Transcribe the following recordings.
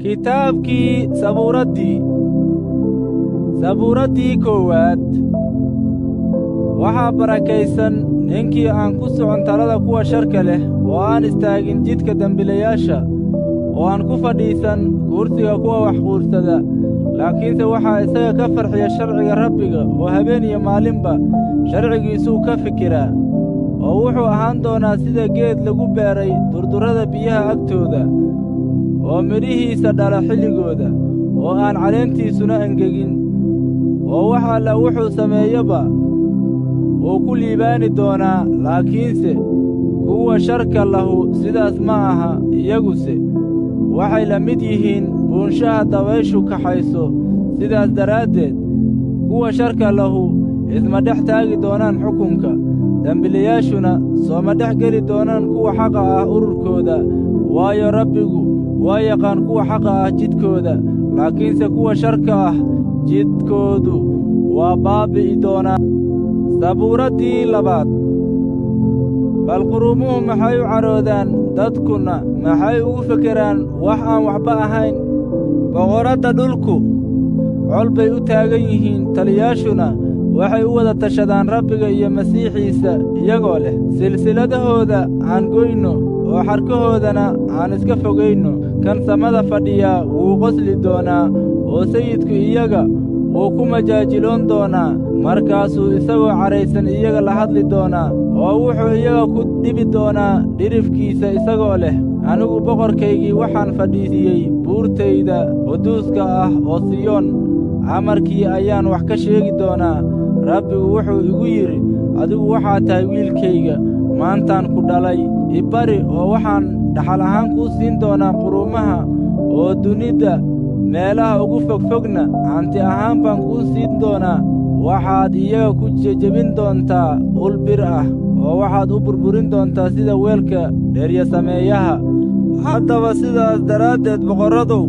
kitaabkii sabuuraddii koowaad. waxaa barakaysan ninkii aan ku socon talada kuwa sharka leh, oo aan istaagin jidka dembiilayaasha, oo aan ku fadhiisan kursiga kuwa wax quursada, laakiinse waxaa isaga ka farxiya sharciga Rabbiga, oo habeen iyo maalinba sharcigiisuu ka fikiraa. oo wuxuu ahaan doonaa sida geed lagu beeray durdurrada biyaha agtooda, oo midhihiisa dhala xilligooda, oo aan caleentiisuna engegin. oo wax alla wuxuu sameeyaba wuu ku liibaani doonaa. laakiinse kuwa sharka lahu sidaas ma aha, iyaguse waxay la mid yihiin buunshaha dabayshu kaxayso. sidaas daraaddeed kuwa sharka lahu isma dhex taagi doonaan xukunka, dembiilayaashuna sooma dhex geli doonaan kuwa xaqa ah ururkooda. waayo Rabbigu waa yaqaan kuwa xaqa ah jidkooda, laakiinse kuwa sharka ah jidkoodu waa baabi'i doonaa. sabuuraddii labaad. bal qurumuhu maxay u caroodaan, dadkuna maxay ugu fekeraan wax aan waxba ahayn. boqoradda dhulku col bay u taagan yihiin, taliyaashuna waxay u wada tashadaan Rabbiga iyo Masiixiisa, iyagoo leh silsiladahooda aan goyno, oo xarkahoodana aan iska fogayno. kan samada fadhiyaa wuu qosli doonaa, oo sayidku iyaga wuu ku majaajiloon doonaa. markaasuu isagoo cadhaysan iyaga la hadli doonaa, oo wuxuu iyaga ku dhibi doonaa dhirifkiisa isagoo leh, anigu boqorkaygii waxaan fadhiisiiyey buurtayda quduuska ah oo Siyoon. amarkii ayaan wax ka sheegi doonaa. Rabbigu wuxuu igu yidhi, adigu waxaad tahay wiilkayga, maantaan ku dhalay. i bari, oo waxaan dhaxal ahaan kuu siin doonaa quruumaha oo dunida meelaha ugu fogfogna hanti ahaan baan kuu siin doonaa. waxaad iyaga ku jejebin doontaa ul bir ah, oo waxaad u burburin doontaa sida weelka dheryasameeyaha. haddaba sidaas daraaddeed boqorradow,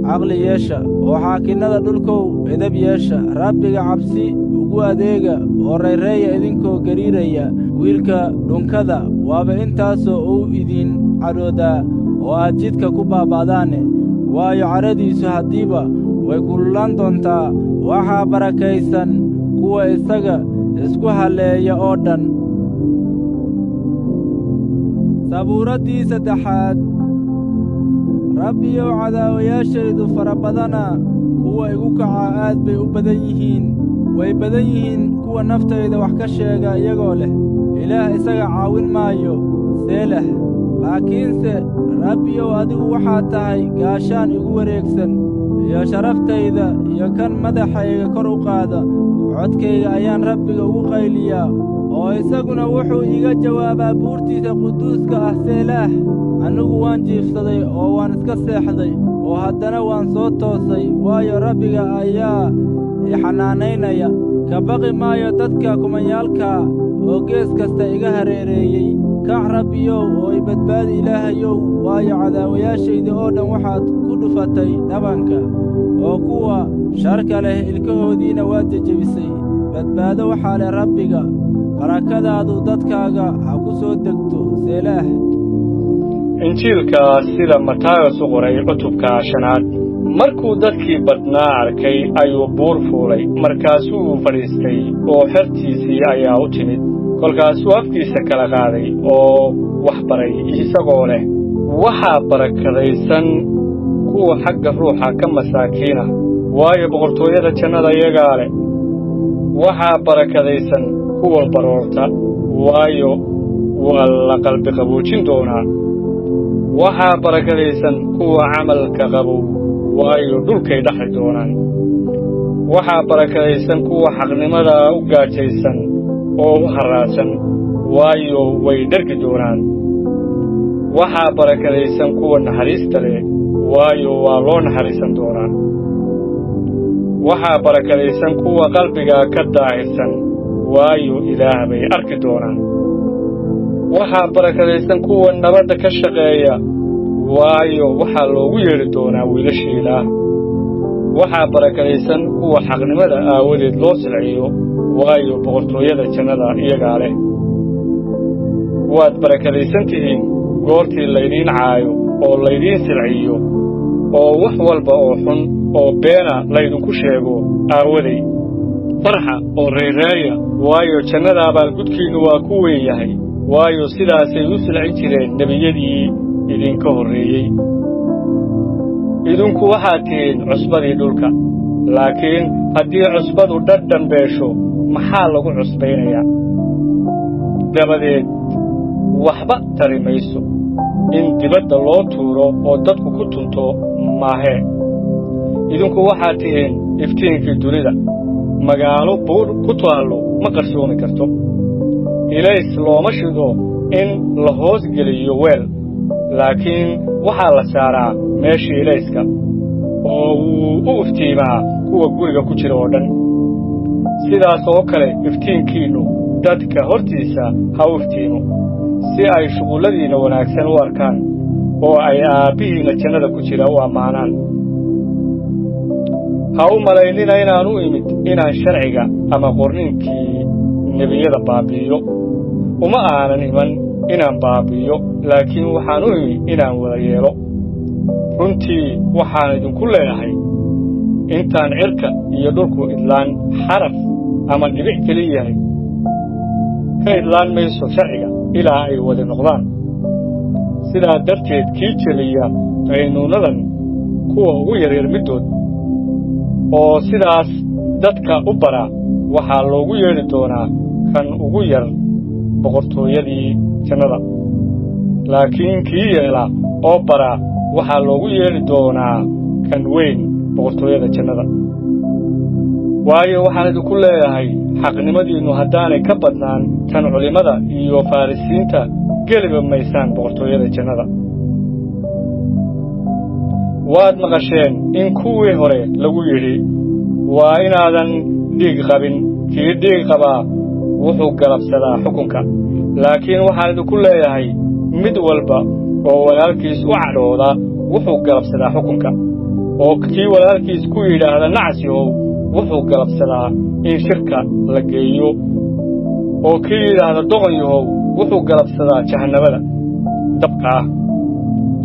caqli yeesha, oo xaakinnada dhulkow edeb yeesha. Rabbiga cabsi ugu adeega, oo rayreeya idinkoo gariiraya. wiilka dhunkada waaba intaasoo uu idin cadhoodaa, oo aad jidka ku baaba'daane, waayo cadhadiisu haddiiba way kululaan doontaa. waxaa barakaysan kuwa isaga isku halleeya oo dhan. sabuuraddii saddexaad. Rabbiyow, cadaawayaashaydu fara badana, kuwa igu kacaa aad bay u badan yihiin. way badan yihiin kuwa naftayda wax ka sheega, iyagoo leh, ilaah isaga caawin maayo. seelah. laakiinse Rabbiyow, adigu waxaad tahay gaashaan igu wareegsan, iyo sharaftayda, iyo kan madaxayga kor u qaada. codkayga ayaan Rabbiga ugu qayliyaa, oo isaguna wuxuu iiga jawaabaa buurtiisa quduuska ah. seelaah. anigu waan jiifsaday oo waan iska seexday, oo haddana waan soo toosay, waayo Rabbiga ayaa i xanaanaynaya. ka baqi maayo dadka kumanyaalka oo gees kasta iga hareereeyey. kac Rabbiyow, oo i badbaadi Ilaahayow, waayo cadaawayaashayda oo dhan waxaad ku dhufatay dhabanka, oo kuwa sharka leh ilkahoodiina waad jejebisay. badbaado waxaa leh Rabbiga, barakadaadu dadkaaga ha ku soo degto. seelaah. injiilka sida Matayos u qoray cutubka 5. markuu dadkii badnaa arkay ayuu buur fuulay. markaasuu fadhiistay, oo xertiisii ayaa u timid. kolkaasuu afkiisa kala qaaday oo wax baray, isagoo leh, waxaa barakadaysan kuwa xagga ruuxa ka masaakiina, waayo boqortooyada jannada iyagaa leh. waxaa barakadaysan kuwa baroorta, waayo waa la qalbi qaboojin doonaa. waxaa barakadaysan kuwa camalka qabow, waayo dhulkay dhaxli doonaan. waxaa barakadaysan kuwa xaqnimada u gaajaysan oo u harraadsan, waayo way dhergi doonaan. waxaa barakadaysan kuwa naxariista leh, waayo waa loo naxariisan doonaa. waxaa barakadaysan kuwa qalbiga ka daahirsan, waayo ilaah bay arki doonaan. waxaa barakadaysan kuwa nabadda ka shaqeeya, waayo waxaa loogu yeedhi doonaa wiilasha Ilaah. waxaa barakadaysan kuwa xaqnimada aawadeed loo silciyo, waayo boqortooyada jannada iyagaa leh. waad barakadaysan tihiin goortii laydiin caayo oo laydiin silciyo oo wax walba oo xun oo beena laydinku sheego aawaday farxa oo reereeya waayo jannada abaalgudkiinnu waa ku weyn yahay waayo sidaasay u silcin jireen nebiyadii idinka horreeyey idinku waxaad tihiin cusbadii dhulka laakiin haddii cusbadu dhadhan beesho maxaa lagu cusbaynayaa dabadeed waxba tari mayso in dibadda loo tuuro oo dadku ku tunto maahee idinku waxaad tihiin iftiinkii dunida magaalo buur ku taallo ma qarsoomi karto ilays looma shido in la hoos geliyo weel laakiin waxaa la saaraa meeshii ilayska oo wuu u iftiimaa kuwa guriga ku jira oo dhan sidaas oo kale iftiinkiinnu dadka hortiisa ha u iftiimo si ay shuqulladiinna wanaagsan u arkaan oo ay aabbihiinna jannada ku jira u ammaanaan ha u malaynina inaan u imid inaan sharciga ama qorniinkii nebiyada baabi'iyo uma aanan iman inaan baabi'iyo laakiin waxaan u imid inaan wada yeelo runtii waxaan idinku leeyahay intaan cirka iyo dhulku idlaan xaraf ama dhibic keliyahay ka idlaan mayso sharciga ilaa ay wada noqdaan sidaa darteed kii jebiya qaynuunadan kuwa ugu yaryar middood oo sidaas dadka u bara waxaa loogu yeedhi doonaa kan ugu yar boqortooyadii jannada laakiin kii yeela oo bara waxaa loogu yeedhi doonaa kan weyn boqortooyada jannada waayo waxaan idinku leeyahay xaqnimadiinnu haddaanay ka badnaan tan culimmada iyo farrisiinta geliba maysaan boqortooyada jannada waad maqasheen in kuwii hore lagu yidhi waa inaadan dhiig qabin kii dhiig qabaa wuxuu galabsadaa xukunka laakiin waxaan idinku leeyahay mid walba oo walaalkiis u cadhooda wuxuu galabsadaa xukunka oo kii walaalkiis ku yidhaahda nacsihow wuxuu galabsadaa in shirka la geeyo oo kii yidhaahda doqonyahow wuxuu galabsadaa jahannamada dabka ah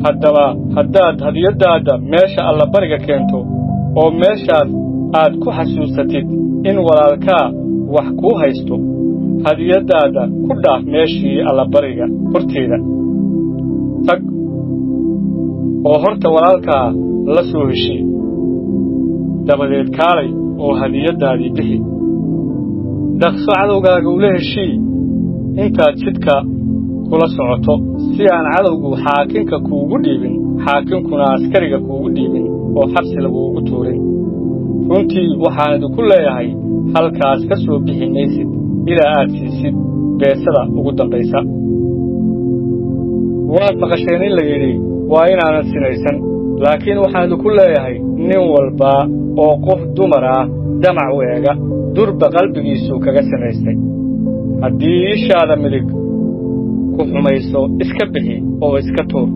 haddaba haddaad hadiyaddaadda meesha allabariga keento oo meeshaas aad ku xasuusatid in walaalkaa wax kuu haysto hadiyaddaadda ku dhaaf meeshii allabariga horteeda tag oo horta walaalkaa la soo heshii dabadeed kaalay oo hadiyaddaadii bixi dhaqso cadowgaaga ula heshii intaad jidka kula socoto si aan cadowgu xaakinka kuugu dhiibin xaakinkuna askariga kuugu dhiibin oo xabsi laguugu tuurin runtii waxaan idinku leeyahay halkaas ka soo bixi maysid ilaa aad siisid beesada ugu dambaysa waad maqasheen in la yidhi waa inaanan sinaysan laakiin waxaan idinku leeyahay nin walba oo qof dumar ah damac u eega durba qalbigiisuu kaga sinaystay haddii ishaada midig ku xumayso iska bixi oo iska tuur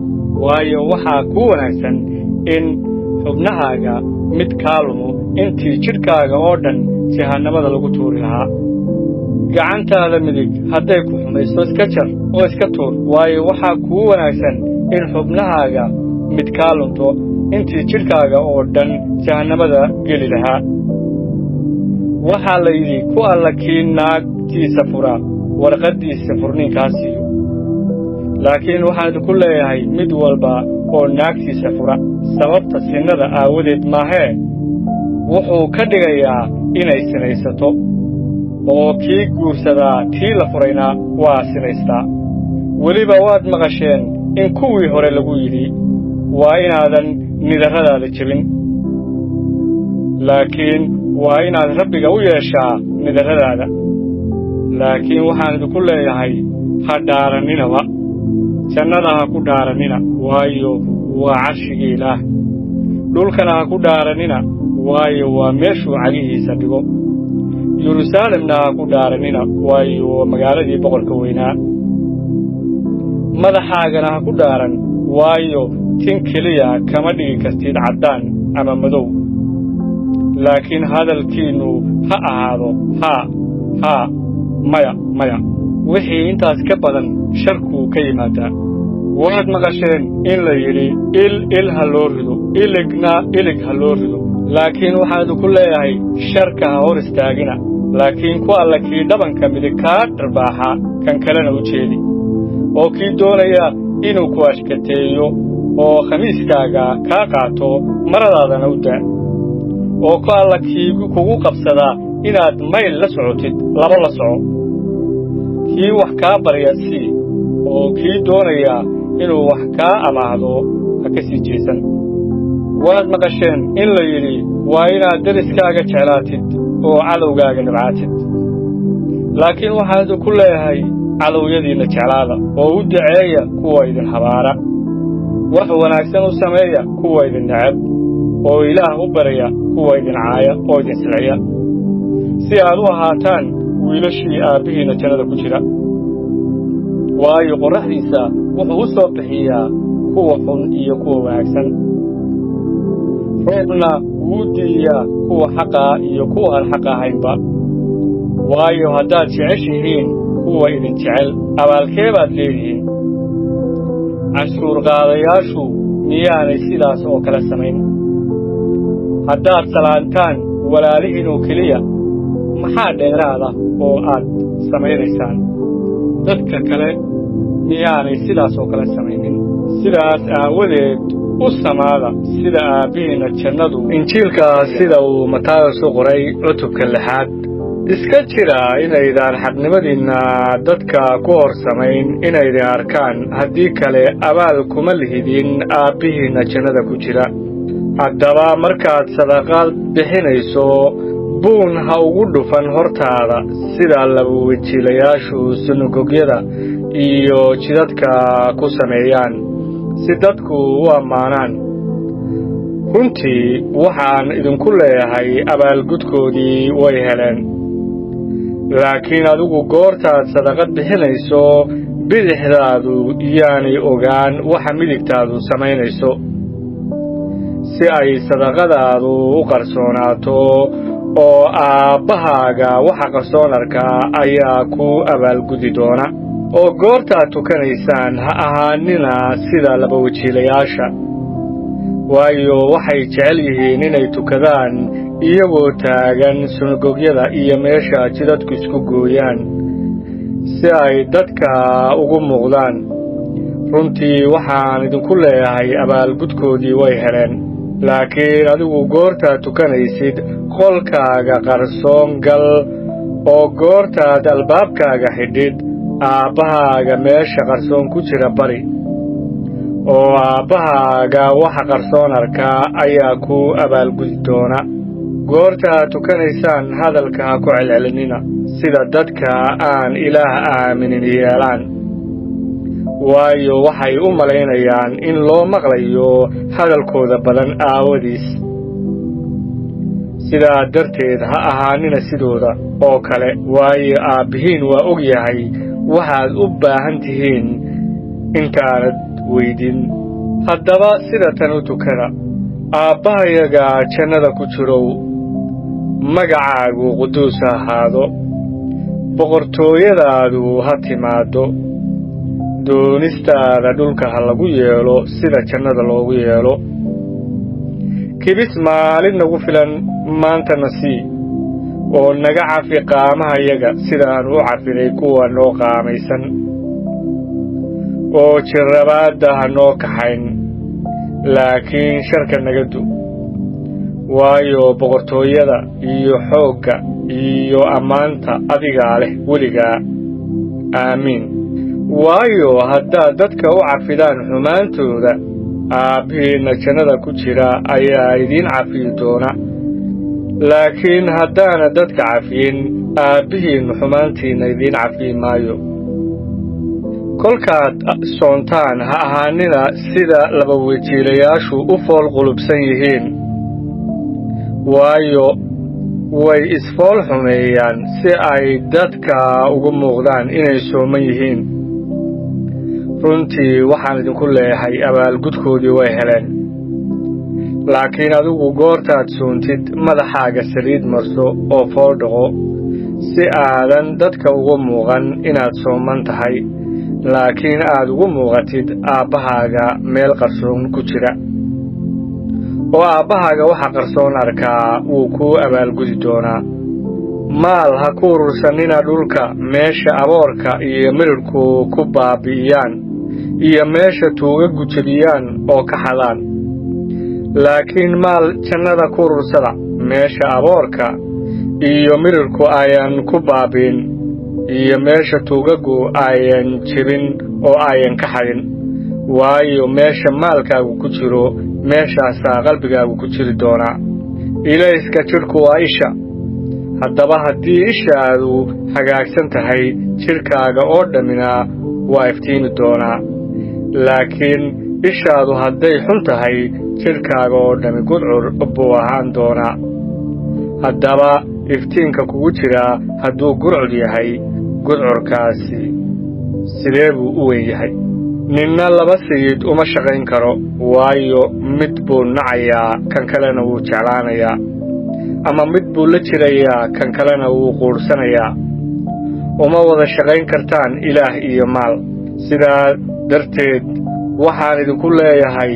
waayo waxaa kuu wanaagsan in xubnahaaga mid kaa lumo intii jidhkaaga oo dhan jahannamada lagu tuuri lahaa gacantaada midig hadday ku xumayso iska jar oo iska tuur waayo waxaa kuu wanaagsan in xubnahaaga mid kaa lunto intii jidhkaaga oo dhan jahannamada geli lahaa waxaa la yidhi ku alla kii naagtiisa fura warqaddiisa furniinkaa siiyo laakiin waxaan idinku leeyahay mid walba oo naagtiisa fura sababta sinnada aawadeed maahee wuxuu ka dhigayaa inay sinaysato oo kii guursadaa tii la furayna waa sinaystaa weliba waad maqasheen in kuwii hore lagu yidhi waa inaadan nidarradaada jebin laakiin waa inaad rabbiga u yeeshaa nidarradaada laakiin waxaan idinku leeyahay ha dhaaranninaba jannada ha ku dhaarannina waayo waa carshigii ilaah dhulkana ha ku dhaarannina waayo waa meeshuu cagihiisa dhigo yeruusaalemna ha ku dhaarannina waayo waa magaaladii boqorka weynaa madaxaagana ha ku dhaaran waayo tin keliya kama dhigi kartid caddaan ama madow laakiin hadalkiinnu ha ahaado haa maya wixii intaas ka badan sharkuu ka yimaadaa waxaad maqasheen in la yidhi il ha loo rido iligna ilig ha loo rido laakiin waxaad ku leeyahay sharka ha hor istaagina laakiin ku alla kii dhabanka midig kaa dharbaaxa kan kalena u jeedi oo kii doonaya inuu ku ashkateeyo oo khamiiskaaga kaa qaato maradaadana u daa oo ku alla kii kugu qabsadaa inaad mayl la socotid laba la soco kii wax kaa barya sii oo kii doonaya inuu wax kaa amaahdo ha ka sii jeesan waad maqasheen in la yidhi waa inaad deriskaaga jeclaatid oo cadowgaaga nibcaatid laakiin waxaad ku leeyahay cadowyadiinna jeclaada oo u duceeya kuwa idin habaara wax wanaagsan u sameeya kuwa idin neceb oo ilaah u barya kuwa idin caaya oo idin silciya si aad u ahaataan wiilashii aabbihiinna jannada ku jira waayo qorraxdiisa wuxuu u soo bixiyaa kuwa xun iyo kuwa wanaagsan roobna wuu diiyaa kuwa xaqaa iyo kuwa aan xaq ahaynba waayo haddaad jeceshihiin kuwa idin jecel abaalkee baad leedihiin canshuur qaadayaashu miyaanay sidaas oo kale samayn haddaad salaantaan walaalihiin oo keliya maxaa dheeraada oo aad samaynaysaan dadka kale miyaanay sidaas oo kale samaynin sidaas aawadeed u samaada sida aabbihiinna jannadu injiilka sida uu Mataayos u qoray cutubka 6 iska jira inaydaan xaqnimadiinna dadka ku hor samayn inaydin arkaan haddii kale abaal kuma lihidin aabbihiinna jannada ku jira haddaba markaad sadaqaad bixinayso buun ha ugu dhufan hortaada sida labawajiilayaashu sunagogyada iyo jidadka ku sameeyaan si dadku u ammaanaan runtii waxaan idinku leeyahay abaalgudkoodii way heleen laakiin adigu goortaad sadaqad bixinayso bidixdaadu yaanay ogaan waxa midigtaadu samaynayso si ay sadaqadaadu u qarsoonaato oo aabbahaaga waxa qarsoon arkaa ayaa ku abaalgudi doona oo goortaad tukanaysaan ha ahaanina sida labawajiilayaasha waayo waxay jecel yihiin inay tukadaan iyagoo taagan sunagogyada iyo meesha jidadku isku gooyaan si ay dadka ugu muuqdaan runtii waxaan idinku leeyahay abaalgudkoodii way heleen laakiin adigu goortaad tukanaysid qolkaaga qarsoon gal oo goortaad albaabkaaga xidhid aabbahaaga meesha qarsoon ku jira bari oo aabbahaaga waxa qarsoon arkaa ayaa ku abaalgudi doona goortaad tukanaysaan hadalka ha ku celcelinina sida dadka aan ilaah aaminin yeelaan waayo waxay u malaynayaan in loo maqlayo hadalkooda badan aawadiis sidaa darteed ha ahaanina sidooda oo kale waayo aabbihiin waa og yahay waxaad u baahan tihiin intaanad weydin haddaba sida tan u tukada aabbahayaga jannada ku jirow magacaagu quduus ha ahaado boqortooyadaadu ha timaaddo doonistaada dhulka ha lagu yeelo sida jannada loogu yeelo kibis maalin nagu filan maantana sii oo naga cafi qaamahayaga sidaan u cafinay kuwa noo qaamaysan oo jirrabaadda ha noo kaxayn laakiin sharka naga du waayo boqortooyada iyo xoogga iyo ammaanta adigaa leh weligaa aamiin waayo haddaad dadka u cafidaan xumaantooda aabbihiinna jannada ku jira ayaa idiin cafiyi doona laakiin haddaana dadka cafiyin aabbihiinnu xumaantiinna idiin cafiyi maayo kolkaad soontaan ha ahaanina sida labawajiilayaashu u fool qulubsan yihiin waayo way isfool xumeeyaan si ay dadka ugu muuqdaan inay sooman yihiin runtii waxaan idinku leeyahay abaalgudkoodii way heleen laakiin adigu goortaad soontid madaxaaga saliid marso oo fool dhaqo si aadan dadka ugu muuqan inaad sooman tahay laakiin aad ugu muuqatid aabbahaaga meel qarsoon ku jira oo aabbahaaga waxa qarsoon arkaa wuu kuu abaalgudi doonaa maal ha ku urursanina dhulka meesha aboorka iyo mirirku ku baabi'iyaan iyo meesha tuuga gujabiyaan oo ka xadaan laakiin maal jannada ku urursada meesha aboorka iyo mirirku ayaan ku baabi'in iyo meesha tuugagu ayan jebin oo ayan ka xadin waayo meesha maalkaagu ku jiro meeshaasaa qalbigaagu ku jiri doonaa ilayska jidhku waa isha haddaba haddii ishaadu hagaagsan tahay jidhkaaga oo dhammina waa iftiimi doonaa laakiin ishaadu hadday xun tahay jidhkaaga oo dhammi gudcur buu ahaan doonaa haddaba iftiinka kugu jiraa hadduu gudcur yahay gudcurkaasi sidee buu u weyn yahay ninna laba sayid uma shaqayn karo waayo mid buu nacayaa kan kalena wuu jeclaanayaa ama mid buu la jirayaa kan kalena wuu quudhsanayaa uma wada shaqayn kartaan ilaah iyo maal sidaa darteed waxaan idinku leeyahay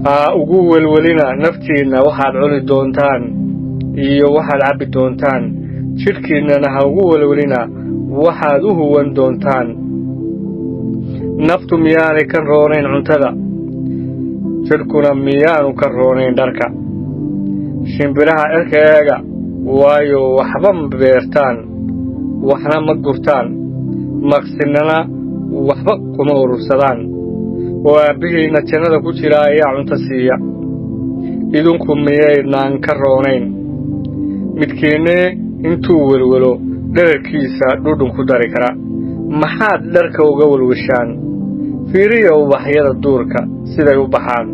ha ugu welwelina naftiinna waxaad cuni doontaan iyo waxaad cabbi doontaan jidhkiinnana ha ugu welwelina waxaad u huwan doontaan naftu miyaanay ka roonayn cuntada jidhkuna miyaanu ka roonayn dharka shimbiraha cirka eega waayo waxba ma beertaan waxna ma gurtaan maqsinnana waxba kuma urursadaan oo aabbihiinna jannada ku jira ayaa cunto siiya idinku miyaynaan ka roonayn midkiinne intuu welwelo dherarkiisa dhudhun ku dari kara maxaad dharka uga welweshaan fiiriya ubaxyada duurka siday u baxaan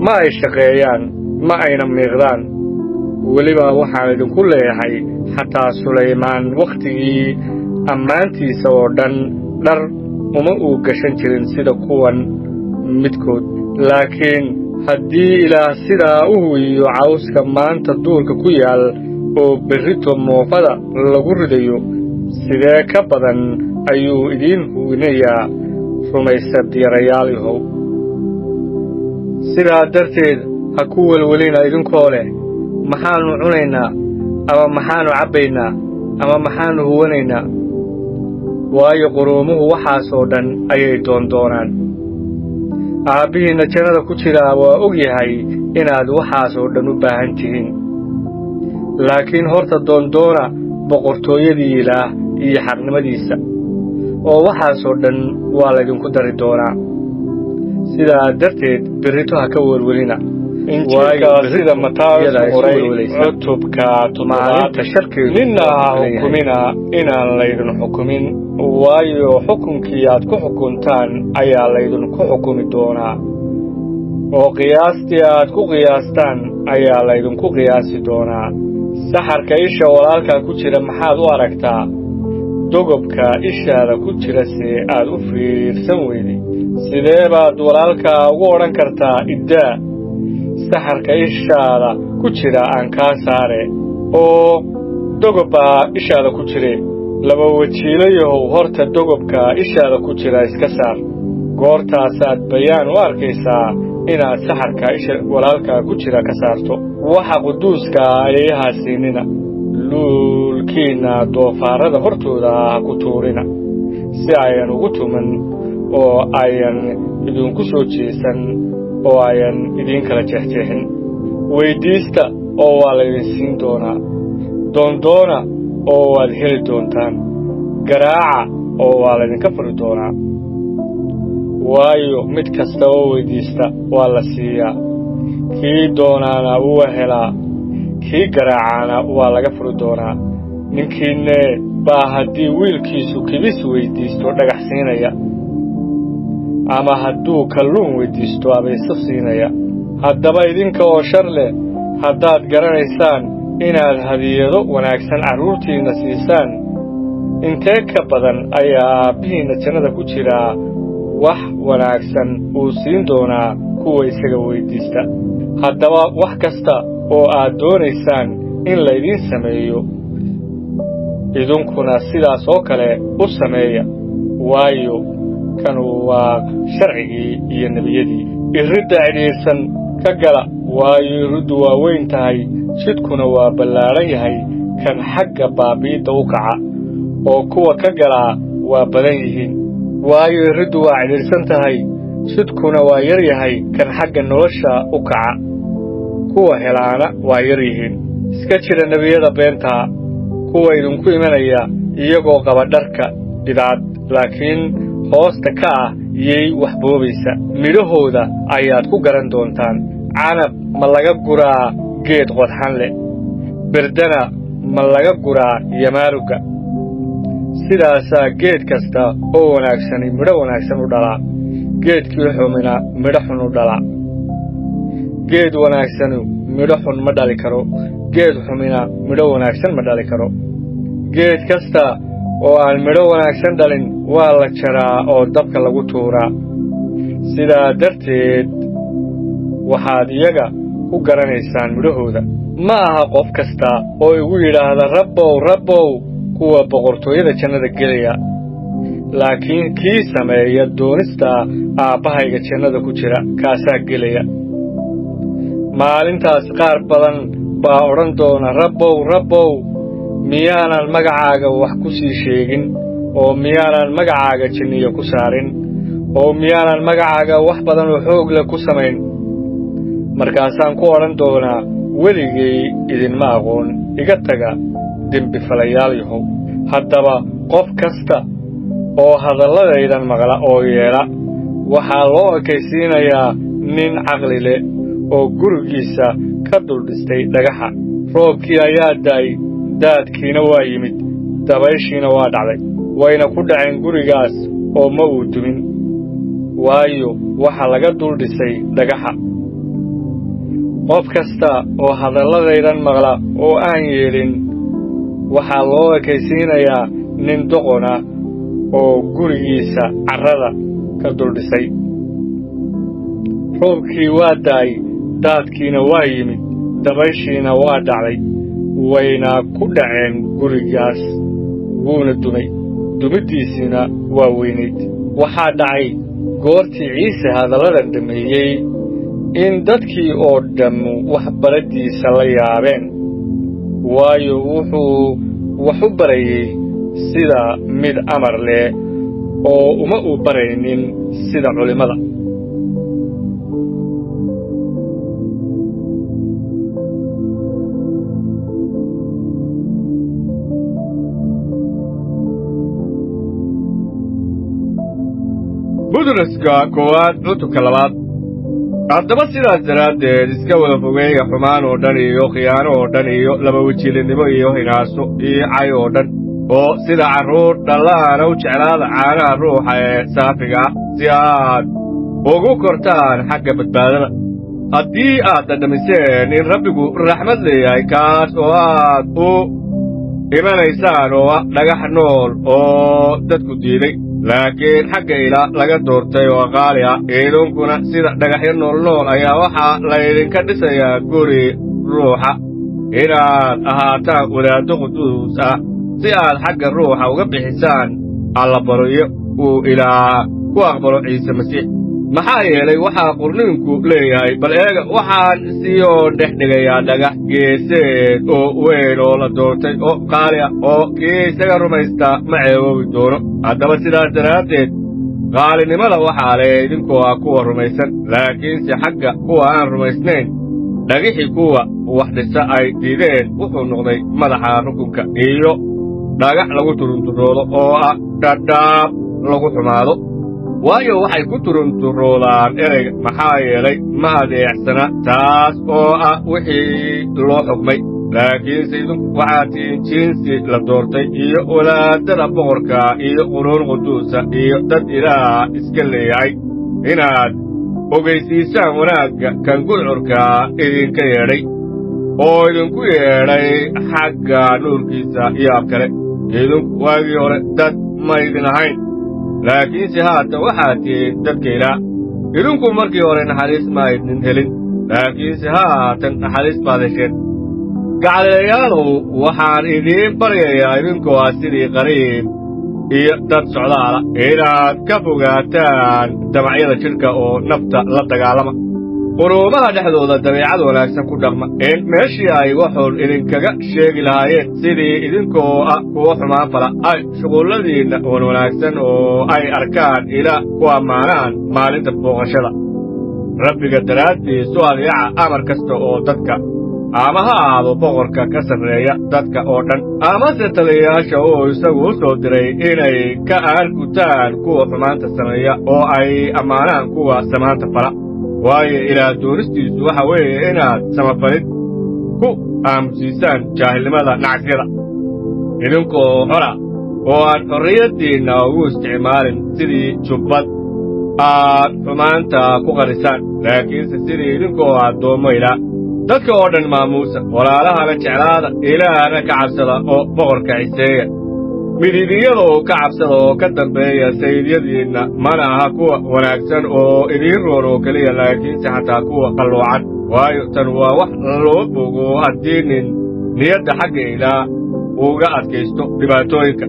ma ay shaqeeyaan ma ayna miiqdaan weliba waxaan idinku leeyahay xataa sulaymaan wakhtigii ammaantiisa oo dhan dhar uma uu gashan jirin sida kuwan midkood laakiin haddii ilaah sidaa u huwiyo cawska maanta duurka ku yaal oo berrito moofada lagu ridayo sidee ka badan ayuu idiin huwinayaa rumaysad yarayaal yahow sidaa darteed ha ku welwelina idinkoo leh maxaannu cunaynaa ama maxaannu cabbaynaa ama maxaannu huwanaynaa waayo quruumuhu waxaasoo dhan ayay doondoonaan aabbihiinna jannada ku jiraa waa og yahay inaad waxaasoo dhan u baahan tihiin laakiin horta doondoona boqortooyadii ilaah iyo xaqnimadiisa oo waxaasoo dhan waa laydinku dari doonaa sidaa darteed berrito ha ka welwelina injiilka sida Mataayo qoray cutubka 7 ninna ha xukumina inaan laydin xukumin waayo xukunkii aad ku xukuntaan ayaa laydinku xukumi doonaa oo qiyaastii aad ku qiyaastaan ayaa laydinku qiyaasi doonaa saxarka isha walaalka ku jira maxaad u aragtaa dogobka ishaada ku jira si aad u fiirsan weydi sidee baad walaalka ugu oran kartaa iddaa saxarka ishaada ku jira aan ka saare oo dogobka ishaada ku jira laba wajiilayow horta dogobka ishaada ku jira iska saar goortaasaad bayaan u arkaysaa inaad saxarka isha walaalka ku jira ka saarto waxa quduuska ayaha siinina luulkiina doofaarada hortooda ku tuurina si ayan ugu tuman oo ayan idinku soo jeesan oo ayan idin kala jeexjeexin weydiista oo waa la idin siin doonaa doondoona oo waad heli doontaan garaaca oo waa la idinka furi doonaa waayo mid kasta oo weydiista waa la siiyaa kii doonaana wuu helaa kii garaacana waa laga furi doonaa ninkiinne baa haddii wiilkiisu kibis weydiisto dhagax siinaya ama hadduu kalluun weydiisto abayso siinaya haddaba idinka oo shar leh haddaad garanaysaan inaad hadiyado wanaagsan carruurtiinna siisaan intee ka badan ayaa aabbihiinna jannada ku jiraa wax wanaagsan uu siin doonaa kuwa isaga weydiista haddaba wax kasta oo aad doonaysaan in laydin sameeyo idinkuna sidaas oo kale u sameeya waayo kanu waa sharcigii iyo nebiyadii. Iridda cidhiidhsan ka gala, waayo iriddu waa weyn tahay, jidkuna waa ballaaran yahay kan xagga baabi'idda u kaca, oo kuwa ka galaa waa badan yihiin. Waayo iriddu waa cidhiidhsan tahay, jidkuna waa yar yahay kan xagga nolosha u kaca, kuwa helaana waa yar yihiin. Iska jira nebiyada beentaa, kuwa idinku imanaya iyagoo qaba dharka idaad, laakiin hoosta ka ah yay wax boobaysa. Midhahooda ayaad ku garan doontaan. Canab ma laga guraa geed qodxan leh, berdana ma laga guraa yamaaruga. Sidaasaa geed kasta oo wanaagsani midho wanaagsan u dhalaa, geedkii xumina midho xun u dhalaa. Geed wanaagsanu midho xun ma dhali karo, geed xumina midho wanaagsan ma dhali karo. Geed kasta oo aan midho wanaagsan dhalin waa la jaraa oo dabka lagu tuuraa. Sidaa darteed waxaad iyaga ku garanaysaan midhahooda. Ma aha qof kasta oo igu yidhaahda Rabbow, Rabbow, kuwa boqortooyada jannada gelaya, laakiin kii sameeya doonista Aabbahayga jannada ku jira kaasaa gelaya. Maalintaas qaar badan baa odhan doona, Rabbow, Rabbow, miyaanan magacaaga wax ku sii sheegin, oo miyaanan magacaaga jinniyo ku saarin, oo miyaanan magacaaga wax badan oo xoog leh ku samayn? Markaasaan ku odhan doonaa, weligay idinma aqoon, iga taga dembifalayaal yahow. Haddaba qof kasta oo hadalladaydan maqla oo yeela waxaa loo ekaysiinayaa nin caqli leh oo gurigiisa ka duldhistay dhagaxa. Roobkii ayaa da'ay, daadkiina waa yimid, dabayshiina waa dhacday, wayna ku dhaceen gurigaas oo ma uu dumin, waayo waxa laga duldhisay dhagaxa. Qof kasta oo hadalladaydan maqla oo aan yeelin waxaa loo ekaysiinayaa nin doqon ah oo gurigiisa carrada ka duldhisay. Roobkii waa da'ay, daadkiina waa yimid, dabayshiina waa dhacday, wayna ku dhaceen gurigaas, wuuna dumay, dumiddiisiina waa weynayd. Waxaa dhacay goortii Ciise hadalladan dhameeyey in dadkii oo dhammu waxbaraddiisa la yaabeen, waayo wuxuu wax u barayey sida mid amar leh oo uma uu baraynin sida culimmada. budunaska koowaad cutubka labaad. Haddaba sidaas daraaddeed iska wada fogeeya xumaan oo dhan iyo khiyaano oo dhan iyo labawajiilinimo iyo hinaaso iyo cay oo dhan, oo sida carruur dhalla'aana u jeclaada caanaha ruuxa ee saafiga ah, si aad ugu kortaan xagga badbaadada. Haddii aad dhadhamiseen in Rabbigu raxmad leeyahay, kaas oo aad u imanaysaan oo ah dhagax nool oo dadku diiday, laakiin xagga Ilaah laga doortay oo qaali ah, idinkuna sida dhagaxyo nool ayaa waxaa laydinka dhisayaa guri ruuxa, inaad ahaataan wadaaddo quduus ah, si aad xagga ruuxa uga bixisaan allabaryo uu Ilaah ku aqbalo Ciise Masiix. Maxaa yeelay waxaa qurniinku leeyahay, bal eega, waxaan siyoo dhex dhigayaa dhagax geeseed oo weyn oo la doortay oo qaali ah, oo kii isaga rumaystaa ma ceeboobi doono. Haddaba sidaas daraaddeed qaalinimada waxaa leh idinkoo ah kuwa rumaysan, laakiinse xagga kuwa aan rumaysnayn, dhagixii kuwa wax dhisa ay diideen wuxuu noqday madaxa rukunka iyo dhagax lagu turunturoodo oo ah dhadhaab lagu xumaado. Waayo waxay ku turunturoodaan ereyga, maxaa yeelay ma adeecsana taas oo ah wixii loo xukmay. Laakiinse idinku waxaad tihiin jinsi la doortay iyo wadaadada boqorka iyo quruun quduusa iyo dad Ilaah iska leeyahay, inaad ogeysiisaan wanaagga kan gudcurka idinka yeedhay, oo idinku yeedhay xagga nuurkiisa yaab kale. Idinku waagii hore dad ma idin ahayn, laakiinse haatan waxaad tihiin dadka Ilaah. Idinku markii hore naxariis ma aydin helin, laakiinse haatan naxariis baad hesheen. Gacaliyayaalow, waxaan idiin baryayaa idinkoo ah sidii qariib iyo dad socdaala inaad ka fogaataan damacyada jidhka oo nafta la dagaalama quruumaha dhexdooda dabeecad wanaagsan ku dhaqma in meeshii ay waxuun idinkaga sheegi lahaayeen sidii idinkoo ah kuwa xumaan fala ay shuqulladiinna wan wanaagsan oo ay arkaan ilaa ku ammaanaan maalinta booqashada rabbiga daraaddiis u adeeca amar kasta oo dadka ama ha ahaado boqorka ka sarreeya dadka oo dhan amase taliyayaasha oo isagu u soo diray inay ka aargutaan kuwa xumaanta sameeya oo ay ammaanaan kuwa samaanta fala waayo ilaah doonistiisu waxa weeye inaad samafalid ku aamusiisaan jaahilnimada nacasyada idinkoo xora oo aan xorriyaddiinna ugu isticmaalin sidii jubbad aad xumaanta ku qarisaan laakiinse sidii idinkoo addoommo ilaah dadka oo dhan maamuusa walaalahana jeclaada ilaahna ka cabsada oo boqorka ciseeya midiidinyadoo ka cabsada oo ka dambeeya sayidyadiinna mana aha kuwa wanaagsan oo idiin roon oo keliya laakiinse xataa kuwa qalloocan waayo tan waa wax loo bogo haddii nin niyadda xagga ilaah uga adkaysto dhibaatooyinka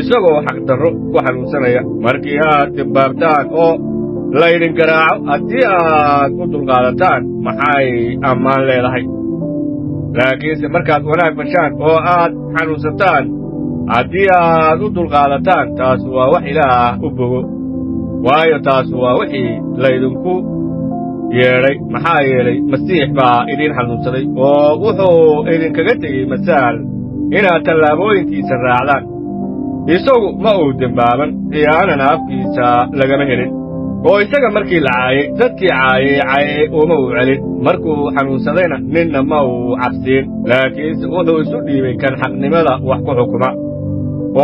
isagoo xaqdarro ku xanuunsanaya markii aad dembaabtaan oo laydin garaaco haddii aad u dulqaadataan maxay ammaan leedahay laakiinse markaad wanaag fashaan oo aad xanuunsataan haddii aad u dulqaadataan taas waa wax ilaah u bogo waayo taas waa wixii laydinku yeedhay maxaa yeelay masiix baa idiin xanuunsaday oo wuxuu idinkaga tegey masaal inaad tallaabooyinkiisa raacdaan isagu ma uu dembaaban khiyaanana afkiisa lagama helin oo isaga markii la caayey dadkii caayey uma uu celin markuu xanuunsadayna ninna ma uu cabsiin laakiinse wuxuu isu dhiibay kan xaqnimada wax ku xukuma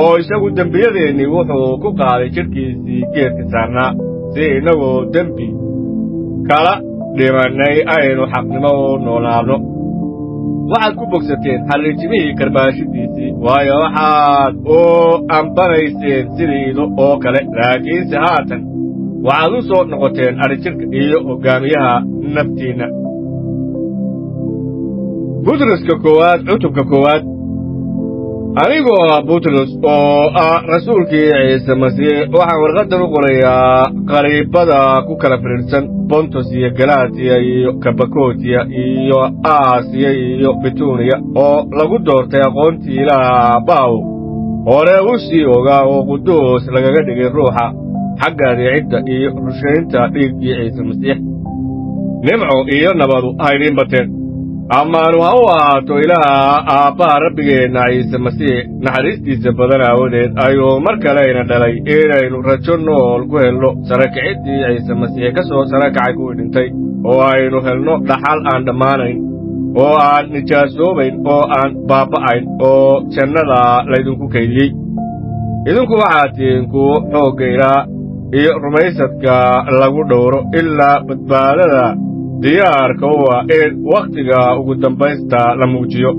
oo isagu dembiyadeennii wuxuu ku qaaday jidhkiisii geedka saarnaa si innagoo dembi kala dhimannay aynu xaqnimo u noolaanno waxaad ku bogsateen xalrijimihii karbaashidiisii waayo waxaad u ambanayseen sidii ido oo kale laakiinse haatan waxaad u soo noqoteen adhijirka iyo hoggaamiyaha naftiinna butroska koowaad cutubka koowaad anigoo ah butros oo ah rasuulkii ciise masiix waxaan warqaddan u qorayaa qariibada ku kala fidhiidhsan bontos iyo galatiya iyo kabakotiya iyo aasiya iyo bituniya oo lagu doortay aqoontii ilaah baaw hore u sii ogaa oo quduus lagaga dhigay ruuxa xagga adeecidda iyo rushaynta dhiiggii ciise masiix nimco iyo nabadu ha idiin bateen ammaanu ha u ahaato ilaaha aabbaha rabbigeenna ciise masiix naxariistiisa badan aawadeed ayuu mar kaleyna dhalay inaynu rajo nool ku helno sara kiciddii ciise masiix ka soo sara kacay kuwii dhintay oo aynu helno dhaxal aan dhammaanayn oo aan nijaasoobayn oo aan baabba'ayn oo jannada laydinku kaydiyey idinku waxaad tihiin kuwo xoogga ilaah iyo rumaysadka lagu dhowro ilaa badbaadada diyaarka u ah in wakhtiga ugu dambaysta la muujiyo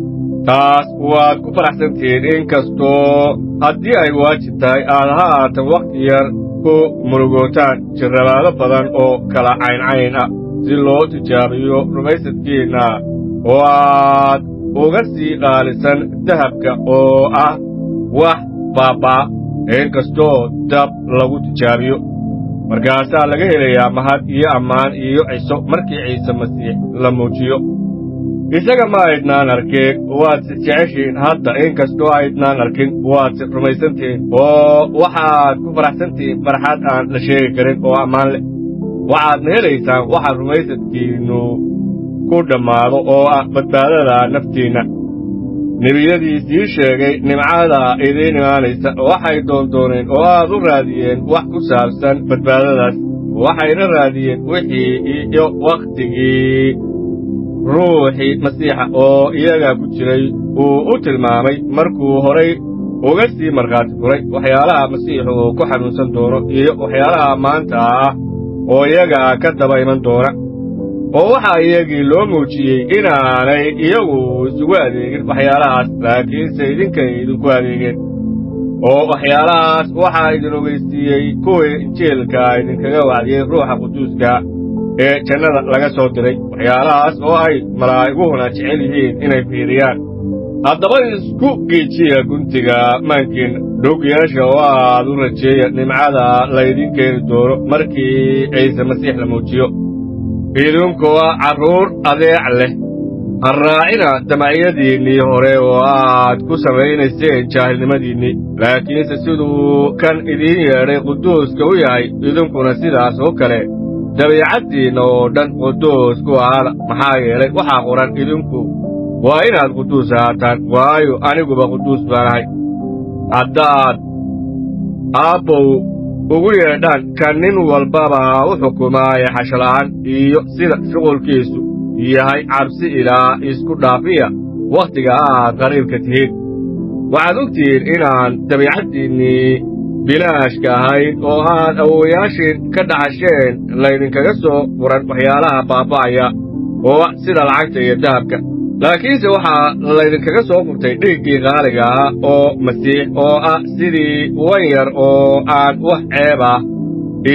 taas waad ku faraxsantihiin in kastoo haddii ay waajib tahay aad haatan wakhti yar ku murugootaan jirrabaado badan oo kala cayncayn ah si loo tijaabiyo rumaysadkiinna oo aad uga sii qaalisan dahabka oo ah wax baabba'a in kastoo dab lagu tijaabiyo markaasaa laga helayaa mahad iyo ammaan iyo ciso markii ciise masiix la muujiyo isaga ma aydnaan arkin waadse jeceshiin hadda in kastoo aydnaan arkin waadse rumaysantihiin oo waxaad ku faraxsantihiin farxad aan la sheegi karin oo ammaan leh waxaadna helaysaan waxa rumaysadkiinnu ku dhammaado oo ah badbaadada naftiinna nebiyadii sii sheegay nimcada idiin imaanaysa waxay doondooneen oo aad u raadiyeen wax ku saabsan badbaadadaas waxayna raadiyeen wixii iyo wakhtigii ruuxii masiixa oo iyaga ku jiray uu u tilmaamay markuu horay uga sii markhaati furay waxyaalaha masiixu uu ku xanuunsan doono iyo waxyaalaha maanta ah oo iyaga ka daba iman doona oo waxaa iyagii loo muujiyey inaanay iyagu isugu adeegin waxyaalahaas laakiinse idinkay idinku adeegeen oo waxyaalahaas waxaa idin ogeysiiyey kuwii injiilka idinkaga wacdiyey ruuxa quduuska ee jannada laga soo diray waxyaalahaas oo ay malaa'iguhuna jecel yihiin inay fiiriyaan haddaba isku geejiya guntiga maankiinna dhugyaasha waad u rajeeya nimcada laydin keeni doono markii ciise masiix la muujiyo idinku waa carruur adeec leh ha raacina damacyadiinnii hore oo aad ku samaynayseen jaahilnimadiinnii laakiinse siduu kan idiin yeedhay quduuska u yahay idinkuna sidaas oo kale dabiicaddiinna oo dhan quduus ku ahaada maxaa yeelay waxaa qoran idinku waa inaad quduus ahaataan waayo aniguba quduus baan ahay haddaad aabbow ugu yeedhaan kan nin walbaba u xukumaaye xashala'aan iyo sida shuqulkiisu yahay cabsi ilaa isku dhaafiya wakhtiga aad qariibka tihiin waxaad ogtihiin inaan dabiicaddiinnii bilaashka ahayd oo aad awowayaashiin ka dhaxasheen laydinkaga soo furan waxyaalaha baaba'aya oo sida lacagta iyo dahabka laakiinse waxaa laydinkaga soo furtay dhiiggii qaaliga ah oo masiix oo ah sidii wan yar oo aan wax ceeb ah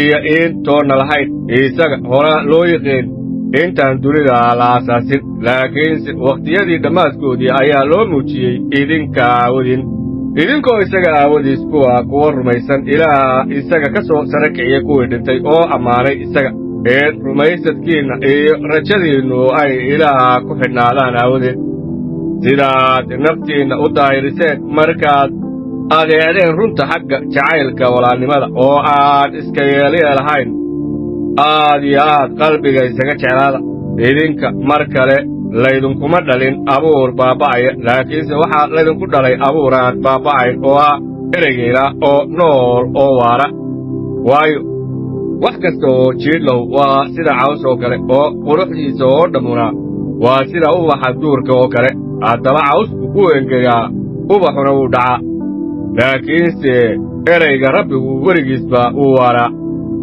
iyo iin toonna lahayn isaga horaa loo yiqiin intaan dunida la aasaasin laakiinse wakhtiyadii dhammaadkoodii ayaa loo muujiyey idinka aawadin idinkoo isaga aawadiis kuwa rumaysan ilaah isaga ka soo sare kiciyey kuwii dhintay oo ammaanay isaga in rumaysadkiinna iyo rajadiinnu ay ilaah ku xidhnaadaan aawadeed sidaad naftiinna u daahiriseen markaad adeecdeen runta xagga jacaylka walaalnimada oo aan iska yeelahayn aad iyo aad qalbiga isaga jeclaada idinka mar kale laydinkuma dhalin abuur baaba'aya laakiinse waxaa laydinku dhalay abuur aan baaba'ayn oo ah ereyga oo nool oo waara waayo wax kasta oo jiidhlow waa sida caws oo kale oo quruxdiisa oo dhammuna waa sida ubaxa duurka oo kale haddaba cawsku wuu engegaa ubaxuna wuu dhacaa laakiinse ereyga rabbigu weligiisba wuu waaraa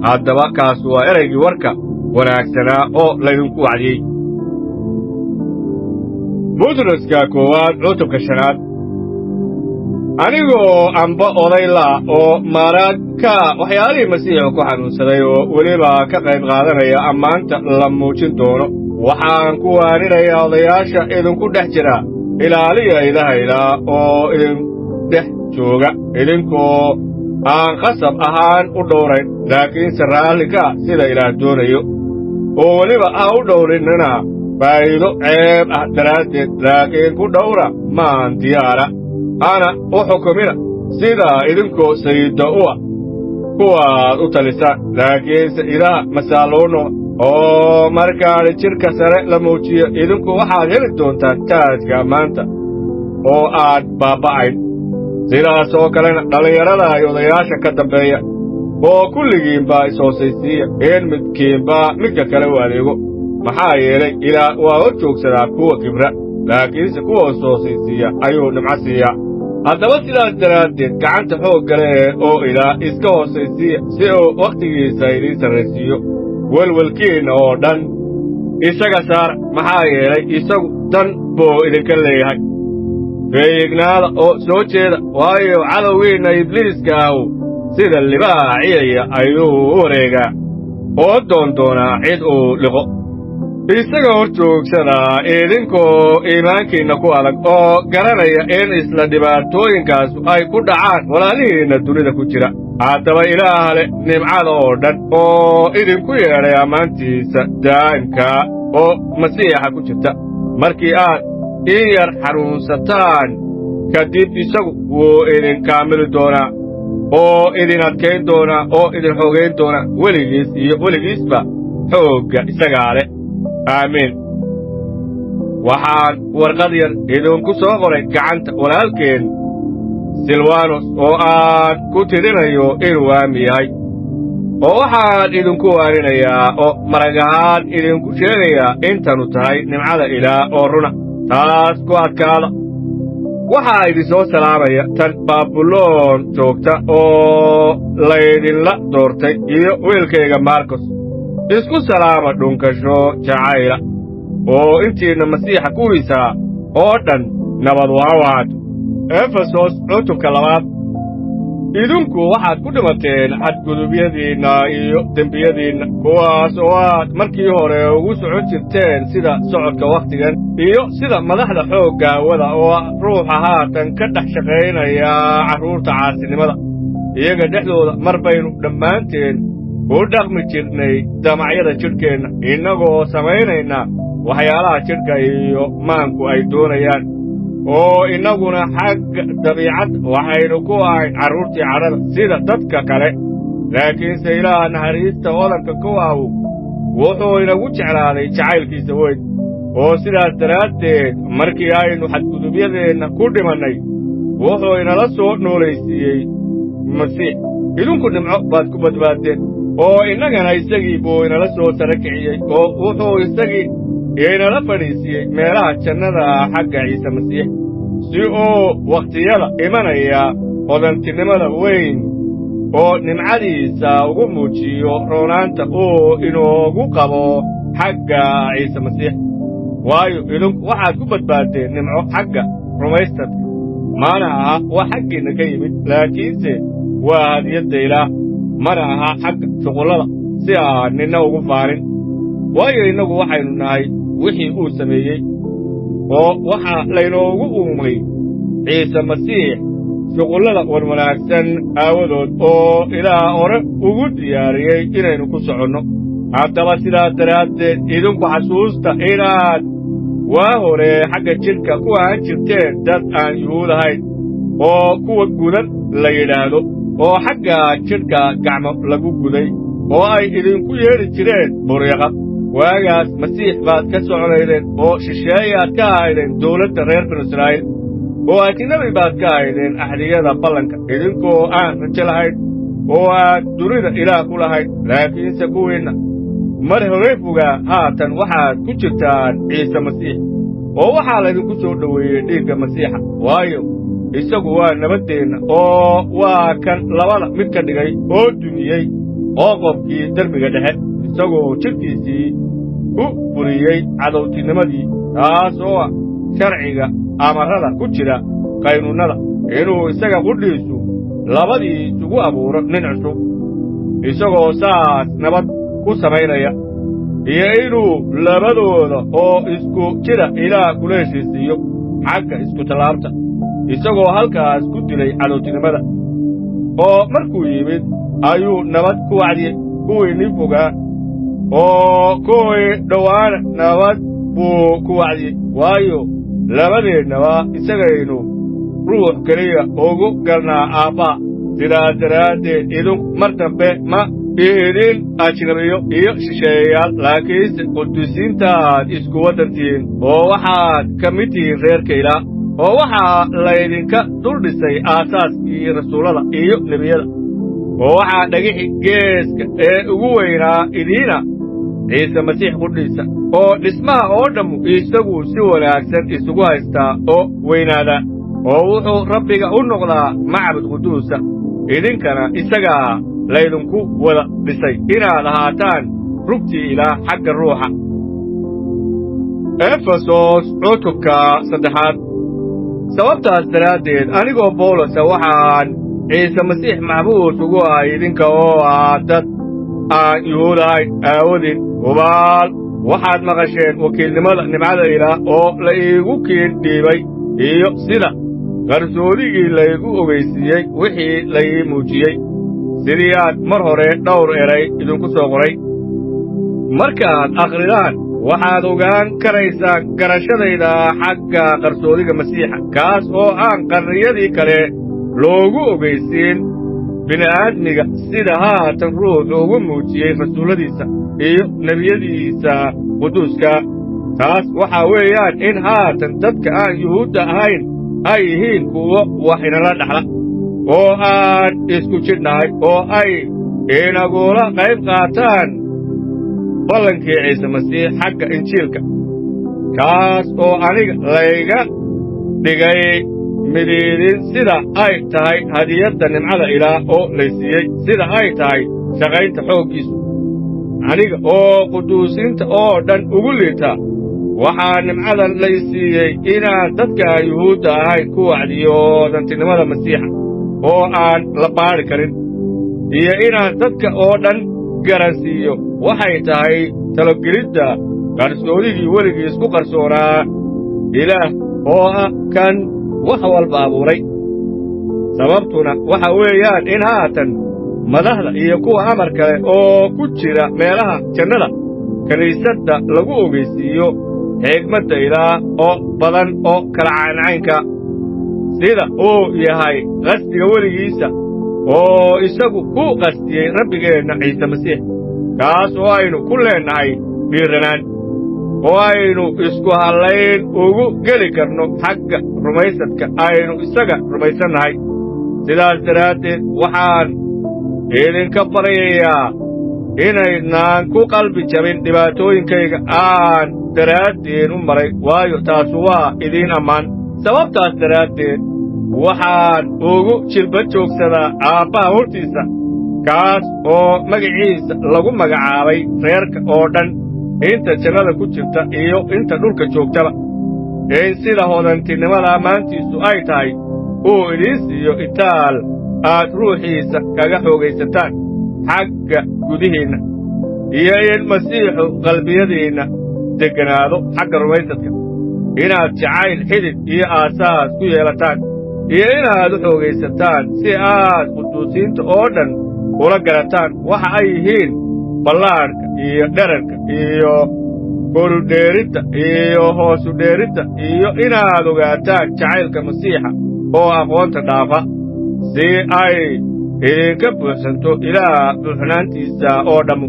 haddaba kaas waa ereygii warka wanaagsanaa oo laydinku wacdiyey butroska koowaad cutubka 5 anigoo amba odayla oo maragka waxyaalihii masiixu ku xanuunsaday oo weliba ka qayb qaadanaya ammaanta la muujin doono waxaan ku waaninayaa odayaasha idinku dhex jira ilaaliya idahayda oo idin dhex jooga idinkoo aan khasab ahaan u dhowrayn laakiinse raalli ka sida ilaah doonayo oo weliba ha u dhowrinnina faa'iido ceeb ah daraaddeed laakiin ku dhowra maan diyaara ana u xukumina sida idinkoo sayidda uwa kuwaad u talisaan laakiinse idaha masaaluuno oo markaani jidhka sare la muujiyo idinku waxaad heli doontaan taajka ammaanta oo aan baaba'ayn sidaas oo kalena dhallinyarada ay odayaasha ka dambeeya oo kulligiinbaa is-hoosaysiiya in midkiinbaa midka kale u adeego maxaa yeelay ilaah waa hor joogsadaa kuwa kibra laakiinse kuwa is-hoosaysiiya ayuu nimco siiyaa haddaba sidaas daraaddeed gacanta xoogga leh oo ilaah iska hoosaysiiya si uu wakhtigiisa idiin sarraysiiyo welwelkiinna oo dhan isaga saara maxaa yeelay isagu dan buu idinka leeyahay feeyignaada oo soo jeeda waayo cadowgiinna ibliiska ahu sida libaaha ciyaya ayuu u wareegaa oo doondoonaa cid uu liqo isaga hor joogsadaa idinkoo iimaankiinna ku adag oo garanaya in isla dhibaatooyinkaasu ay ku dhacaan walaalihiinna dunida ku jira haddaba ilaaha leh nimcada oo dhan oo idinku yeedhay ammaantiisa daa'imkaa oo masiixa ku jirta markii aad in yar xanuunsataan kadib isagu wuu idin kaamili doonaa oo idin adkayn doonaa oo idin xoogayn doonaa weligiis iyo weligiisba xoogga isagaa leh aamiin waxaan warqad yar idinku soo qoray gacanta walaalkeen silwanos oo aan ku tirinayo inuu aami yahay oo waxaan idinku waarinayaa oo marag ahaan idinku sheegayaa intanu tahay nimcada ilaah oo runa taas ku adkaada waxaa idinsoo salaamaya tan baabuloon joogta oo laydinla doortay iyo wiilkayga markos isku salaama dhunkasho jacayla oo intiinna masiixa kuwiisaa oo dhan nabad waa waato efesos cutubka 2 idinku waxaad ku dhimateen xadgudubyadiinna iyo dembiyadiinna kuwaas oo aad markii hore ugu socon jirteen sida socodka wakhtigan iyo sida madaxda xoogga wada oo ruuxa haatan ka dhex shaqaynaya carruurta caasinimada iyaga dhexdooda mar baynu dhammaanteen u dhaqmi jirnay damacyada jidhkeenna innagoo samaynayna waxyaalaha jidhka iyo maanku ay doonayaan oo innaguna xagga dabiicad waxaynu ku ahayn carruurtii cadhada sida dadka kale laakiinse ilaaha naxariista odanka kuwaawu wuxuu inagu jeclaaday jacaylkiisa weyn oo sidaas daraaddeed markii aynu xadgudubyadeenna ku dhimannay wuxuu inala soo noolaysiiyey masiix idinku nimco baad ku badbaaddeen oo innagana isagii buu inala soo sara kiciyey oo wuxuu isagii inala fadhiisiiyey meelaha jannada xagga ciise masiix si uu wakhtiyada imanaya hodantinimada weyn oo nimcadiisa ugu muujiyo roonaanta uu inoogu qabo xagga ciise masiix waayo idinku waxaad ku badbaaddeen nimco xagga rumaystadka mana aha waa xaggiinna ka yimid laakiinse waa hadiyadda ilaah mana aha xagga shuqullada si aan ninna ugu faanin waayo innagu waxaynu nahay wixii uu sameeyey oo waxaa laynoogu uumay ciise masiix shuqullada wanwanaagsan aawadood oo ilaah hore ugu diyaariyey inaynu ku soconno haddaba sidaas daraaddeed idinku xasuusta inaad waa hore xagga jidhka ku ahaan jirteen dad aan yuhuud ahayn oo kuwa gudan la yidhaahdo oo xagga jidhka gacmo lagu guday oo ay idinku yeedhi jireen buryaqa waagaas masiix baad ka soconaydeen oo shisheeyaad ka ahaydeen dawladda reer binu israa'iil oo ajnabi baad ka ahaydeen axdiyada ballanka idinkoo aan rajo lahayn oo aad dunida ilaah ku lahayd laakiinse kuwiinna mar hore fogaa haatan waxaad ku jirtaan ciise masiix oo waxaa laydinku soo dhoweeyey dhiigga masiixa waayo isagu waa nabaddeenna oo waa kan labada mid ka dhigay oo dumiyey qofkii derbiga dhexe isagoo jidhkiisii ku buriyey cadowtinimadii taas oo ah sharciga amarrada ku jira qaynuunnada inuu isaga qudhiisu labadii isugu abuuro nin cusub isagoo saas nabad ku samaynaya iyo inuu labadooda oo isku jira ilaah kula heshiisiiyo xagga isku tallaabta isagoo halkaas ku dilay cadowtinimada oo markuu yimid ayuu nabad ku wacdiyey kuwiinii fogaa oo kuwii dhowaana nabad buu ku wacdiyey waayo labadeennaba isagaynu ruux keliya ugu galnaa aabbaa sidaas daraaddeed idinku mar dambe ma idin ajnabiyo iyo shisheeyayaal laakiinse qudusiintaad isku waddan tihiin oo waxaad ka mid tihiin reerka ilaah oo waxaa laydinka dul dhisay aasaaskii rasuullada iyo nebiyada oo waxaa dhagixi geeska ee ugu weynaa idiina ciise masiix qudhiisa oo dhismaha oo dhammu isagu si wanaagsan isugu haystaa oo weynaadaa oo wuxuu rabbiga u noqdaa macbud quduusa idinkana isagaa laydinku wada dhisay inaad ahaataan rugtii ilaah xagga ruuxa efesos cutubka 3 sababtaas daraaddeed anigoo bawlosa waxaan ciise masiix maxbuus ugu ahay idinka oo ah dad aan yuhuud ahayn aawadin hubaal waxaad maqasheen wakiilnimada nimcada ilaah oo la iigu kiin dhiibay iyo sida qarsoodigii laygu ogaysiiyey wixii laii muujiyey sidii aad mar hore dhowr eray idinku soo qoray markaad akhridaan waxaad ogaan karaysaan garashadayda xagga qarsoodiga masiixa kaas oo aan qarniyadii kale loogu ogaysiin bini'aadmiga sida haatan ruuxu ugu muujiyey rasuulladiisa iyo nebiyadiisa quduuska taas waxaa weeyaan in haatan dadka aan yuhuudda ahayn ay yihiin kuwo wax inala dhaxla oo aan isku jidhnahay oo ay inagula qayb qaataan ballankii ciise masiix xagga injiilka kaas oo aniga layga dhigay midiidin sida ay tahay hadiyadda nimcada ilaah oo laysiiyey sida ay tahay shaqaynta xooggiisu aniga oo quduusiinta oo dhan ugu liita waxaa nimcadan laysiiyey inaan dadka aan yuhuudda ahayn ku wacdiyo dantinimada masiixa oo aan la baadhi karin iyo inaan dadka oo dhan garansiiyo waxay tahay talogelidda qarsoodigii weligii isku qarsoonaa ilaah oo kan wax walba abuuray sababtuna waxa weeyaan in haatan madaxda iyo kuwa amar kale oo ku jira meelaha jannada kiniisadda lagu ogeysiiyo xigmadda ilaah oo badan oo kala cayncaynka sida uu yahay qasdiga weligiisa oo isagu ku qasdiyey rabbigeenna ciise masiix kaas oo aynu ku leennahay dhiiranaan oo aynu isku hallayn ugu geli karno xagga rumaysadka aynu isaga rumaysannahay sidaas daraaddeed waxaan idinka baryayaa inaydnaan ku qalbi jabin dhibaatooyinkayga aan daraaddeed u maray waayo taasu waa idiin ammaan sababtaas daraaddeed waxaan ugu jilba joogsadaa aabbaha hortiisa kaas oo magaciisa lagu magacaabay reerka oo dhan inta jannada ku jirta iyo inta dhulka joogtaba in sida hodantinimada ammaantiisu ay tahay uu idiin siiyo itaal aad ruuxiisa kaga xoogaysataan xagga gudihiinna iyo in masiixu qalbiyadiinna degganaado xagga rumaysadka inaad jacayl xidid iyo aasaas ku yeelataan iyo inaad u xoogaysataan si aad quduusiinta oo dhan ula garataan waxa ay yihiin ballaadhka iyo dherarka iyo korudheeridda iyo hoosudheeridda iyo inaad ogaataan jacaylka masiixa oo aqoonta dhaafa si ay idinka buuxsanto ilaah buuxnaantiisa oo dhammu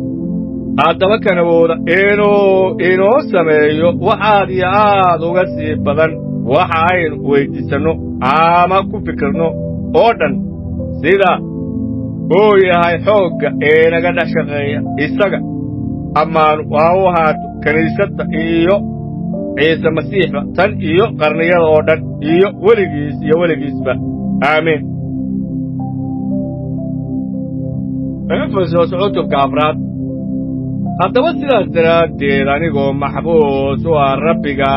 haddaba kan awooda inuu inoo sameeyo waxaad iyo aad uga sii badan waxa aynu weyddiisanno ama ku fikirno oo dhan sida uu yahay xoogga inaga dhex shaqeeya isaga ammaanu waa u ahaato kiniisadda iyo ciise masiixba tan iyo qarniyada oo dhan iyo weligiisba aamiin efesos cutubka 4 haddaba sidaas daraaddeed anigoo maxbuus u ah rabbiga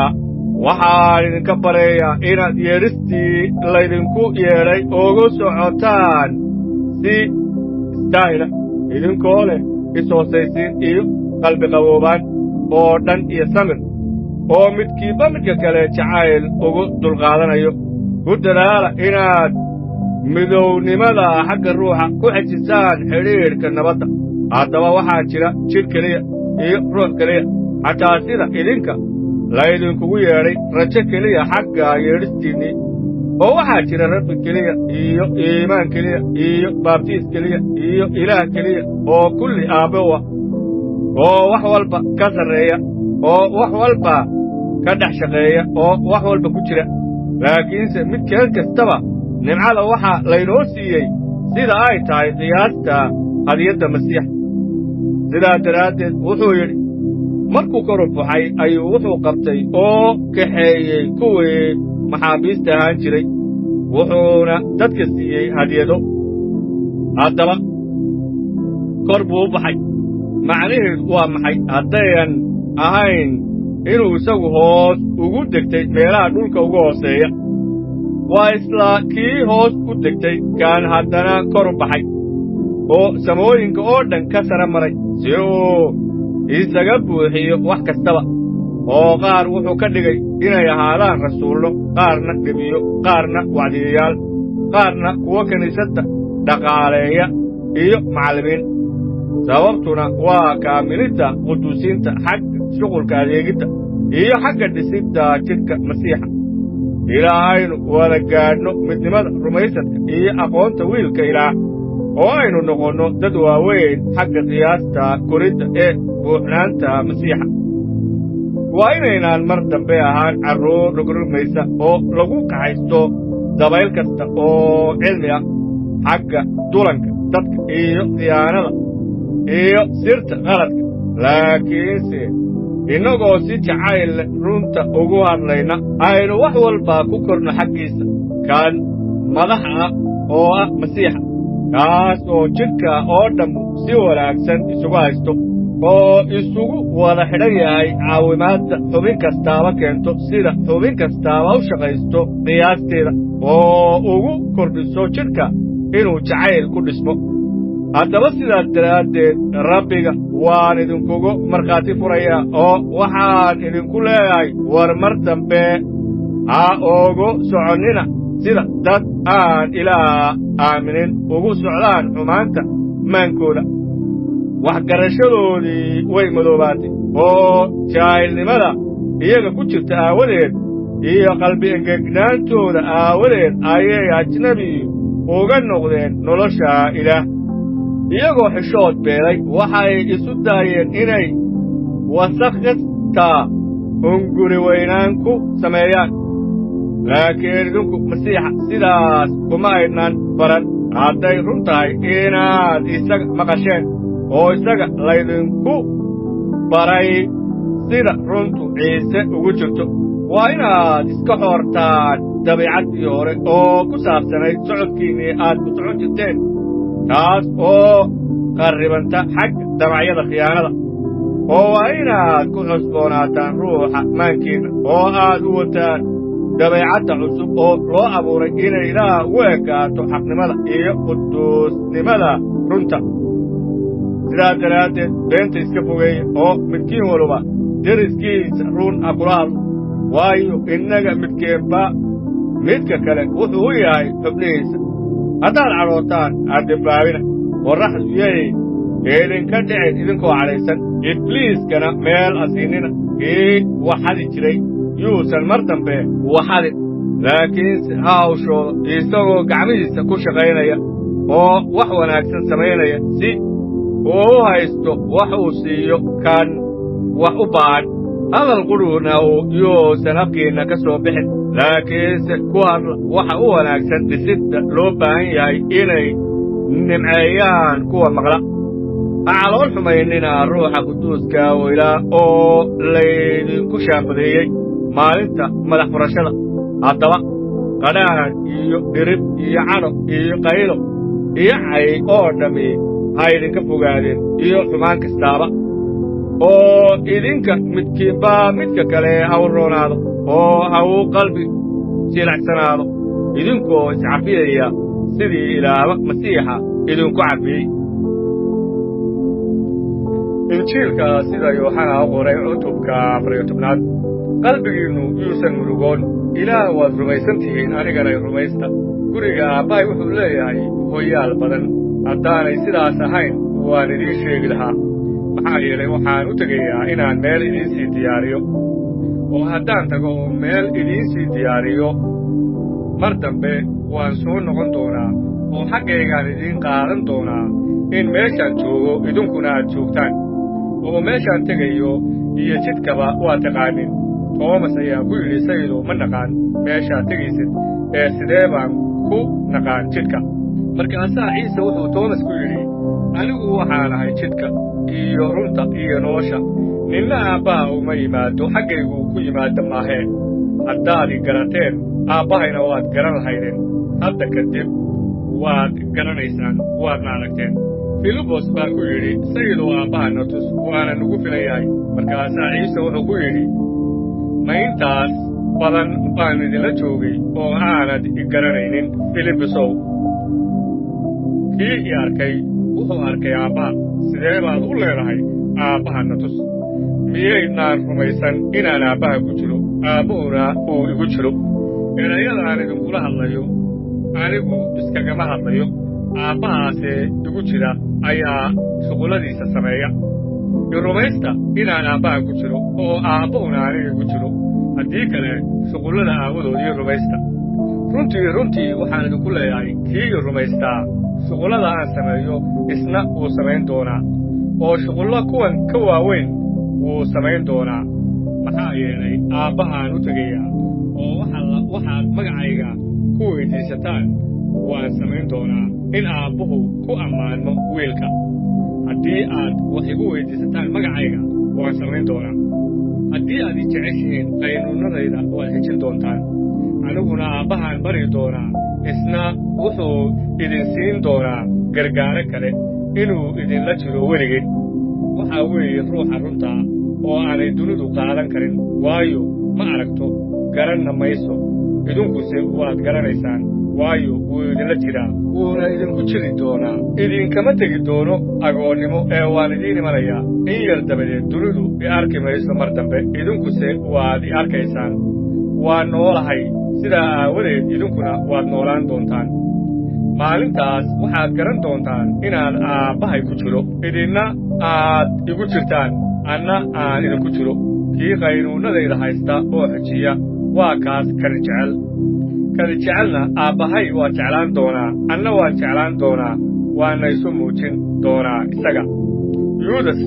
waxaan idinka baryayaa inaad yeedhistii laydinku yeedhay ugu socotaan si istaahila idinkoo leh is-hoosaysiin iyo qalbi qaboobaan oo dhan iyo samir oo midkiiba midka kale jacayl ugu dulqaadanayo ku dadaala inaad midownimada xagga ruuxa ku xejisaan xidhiidhka nabadda haddaba waxaa jira jidh keliya iyo ruux keliya xataa sida idinka laydinkugu yeedhay rajo keliya xagga yeedhistiinnii oo waxaa jira rabbi keliya iyo iimaan keliya iyo baabtiis keliya iyo ilaah keliya oo kulli aabbe u ah oo wax walba ka sarreeya oo wax walba ka dhex shaqeeya oo wax walba ku jira laakiinse midkeen kastaba nimcada waxaa laynoo siiyey sida ay tahay qiyaasta hadiyadda masiixa sidaa daraaddeed wuxuu yidhi markuu kor u baxay ayuu wuxuu qabtay oo kaxeeyey kuwii maxaabiista ahaan jiray wuxuuna dadka siiyey hadiyado haddaba kor buu u baxay macnaheedu waa maxay haddayan ahayn inuu isagu hoos ugu degtay meelaha dhulka ugu hooseeya waa isla kii hoos u degtay kaan haddana kor u baxay oo samooyinka oo dhan ka sara maray si uu isaga buuxiyo wax kastaba oo qaar wuxuu ka dhigay inay ahaadaan rasuullo qaarna nebiyo qaarna wacdiyayaal qaarna kuwa kiniisadda dhaqaaleeya iyo macallimiin sababtuna waa kaamilidda quduusiinta xagga shuqulka adeegidda iyo xagga dhisidda jidhka masiixa ilaa aynu wada gaadhno midnimada rumaysadka iyo aqoonta wiilka ilaah oo aynu noqonno dad waaweyn xagga qiyaasta koridda ee buuxnaanta masiixa waa inaynaan mar dambe ahaan carruur rogrogmaysa oo lagu kaxaysto dabayl kasta oo cilmi ah xagga dulanka dadka iyo khiyaanada iyo sirta qaladka laakiinse innagoo si jacayl leh runta ugu hadlayna aynu wax walba ku korno xaggiisa kaan madax ah oo ah masiixa kaas oo jidhka oo dhammu si wanaagsan isugu haysto oo isugu wada xidhan yahay caawimaadda xubin kastaaba keento sida xubin kastaaba u shaqaysto qiyaasteeda oo ugu kordhiso jidhka inuu jacayl ku dhismo haddaba sidaas daraaddeed rabbiga waan idinkugu markhaati furayaa oo waxaan idinku leeyahay war mar dambe ha ugu soconnina sida dad aan ilaah aaminin ugu socdaan xumaanta maankooda waxgarashadoodii way madoobaatay oo jaahilnimada iyaga ku jirta aawadeed iyo qalbi engegnaantooda aawadeed ayay ajnabi uga noqdeen nolosha ilaah iyagoo xishood beelay waxay isu daayeen inay wasakhista hunguri weynaan ku sameeyaan laakiin idinku masiixa sidaas kuma aydnan baran hadday run tahay inaad isaga maqasheen oo isaga laydinku baray sida runtu ciise ugu jirto waa inaad iska xoortaan dabiicaddii hore oo ku saabsanayd socodkiinnii aad ku socon jirteen taas oo qarribanta xagga damacyada khiyaanada oo waa inaad ku cusboonaataan ruuxa maankiinna oo aad u wataan dabeecadda cusub oo loo abuuray inay ilaah u ekaato xaqnimada iyo quduusnimada runta sidaas daraaddeed beenta iska fogeeya oo midkiin waluba deriskiisa run ha kula hadlo waayo innaga midkeenba midka kale wuxuu u yahay xubnihiisa haddaad cadhootaan addembaabina qorraxdu yay idinka dhicin idinkoo cadhaysan ibliiskana meel asiinnina kii waxadi jiray yuusan mar dambe waxadin laakiinse ha hawshoodo isagoo gacmihiisa ku shaqaynaya oo wax wanaagsan samaynaya si uu u haysto wax uu siiyo kan wax u baahan hadal qudhuuna yuusan afkiinna ka soo bixin laakiinse ku hadla waxa u wanaagsan dhisidda loo baahan yahay inay nimceeyaan kuwa maqla ha calool xumaynina ruuxa quduuska ilaah oo laydinku shaambadeeyey maalinta madax furashada haddaba qadhaadh iyo dhirib iyo cadho iyo qaylo iyo cay oo dhammi ha idinka fogaadeen iyo xumaan kastaaba oo idinka midkiinba midka kale ha u roonaado oo ha uu qalbi jilacsanaado idinkoo iscafiyaya sidii ilaahba masiixa idinku cafiyey injiilka sida yooxana u qoray cutubka 14aad qalbigiinnu yuusan murugoon ilaah waad rumaysan tihiin aniganay rumaysta guriga aabbahay wuxuu leeyahay hooyaal badan haddaanay sidaas ahayn waan idiin sheegi lahaa maxaa yeelay waxaan u tegayaa inaan meel idiin sii diyaariyo oo haddaan tago oo meel idiin sii diyaariyo mar dambe waan soo noqon doonaa oo xaggaygaan idiin qaadan doonaa in meeshaan joogo idinkuna aad joogtaan oo meeshaan tegayo iyo jidkaba waa taqaanin toomas ayaa ku yidhi sayidow ma naqaan meeshaad tegaysid ee sidee baan ku naqaan jidka markaasaa ciise wuxuu toomas ku yidhi anigu waxaan ahay jidka iyo runta iyo nolosha ninna aabbaha uma yimaado xaggaygu ku yimaadda maahee haddaad i garateen aabbahayna waad garan lahaydeen hadda kadib waad garanaysaan waadna aragteen filibos baa ku yidhi sayidow aabbahana tus waana nugu filan yahay markaasaa ciise wuxuu ku yidhi ma intaas badan baan idinla joogay oo aanad i garanaynin filibosow kii i arkay wuxuu arkay aabbaha sidee baad u leedahay aabbahana tus miyaydnaan rumaysan inaan aabbaha ku jiro aabbuhuna uu igu jiro erayadaan idinkula hadlayo anigu iskagama hadlayo aabbahaasee igu jira ayaa shuqulladiisa sameeya i rumaysta inaan aabbaha ku jiro oo aabbuhuna aniga igu jiro haddii kale shuqullada aawadood ii rumaysta runtii waxaan idinku leeyahay kii i rumaystaa shuqullada aan sameeyo isna wuu samayn doonaa oo shuqullo kuwan ka waaweyn wuu samayn doonaa maxaa yeelay aabbahaan u tegayaa oo waxaad magacayga ku weyddiisataan waan samayn doonaa in aabbuhu ku ammaanmo wiilka haddii aad wax igu weyddiisataan magacayga waan samayn doonaa haddii aad i jeceshihiin qaynuunnadayda waad xejin doontaan aniguna aabbahaan bari doonaa isna wuxuu idin siin doonaa gargaare kale inuu idinla jiro weligeed waxaa weeye ruuxa runtaa oo aanay dunidu qaadan karin waayo ma aragto garanna mayso idinkuse waad garanaysaan waayo wuu idinla jiraa wuuna idinku jiri doonaa idinkama tegi doono agoonnimo ee waan idiin imanayaa in yar dabadeed dunidu i arki mayso mar dambe idinkuse waad i arkaysaan waan noolahay sidaa aawadeed idinkuna waad noolaan doontaan maalintaas waxaad garan doontaan inaan aabbahay ku jiro idinna aad igu jirtaan anna aan idinku jiro kii qaynuunnadayda haysta oo xujiya waa kaas kani jecelna aabbahay waa jeclaan doonaa anna waan jeclaan doonaa waana isu muujin doonaa isaga yuudas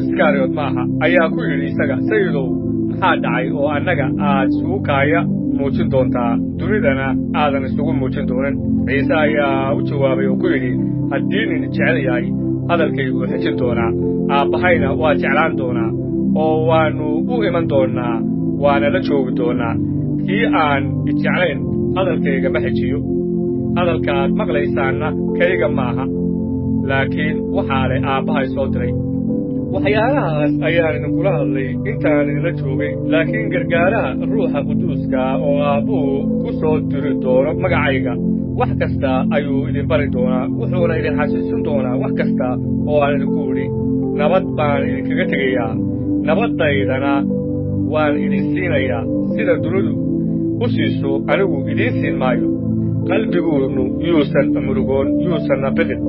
iskaariyot maaha ayaa ku yidhi isaga sayidow maxaa dhacay oo annaga aad isugu kaaya muujin doontaa dunidana aadan isugu muujin doonin ciise ayaa u jawaabay oo ku yidhi haddii nin jecel yahay hadalkaygu xejin doonaa aabbahayna waa jeclaan doonaa oo waannu u iman doonnaa waana la joogi doonnaa kii aan ijeclayn hadalkayga ma xejiyo hadalkaad maqlaysaanna kayga maaha laakiin waxaa leh aabbahay soo diray waxyaalahaas ayaan idinkula hadlay intaan idinla joogay laakiin gargaaraha ruuxa quduuska oo aabbuhu ku soo diri doono magacayga wax kasta ayuu idin bari doonaa wuxuuna idin xasuusin doonaa wax kasta oo aan idinku idhi nabad baan idinkaga tegayaa nabaddaydana waan idin siinayaa sida dunidu u siiso anigu idiin siin maayo qalbiguunnu yuusan murugoon yuusanna biqin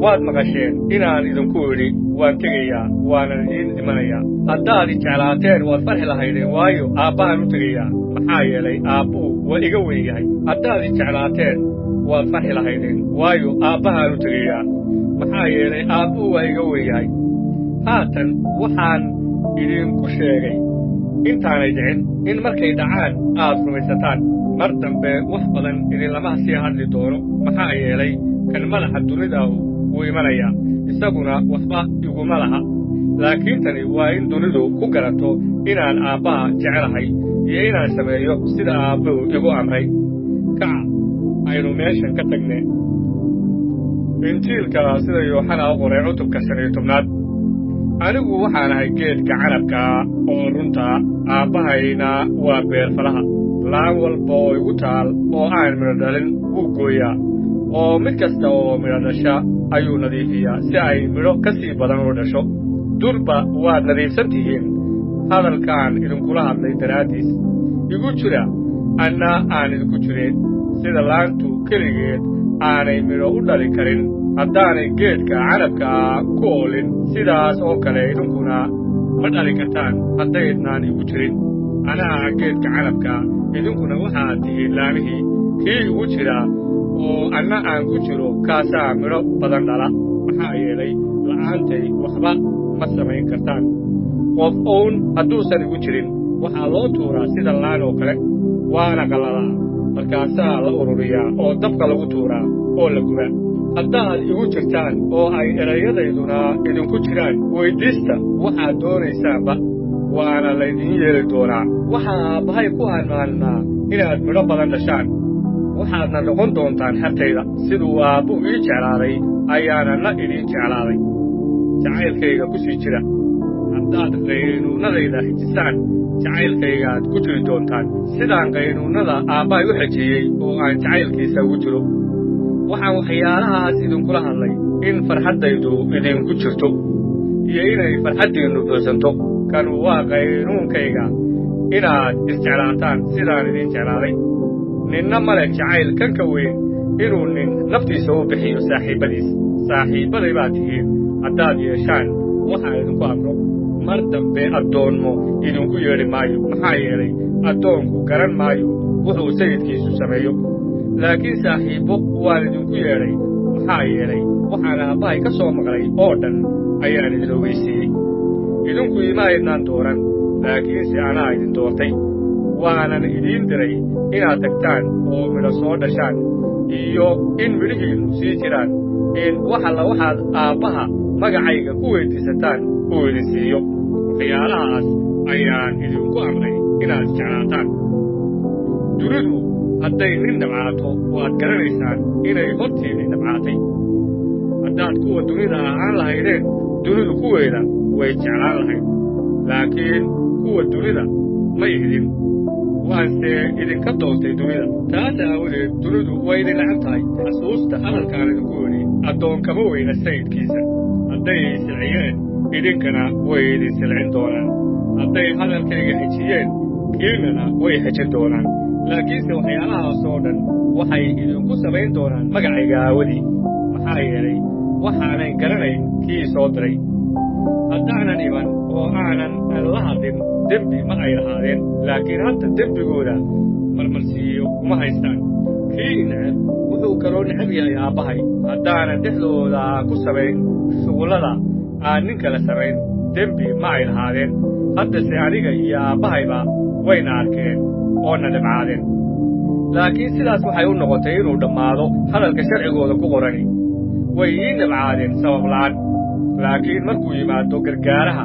waad maqasheen inaan idinku idhi waan tegayaa waanan idiin imanayaa haddaad i jeclaateen waad farxi lahaydeen waayo aabbahaan u tegayaa maxaa yeelay aabbuhu waa iga weyn yahay haddaad i jeclaateen waad farxi lahaydeen waayo aabbahaan u tegayaa maxaa yeelay aabbuhu waa iga weyn yahay haatan waxaan idinku sheegay intaanay dhicin in markay dhacaan aad rumaysataan mar dambe wax badan idinlama sii hadli doono maxaa yeelay kan madaxa dunidaahu wuu imanayaa isaguna waxba iguma laha laakiin tani waa in dunidu ku garato inaan aabbaha jecelahay iyo inaan sameeyo sida aabbuhu igu amray kaca aynu meeshan ka tagne injiilka sida yooxana u qoray cutubka 15 anigu waxaan ahay geedka canabkaa oo runta aabbahayna waa beerfalaha laan walba oo igu taal oo aan midho dhalin wuu gooyaa oo mid kasta oo midho dhasha ayuu nadiifiyaa si ay midho ka sii badan u dhasho durba waad nadiifsan tihiin hadalkaan idinkula hadlay daraaddiis igu jira anna aan idinku jireen sida laantu keligeed aanay midho u dhali karin haddaanay geedka canabkaa ku oolin sidaas oo kale idinkuna ma dhali kartaan haddaydnaan igu jirin anaa geedka canabkaa idinkuna waxaad tihiin laamihii kii igu jira oo anna aan ku jiro kaasaa midho badan dhala maxaa yeelay la'aantay waxba ma samayn kartaan qof own hadduusan igu jirin waxaa loo tuuraa sida laan oo kale waana qalalaa markaasaa la ururiyaa oo dabka lagu tuuraa oo la gubaa haddaad igu jirtaan oo ay erayadayduna idinku jiraan weyddiista waxaad doonaysaanba waana laydiin yeeli doonaa waxaa aabbahay ku ammaannaa inaad midho badan dhashaan waxaadna noqon doontaan xertayda siduu aabbuhu ii jeclaaday ayaananna idiin jeclaaday jacaylkayga ku sii jira haddaad qaynuunnadayda xejisaan jacaylkaygaad ku jiri doontaan sidaan qaynuunnada aabbahay u xejiyey oo aan jacaylkiisa ugu jiro waxaan waxyaalahaas idinkula hadlay in farxaddaydu idinku jirto iyo inay farxaddiinnu buuxsanto kanu waa qaynuunkayga inaad isjeclaataan sidaan idiin jeclaaday ninna ma leh jacayl kan ka weyn inuu nin naftiisa u bixiyo saaxiibbaday baad tihiin haddaad yeeshaan waxaan idinku amro mar dambe addoonmo idinku yeedhi maayo maxaa yeelay addoonku garan maayo wuxuu sayidkiisu sameeyo laakiin saaxiibbo waan idinku yeedhay maxaa yeelay waxaan aabbahay ka soo maqlay oo dhan ayaan idin ogeysiiyey idinku ima aydnaan dooran laakiinse anaa idin doortay waanan idiin diray inaad tagtaan oo midho soo dhashaan iyo in midhihiinnu sii jiraan in wax alla waxaad aabbaha magacayga ku weyddiisataan uu idin siiyo waxyaalahaas ayaan idinku amray inaad jeclaataan dunidu hadday nin nabcaato waad garanaysaan inay hortiinni nabcaatay haddaad kuwa dunida ahaan lahaydeen dunidu kuweeda way jeclaan lahayd laakiin kuwa dunida ma ihdin waanse idinka doortay dunida taas aawadeed dunidu way idin necab tahay xasuusta hadalkaan idinku idhi addoon kama weyna sayidkiisa hadday silciyeen idinkana way idin silcin doonaan hadday hadalkayga xejiyeen kiinana way xejin doonaan laakiinse waxyaalahaas oo dhan waxay idinku samayn doonaan magacayga aawadii maxaa yeelay waxaanan garanayn kii soo diray haddaanan iman oo aanan la hadlin dembi ma ay lahaadeen laakiin hadda dembigooda marmarsiiyo uma haystaan kii neceb wuxuu kaloo necab yahay aabbahay haddaanan dhexdooda ku samayn shugullada aan nin kale samayn dembi ma ay lahaadeen haddase aniga iyo aabbahayba wayna arkeen oona dhibcaadeen laakiin sidaas waxay u noqotay inuu dhammaado hadalka sharcigooda ku qorani way ii dhibcaadeen sabab la'aan laakiin markuu yimaado gargaaraha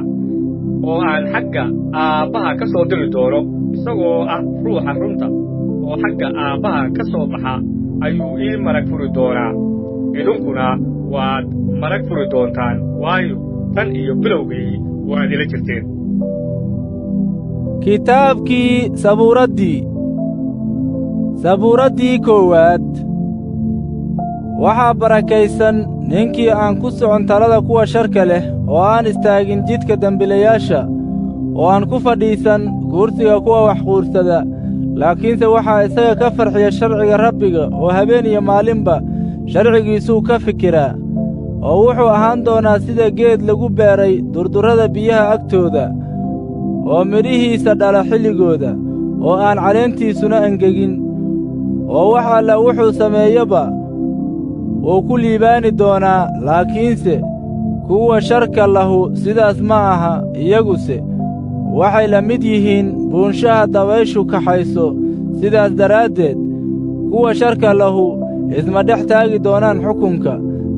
oo aan xagga aabbaha ka soo diri doono isagoo ah ruuxa runta oo xagga aabbaha ka soo baxa ayuu ii marag furi doonaa idinkuna waad marag furi doontaan waayo tan iyo bilowgii waad ila jirteen kitaabkii sabuuraddii koowaad waxaa barakaysan ninkii aan ku socon talada kuwa sharka leh oo aan istaagin jidka dembiilayaasha oo aan ku fadhiisan kursiga kuwa wax quursada laakiinse waxaa isaga ka farxiya sharciga rabbiga oo habeen iyo maalinba sharcigiisuu ka fikiraa oo wuxuu ahaan doonaa sida geed lagu beeray durdurrada biyaha agtooda oo midhihiisa dhala xilligooda oo aan caleentiisuna engegin oo wax alla wuxuu sameeyaba wuu ku liibaani doonaa laakiinse kuwa sharka lahu sidaas ma aha iyaguse waxay la mid yihiin buunshaha dabayshu kaxayso sidaas daraaddeed kuwa sharka lahu isma dhex taagi doonaan xukunka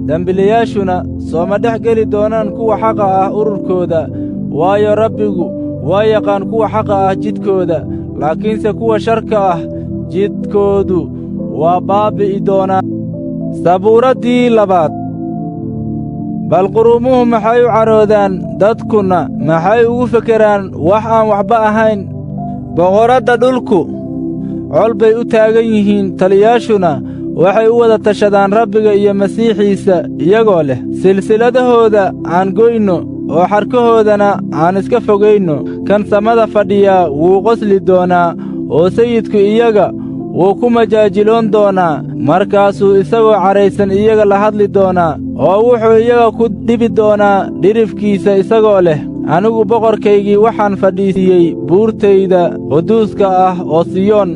dembiilayaashuna sooma dhex geli doonaan kuwa xaqa ah ururkooda waayo rabbigu waa yaqaan kuwa xaqa ah jidkooda laakiinse kuwa sharka ah jidkoodu waa baabi'i doonaa sabuuraddii labaad bal qurumuhu maxay u caroodaan dadkuna maxay ugu fekeraan wax aan waxba ahayn boqoradda dhulku col bay u taagan yihiin taliyaashuna waxay u wada tashadaan rabbiga iyo masiixiisa iyagoo leh silsiladahooda aan goyno oo xarkahoodana aan iska fogayno kan samada fadhiyaa wuu qosli doonaa oo sayidku iyaga wuu ku majaajiloon doonaa markaasuu isagoo caraysan iyaga la hadli doonaa oo wuxuu iyaga ku dhibi doonaa dhirifkiisa isagoo leh anigu boqorkaygii waxaan fadhiisiiyey buurtayda quduuska ah oo siyoon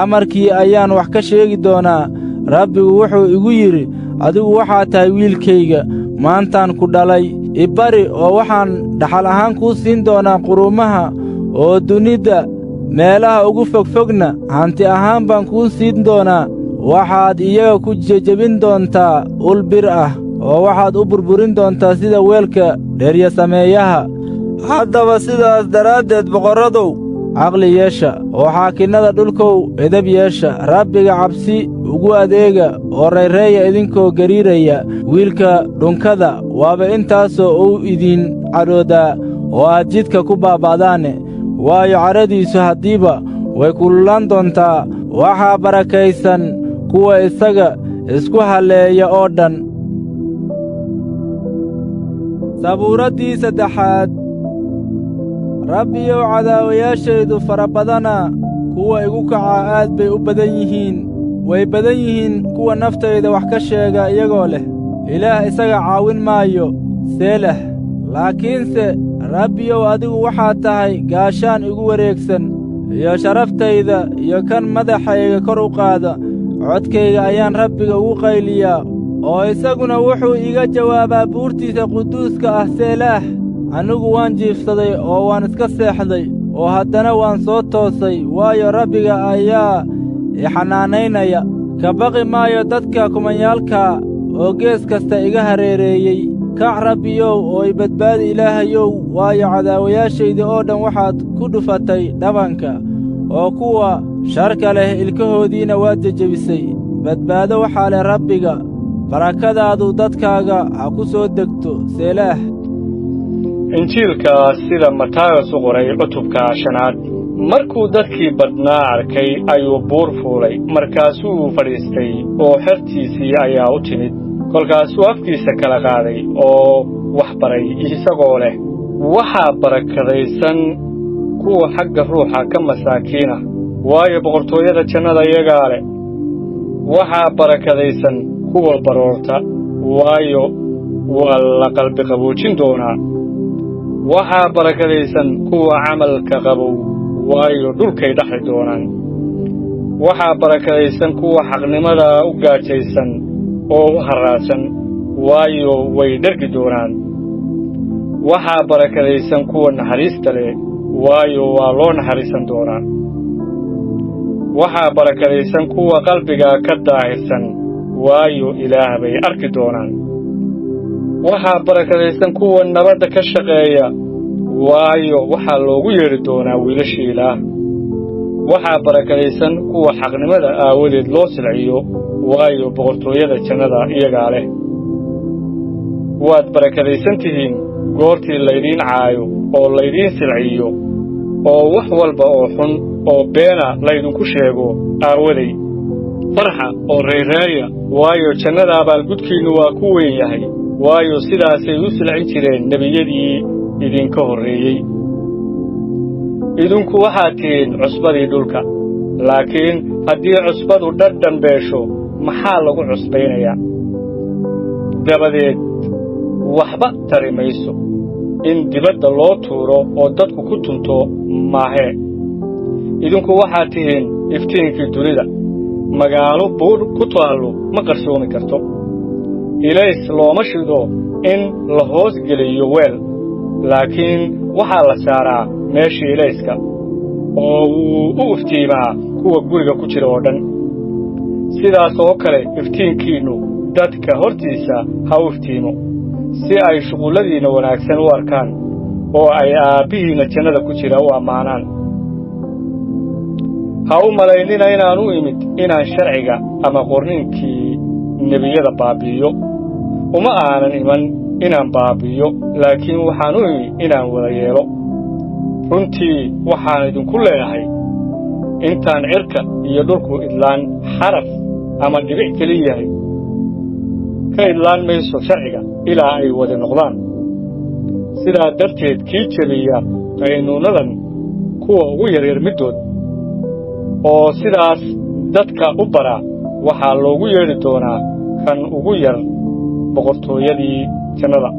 amarkii ayaan wax ka sheegi doonaa rabbigu wuxuu igu yidhi adigu waxaad tahay wiilkayga maantaan ku dhalay ibari oo waxaan dhaxal ahaan kuu siin doonaa quruumaha oo dunida meelaha ugu fogfogna hanti ahaan baan kuu siin doonaa waxaad iyaga ku jejebin doontaa ul bir ah oo waxaad u burburin doontaa sida weelka dheryasameeyaha haddaba sidaas daraaddeed boqorradow caqli yeesha oo xaakinnada dhulkow edab yeesha rabbiga cabsi ugu adeega oo rayreeya idinkoo gariiraya wiilka dhunkada waaba intaasoo uu idin cadhoodaa oo aad jidka ku baaba'daane waayo cadhadiisu haddiiba way kululaan doontaa waxaa barakaysan kuwa isaga isku halleeya oo dhan sabuuraddii saddexaad rabbiyow cadaawayaashaydu fara badana kuwa igu kacaa aad bay u badan yihiin way badan yihiin kuwa naftayda wax ka sheega iyagoo leh ilaah isaga caawin maayo seelah laakiinse rabbiyow adigu waxaad tahay gaashaan igu wareegsan iyo sharaftayda iyo kan madaxayga kor u qaada codkayga ayaan rabbiga ugu qayliyaa oo isaguna wuxuu iga jawaabaa buurtiisa quduuska ah seelaah anigu waan jiifsaday oo waan iska seexday oo haddana waan soo toosay waayo rabbiga ayaa i xanaanaynaya ka baqi maayo dadka kumanyaalkaa oo gees kasta iga hareereeyey kac rabbiyow oo i badbaadi ilaahayow waayo cadaawayaashaydii oo dhan waxaad ku dhufatay dhabanka oo kuwa sharka leh ilkahoodiina waad jejebisay badbaado waxaa leh rabbiga barakadaadu dadkaaga ha ku soo degto seelaah injiilka sida Matayos u qoray cutubka 5 markuu dadkii badnaa arkay ayuu buur fuulay markaasuu fadhiistay oo xertiisii ayaa u timid kolkaasuu afkiisa kala qaaday oo wax baray isagoo leh waxaa barakadaysan kuwa xagga ruuxa ka masaakiina waayo boqortooyada jannada iyagaa leh waxaa barakadaysan kuwa baroorta waayo waa la qalbi qaboojin doonaa waxaa barakadaysan kuwa camalka qabow waayo dhulkay dhaxli doonaan waxaa barakadaysan kuwa xaqnimada u gaajaysan oo u haraadsan waayo way dhergi doonaan waxaa barakadaysan kuwa naxariista leh waayo waa loo naxariisan doonaa waxaa barakadaysan kuwa qalbiga ka daahirsan waayo ilaah bay arki doonaan waxaa barakadaysan kuwa nabadda ka shaqeeya waayo waxaa loogu yeedhi doonaa wiilashii ilaah waxaa barakadaysan kuwa xaqnimada aawadeed loo silciyo waayo boqortooyada jannada iyagaa leh waad barakadaysan tihiin goortii laydiin caayo oo laydiin silciyo oo wax walba oo xun oo beena laydinku sheego aawaday farxa oo reereeya waayo jannada abaalgudkiinnu waa ku weyn yahay waayo sidaasay u silcin jireen nebiyadii idinka horreeyey idinku waxaad tihiin cusbadii dhulka laakiin haddii cusbadu dhadhan beesho maxaa lagu cusbaynayaa dabadeed waxba tari mayso in dibadda loo tuuro oo dadku ku tunto maahee idinku waxaad tihiin iftiinkii dunida magaalo buur ku taallo ma qarsoomi karto ilays looma shido in la hoos geliyo weel laakiin waxaa la saaraa meeshii ilayska oo wuu u iftiimaa kuwa guriga ku jira oo dhan sidaas oo kale iftiinkiinnu dadka hortiisa ha u iftiimo si ay shuqulladiinna wanaagsan u arkaan oo ay aabbihiinna jannada ku jira u ammaanaan ha u malaynina inaan u imid inaan sharciga ama qorniinkii nebiyada baabi'iyo uma aanan iman inaan baabi'iyo laakiin waxaan u imi inaan wada yeelo runtii waxaan idinku leeyahay intaan cirka iyo dhulku idlaan xaraf ama dhibic keliyahay ka idlaan mayso sharciga ilaa ay wada noqdaan sidaa darteed kii jebiya qaynuunadan kuwa ugu yaryar middood oo sidaas dadka u bara waxaa loogu yeedhi doonaa kan ugu yar boqortooyadii jannada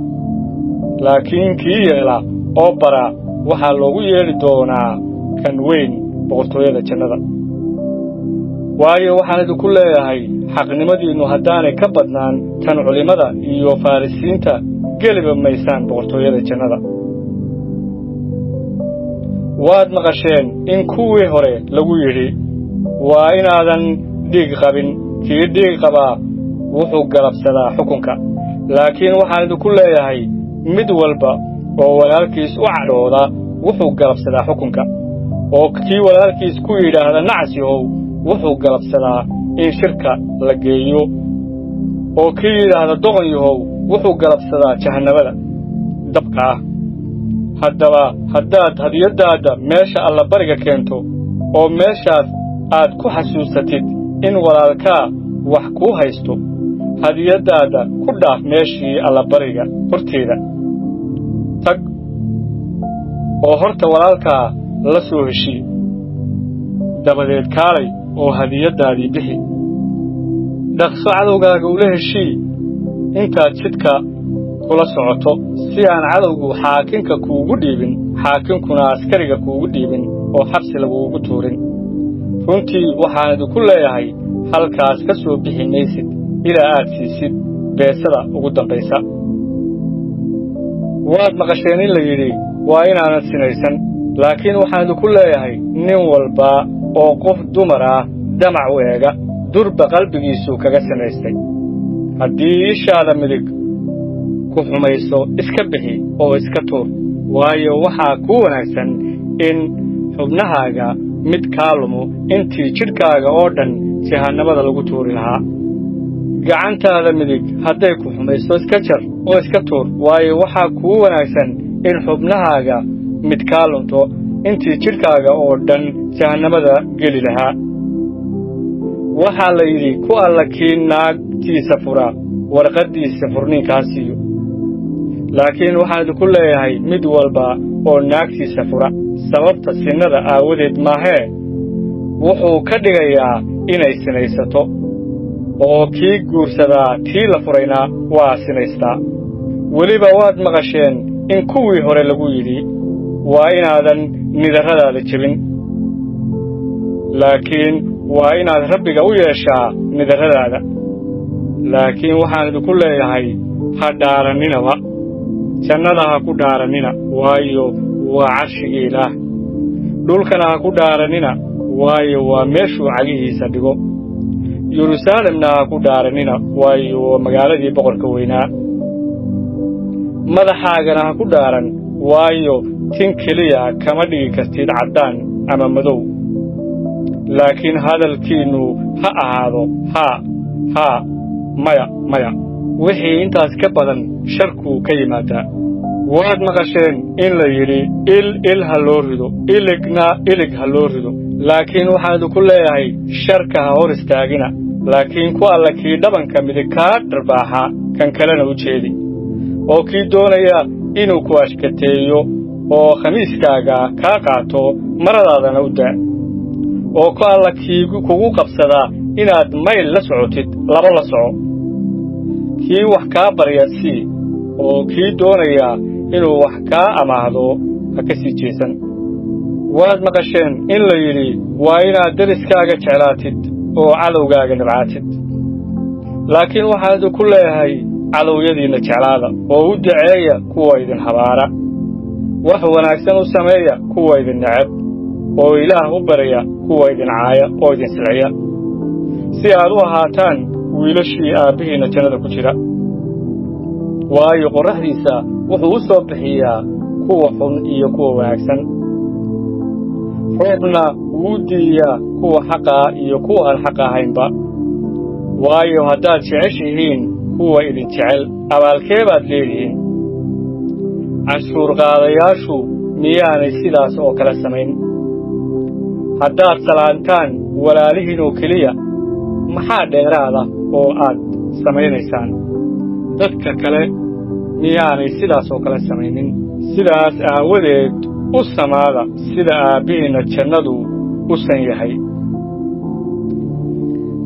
laakiin kii yeela oo bara waxaa loogu yeedhi doonaa kan weyn boqortooyada jannada waayo waxaan idinku leeyahay xaqnimadiinnu haddaanay ka badnaan tan culimmada iyo farrisiinta geliba maysaan boqortooyada jannada waad maqasheen in kuwii hore lagu yidhi waa inaadan dhiig qabin kii dhiig qabaa wuxuu galabsadaa xukunka laakiin waxaan idinku leeyahay mid walba oo walaalkiis u cadhooda wuxuu galabsadaa xukunka oo kii walaalkiis ku yidhaahda nacsihow wuxuu galabsadaa in shirka la geeyo oo kii yidhaahda doqonyahow wuxuu galabsadaa jahannamada dabka ah haddaba haddaad hadiyaddaadda meesha allabariga keento oo meeshaas aad ku xasuusatid in walaalkaa wax kuu haysto hadiyaddaadda ku dhaaf meeshii allabariga horteeda tag oo horta walaalkaa la soo heshii dabadeed kaalay oo hadiyaddaadii bixi dhaqso cadowgaaga ula heshii intaad jidka kula socoto si aan cadowgu xaakinka kuugu dhiibin xaakinkuna askariga kuugu dhiibin oo xabsi laguugu tuurin runtii waxaan idinku leeyahay halkaas ka soo bixi maysid ilaa aad siisid beesada ugu dambaysa waad maqasheen in la yidhi waa inaanan sinaysan laakiin waxaan idinku leeyahay nin walba oo qof dumar ah damac u eega durba qalbigiisuu kaga sinaystay haddii ishaada midig ku xumayso iska bixi oo iska tuur waayo waxaa kuu wanaagsan in xubnahaaga mid kaa lumo intii jidhkaaga oo dhan jahannamada lagu tuuri lahaa gacantaada midig hadday ku xumayso iska jar oo iska tuur waayo waxaa kuu wanaagsan in xubnahaaga mid kaa lunto intii jidhkaaga oo dhan jahannamada geli lahaa waxaa la yidhi ku alla kii naagtiisa fura warqaddiisa furniinkaa siiyo laakiin waxaan idinku leeyahay mid walba oo naagtiisa fura sababta sinada aawadeed maahee wuxuu ka dhigayaa inay sinaysato oo kii guursadaa tii la furayna waa sinaystaa weliba waad maqasheen in kuwii hore lagu yidhi waa inaadan nidarradaada jebin laakiin waa inaad rabbiga u yeeshaa nidarradaada laakiin waxaan idinku leeyahay ha dhaaranninaba jannada ha ku dhaarannina waayo waa carshigii ilaah dhulkana ha ku dhaarannina waayo waa meeshuu cagihiisa dhigo yeruusaalemna ha ku dhaarannina waayo waa magaaladii boqorka weynaa madaxaagana ha ku dhaaran waayo tin keliya kama dhigi kartid caddaan ama madow laakiin hadalkiinnu ha ahaado haa maya wixii intaas ka badan sharkuu ka yimaadaa waad maqasheen in la yidhi il ha loo rido iligna ilig ha loo rido laakiin waxaan idinku leeyahay sharka ha hor istaagina laakiin ku alla kii dhabanka midig kaa dharbaaxa kan kalena u jeedi oo kii doonaya inuu ku ashkateeyo oo khamiiskaaga kaa qaato maradaadana u daa oo ku alla kii kugu qabsadaa inaad mayl la socotid laba la soco kii wax kaa barya sii oo kii doonaya inuu wax kaa amaahdo ha ka sii jeesan waad maqasheen in la yidhi waa inaad deriskaaga jeclaatid oo cadowgaaga nabcaatid laakiin waxaan idinku leeyahay cadowyadiinna jeclaada oo u duceeya kuwa idin habaara wax wanaagsan u sameeya kuwa idin neceb oo ilaah u barya kuwa idin caaya oo idin silciya si aad u ahaataan wiilashii aabbihiinna jannada ku jira waayo qorraxdiisa wuxuu u soo bixiyaa kuwa xun iyo kuwa wanaagsan roobna wuu diiyaa kuwa xaqaa iyo kuwa aan xaq ahaynba waayo haddaad jeceshihiin kuwa idin jecel abaalkee baad leedihiin canshuurqaadayaashu miyaanay sidaas oo kale samayn haddaad salaantaan walaalihiin oo keliya maxaa dheeraada oo aad samaynaysaan dadka kale miyaanay sidaas oo kale samaynin sidaas aawadeed u samaada sida aabbihiinna jannadu u san yahay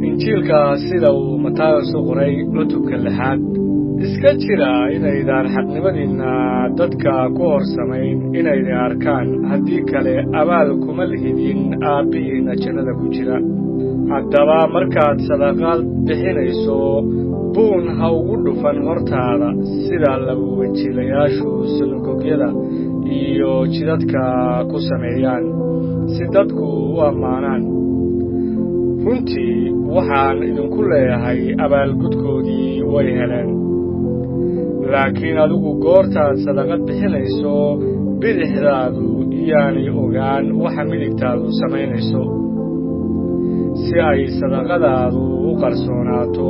injiilka sida uu Matayos u qoray cutubka 6 iska jira inaydaan xaqnimadiinna dadka ku hor samayn inaydan arkaan haddii kale abaal kuma lihidin aabbihiinna jannada ku jira haddaba markaad sadaqaad bixinayso buun ha ugu dhufan hortaada sida laba wajiilayaashu sunagogyada iyo jidadka ku sameeyaan si dadku u ammaanaan runtii waxaan idinku leeyahay abaalgudkoodii way heleen laakiin adigu goortaad sadaqad bixinayso bidixdaadu iyaanay ogaan waxa midigtaadu samaynayso si ay sadaqadaadu u qarsoonaato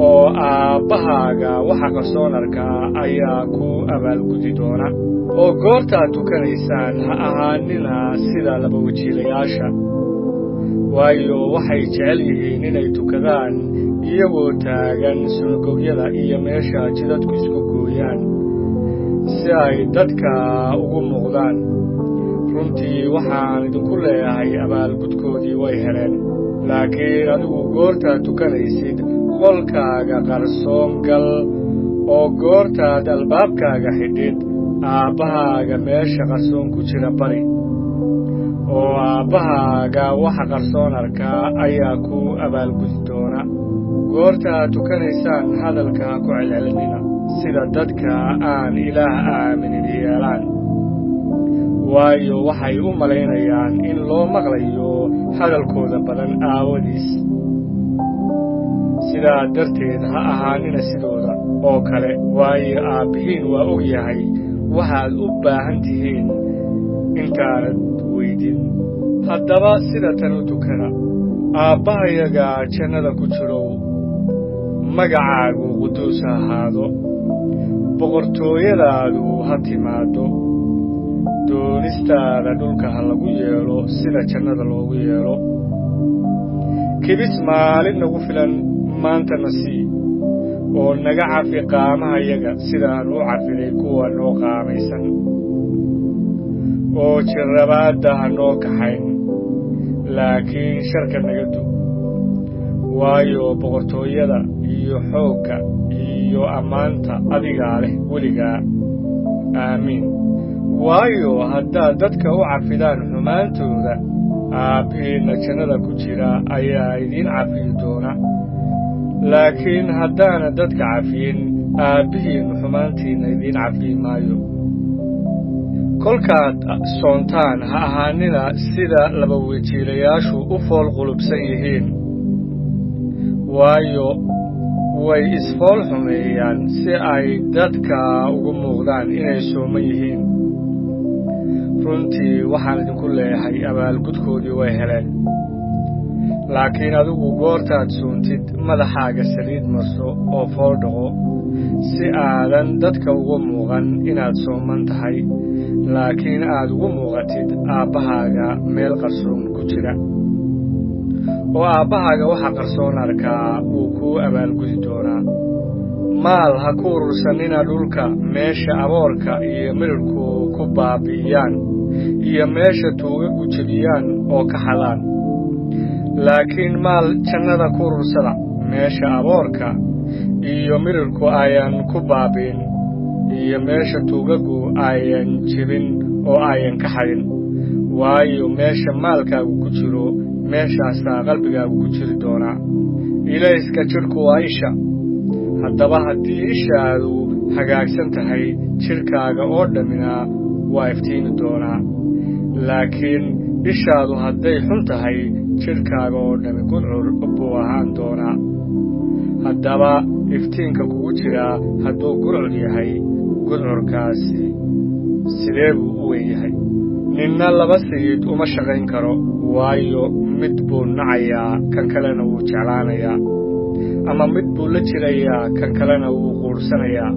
oo aabbahaaga waxa qarsoon arkaa ayaa ku abaalgudi doona oo goortaad tukanaysaan ha ahaanina sida laba wajiilayaasha waayo waxay jecel yihiin inay tukadaan iyagoo taagan sunagogyada iyo meesha jidadku isku gooyaan si ay dadka ugu muuqdaan runtii waxaan idinku leeyahay abaalgudkoodii way heleen laakiin adigu goortaad tukanaysid qolkaaga qarsoon gal oo goortaad albaabkaaga xidhid aabbahaaga meesha qarsoon ku jira bari oo aabbahaaga waxa qarsoon arkaa ayaa ku abaalgudi doona goortaad tukanaysaan hadalka ha ku celcelinina sida dadka aan ilaah aaminin yeelaan waayo waxay u malaynayaan in loo maqlayo hadalkooda badan aawadiis sidaa darteed ha ahaanina sidooda oo kale waayo aabbihiin waa og yahay waxaad u baahan tihiin intaanad weydin haddaba sida tan u tukana aabbahayaga jannada ku jirow magacaagu quduus ha ahaado boqortooyadaadu ha timaaddo doonistaada dhulka ha lagu yeelo sida jannada loogu yeelo kibis maalin nagu filan maantana sii oo naga cafi qaamahayaga sidaan u cafiday kuwa noo qaamaysan oo jirrabaadda ha noo kaxayn laakiin sharka naga dug waayo boqortooyada iyo xoogga iyo ammaanta adigaa leh weligaa aamiin waayo haddaad dadka u cafidaan xumaantooda aabbihiinna jannada ku jira ayaa idiin cafiyi doona laakiin haddaana dadka cafiyin aabbihiinnu xumaantiinna idiin cafiyi maayo kolkaad soontaan ha ahaanina sida labawejiilayaashu u fool qulubsan yihiin waayo way isfool xumeeyaan si ay dadka ugu muuqdaan inay sooman yihiin runtii waxaan idinku leeyahay abaalgudkoodii way heleen laakiin adigu goortaad soontid madaxaaga saliid marso oo fool dhaqo si aadan dadka ugu muuqan inaad sooman tahay laakiin aad ugu muuqatid aabbahaaga meel qarsoon ku jira oo aabbahaaga waxa qarsoon arkaa wuu kuu abaalgudi doonaa maal ha ku urursanina dhulka meesha aboorka iyo midhirhku ku baabi'iyaan iyo meesha tuugagu jebiyaan oo ka xadaan laakiin maal jannada ku urursada meesha aboorka iyo midhirhku ayaan ku baabi'in iyo meesha tuugagu ayan jebin oo ayan ka xadin waayo meesha maalkaagu ku jiro meeshaasaa qalbigaagu ku jiri doonaa ilayska jidhku waa isha haddaba haddii ishaadu hagaagsan tahay jidhkaaga oo dhammina waa iftiimi doonaa laakiin ishaadu hadday xun tahay jidhkaaga oo dhammi gudcur buu ahaan doonaa haddaba iftiinka kugu jiraa hadduu gudcur yahay gudcurkaasi sidee buu u weyn yahay ninna laba sayid uma shaqayn karo waayo mid buu nacayaa kan kalena wuu jeclaanayaa ama mid buu la jirayaa kan kalena wuu quudhsanayaa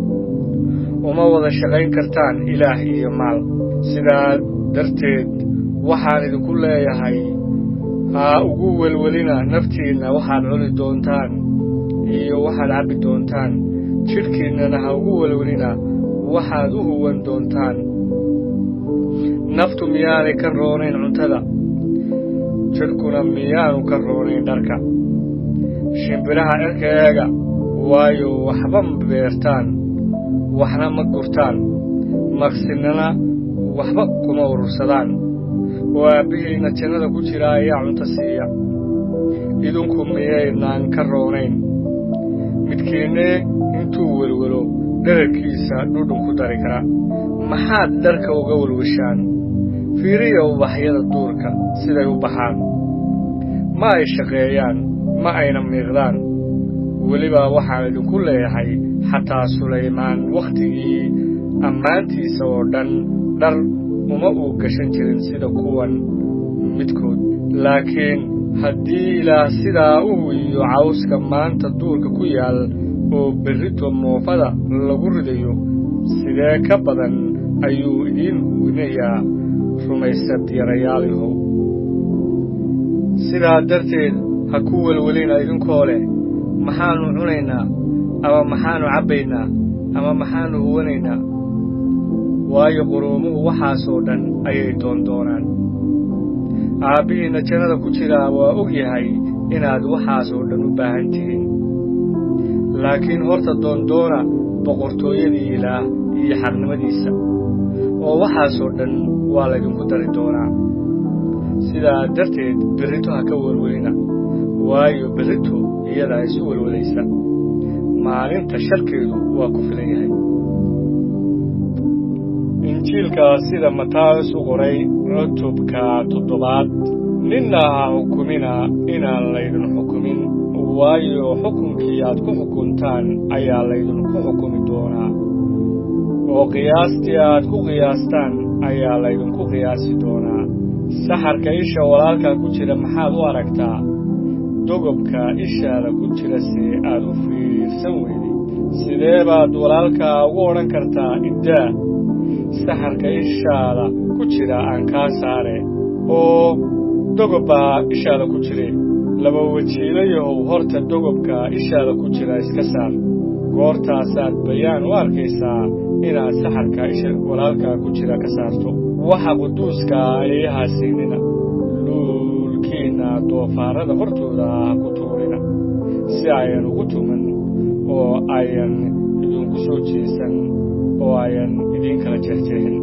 uma wada shaqayn kartaan ilaah iyo maal sidaa darteed waxaan idinku leeyahay ha ugu welwelina naftiinna waxaad cuni doontaan iyo waxaad cabbi doontaan jidhkiinnana ha ugu welwelina waxaad u huwan doontaan naftu miyaanay ka roonayn cuntada jidhkuna miyaanu ka roonayn dharka shimbiraha cirka eega waayo waxba ma beertaan waxna ma gurtaan maqsinnana waxba kuma urursadaan oo aabbihiinna jannada ku jira ayaa cunto siiya idinku miyaynaan ka roonayn midkiinne intuu welwelo dherarkiisa dhudhun ku dari kara maxaad dharka uga welweshaan fiiriya ubaxyada duurka siday u baxaan ma ay shaqeeyaan ma ayna miiqdaan weliba waxaan idinku leeyahay xataa sulaymaan wakhtigii ammaantiisa oo dhan dhar uma uu gashan jirin sida kuwan midkood laakiin haddii ilaah sidaa u huwiyo cawska maanta duurka ku yaal oo berrito moofada lagu ridayo sidee ka badan ayuu idiin huwinayaa rumaysad yarayaalihow sidaa darteed ha ku welwelina idinkoo leh maxaannu cunaynaa ama maxaannu cabbaynaa ama maxaannu huwanaynaa waayo quruumuhu waxaasoo dhan ayay doondoonaan aabbihiinna jannada ku jiraa waa og yahay inaad waxaasoo dhan u baahan tihiin laakiin horta doondoona boqortooyadii ilaah iyo xaqnimadiisa oo waxaasoo dhan waa laydinku dari doonaa sidaa darteed berrito ha ka welwelina waayo berrito iyadaa isu welwelaysa maalinta sharkeedu waa ku filan yahay injiilka sida mataayos u qoray cutubka 7 ninna ha xukumina inaan laydin xukumin waayo xukunkii aad ku xukuntaan ayaa laydinku xukumi doonaa oo qiyaastii aad ku qiyaastaan ayaa laydinku qiyaasi doonaa saxarka isha walaalkaa ku jira maxaad u aragtaa dogobka ishaada ku jira see aad u fiirsan weyday sidee baad walaalkaa ugu odhan kartaa iddaa saxarka ishaada ku jira aan kaa saare oo dogobbaa ishaada ku jire laba wajiilayahow horta dogobka ishaada ku jira iska saar goortaasaad bayaan u arkaysaa inaad saxarka isha walaalkaa ku jira ka saarto waxa quduuska ayaha siinina luulkiina doofaarada hortooda ku tuurina si ayan ugu tuman oo ayan idinku soo jeesan oo ayan idin kala jeexjeexin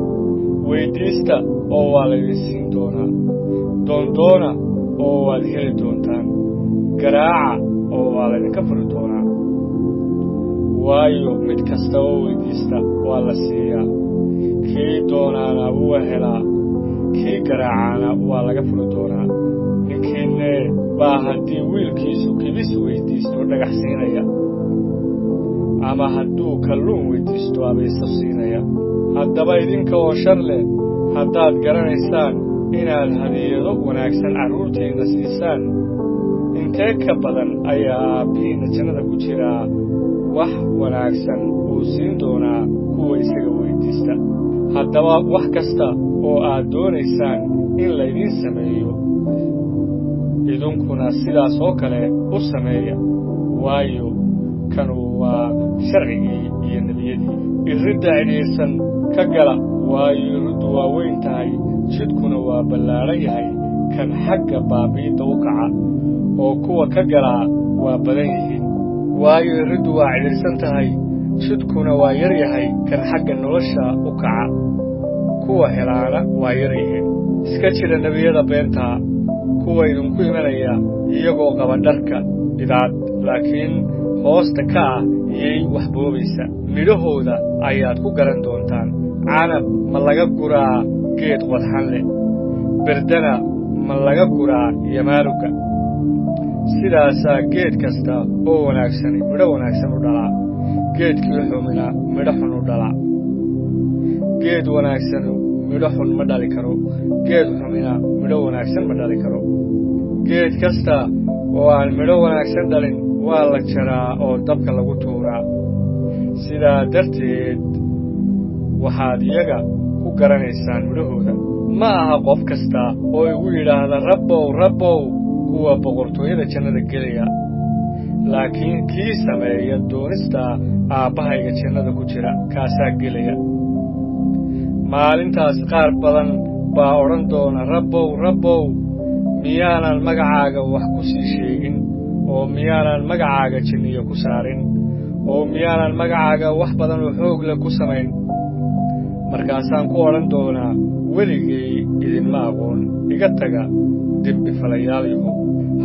weydiista oo waa la idin siin doonaa doondoona oo waad heli doontaan garaaca oo waa la idinka furi doonaa waayo mid kasta oo weydiista waa la siiyaa kii doonaana wuu helaa kii garaacana waa laga furi doonaa ninkiinne baa haddii wiilkiisu kibis weydiisto dhagax siinaya ama hadduu kalluun weydiisto abayso siinaya haddaba idinka oo shar leh haddaad garanaysaan inaad hadiyado wanaagsan carruurtiinna siisaan intee ka badan ayaa aabbihiinna jannada ku jiraa wax wanaagsan uu siin doonaa kuwa isaga weydiista haddaba wax kasta oo aad doonaysaan in laydiin sameeyo idinkuna sidaas oo kale u sameeya waayo kanu waa sharcigii iyo nebiyadii iridda cidhiidhsan ka gala waayo iriddu waa weyn tahay jidkuna waa ballaaran yahay kan xagga baabi'idda u kaca oo kuwa ka galaa waa badan yihiin waayo iriddu waa cidhiidhsan tahay jidkuna waa yar yahay kan xagga nolosha u kaca kuwa helaana waa yar yihiin iska jira nebiyada beentaa kuwa idinku imanaya iyagoo qaba dharka idaad laakiin hoosta ka ah iyay wax boobaysa midhahooda ayaad ku garan doontaan canab ma laga guraa geed qodxan leh berdana ma laga guraa yamaaruga sidaasaa geed kasta oo wanaagsani midho wanaagsan u dhalaa geedkii xumina midho xun u dhalaa geed wanaagsanu midho xun ma dhali karo geed xumina midho wanaagsan ma dhali karo geed kasta oo aan midho wanaagsan dhalin waa la jaraa oo dabka lagu tuuraa sidaa darteed waxaad iyaga ku garanaysaan midhahooda ma aha qof kasta oo igu yidhaahda rabbow rabbow kuwa boqortooyada jannada gelaya laakiin kii sameeya doonista aabbahayga jannada ku jira kaasaa gelaya maalintaas qaar badan baa odhan doona rabbow rabbow miyaanan magacaaga wax ku sii sheegin oo miyaanan magacaaga jinniyo ku saarin oo miyaanan magacaaga wax badan oo xoog leh ku samayn markaasaan ku odhan doonaa weligay idinma aqoon iga taga dembi falayaalyahu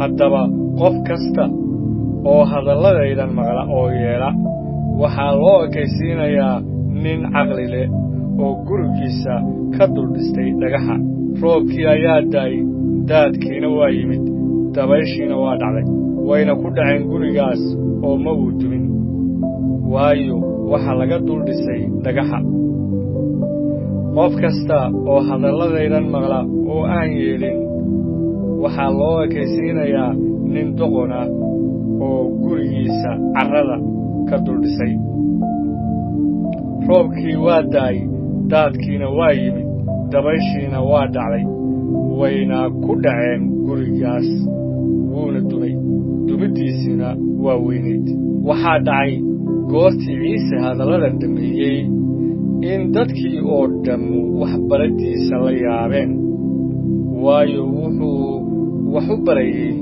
haddaba qof kasta oo hadalladaydan maqla oo yeela waxaa loo ekaysiinayaa nin caqli leh oo gurigiisa ka duldhistay dhagaxa roobkii ayaa da'ay daadkiina waa yimid dabayshiina waa dhacday wayna ku dhaceen gurigaas oo ma uu dumin waayo waxa laga duldhisay dhagaxa qof kasta oo hadalladaydan maqla oo aan yeelin waxaa loo ekaysiinayaa nin doqon ah oo gurigiisa carrada ka duldhisay roobkii waa da'ay daadkiina waa yimid dabayshiina waa dhacday wayna ku dhaceen gurigaas wuuna dumay dumiddiisiina waa weynayd waxaa dhacay goortii ciise hadalladan dhameeyey in dadkii oo dhammu waxbaraddiisa la yaabeen waayo wuxuu wax u barayey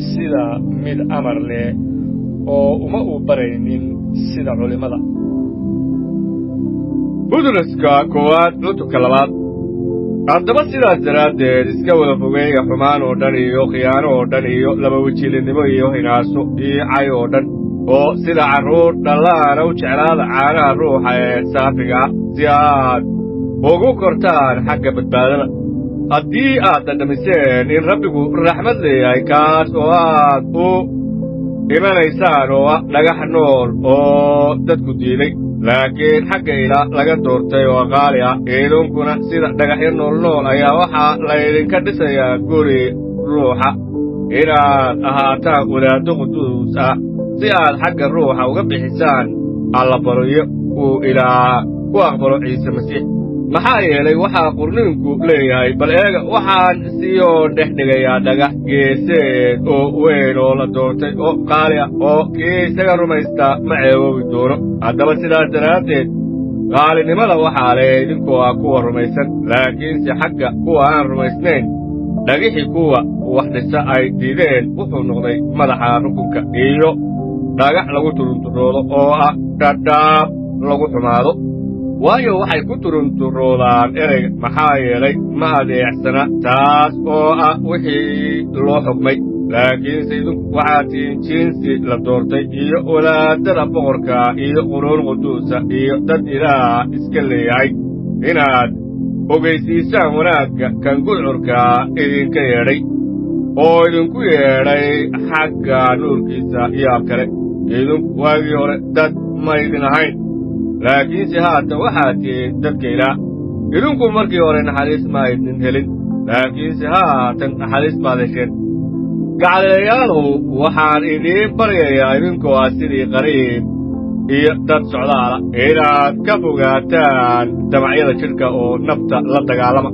sida mid amar leh oo uma uu baraynin sida culimmada buduruska koowaad cutubka labaad haddaba sidaas daraaddeed iska wada fogeeya xumaan oo dhan iyo khiyaano oo dhan iyo labawejiilinimo iyo hinaaso iyo cay oo dhan oo sida carruur dhallaana u jeclaada caanaha ruuxa ee saafiga ah si aad ugu kortaan xagga badbaadada haddii aad dhadhamiseen in rabbigu raxmad leeyahay kaas oo aad u imanaysaan oo ah dhagax nool oo dadku diiday laakiin xagga ilaah laga doortay oo qaali ah idinkuna sida dhagaxyo noolnool ayaa waxaa laydinka dhisayaa guri ruuxa inaad ahaataan wadaaddo quduus ah si aad xagga ruuxa uga bixisaan allabaryo uu ilaah ku aqbalo ciise masiix maxaa yeelay waxaa qurniinku leeyahay bal eega waxaan siyoo dhex dhigayaa dhagax geeseed oo weyn oo la doortay oo qaali ah oo kii isaga rumaystaa ma ceeboobi doono haddaba sidaas daraaddeed qaalinimada waxaa leh idinkoo ah kuwa rumaysan laakiinse xagga kuwa aan rumaysnayn dhagixii kuwa wax dhisa ay diideen wuxuu noqday madaxa rukunka iyo dhagax lagu turunturoodo oo ah dhadhaab lagu xumaado waayo waxay ku turunturoodaan ereyga maxaa yeelay ma adeecsana taas oo ah wixii loo xugmay laakiinse idinku waxaad tihiin jinsi la doortay iyo walaadada boqorka iyo quruun quduusa iyo dad ilaah iska leeyahay inaad ogaysiisaan wanaagga kan gudcurka idinka yeedhay oo idinku yeedhay xagga nuurkiisa yaab kale idinku waagii hore dad maydin ahayn laakiinse haatan waxaad tihiin dadka ilaah idinku markii hore naxariis ma aydin helin laakiinse haatan naxariis baad hesheen gacaliyayaalow waxaan idiin baryayaa idinkoo ah sidii qariib iyo dad socdaala inaad ka fogaataan damacyada jidhka oo nafta la dagaalama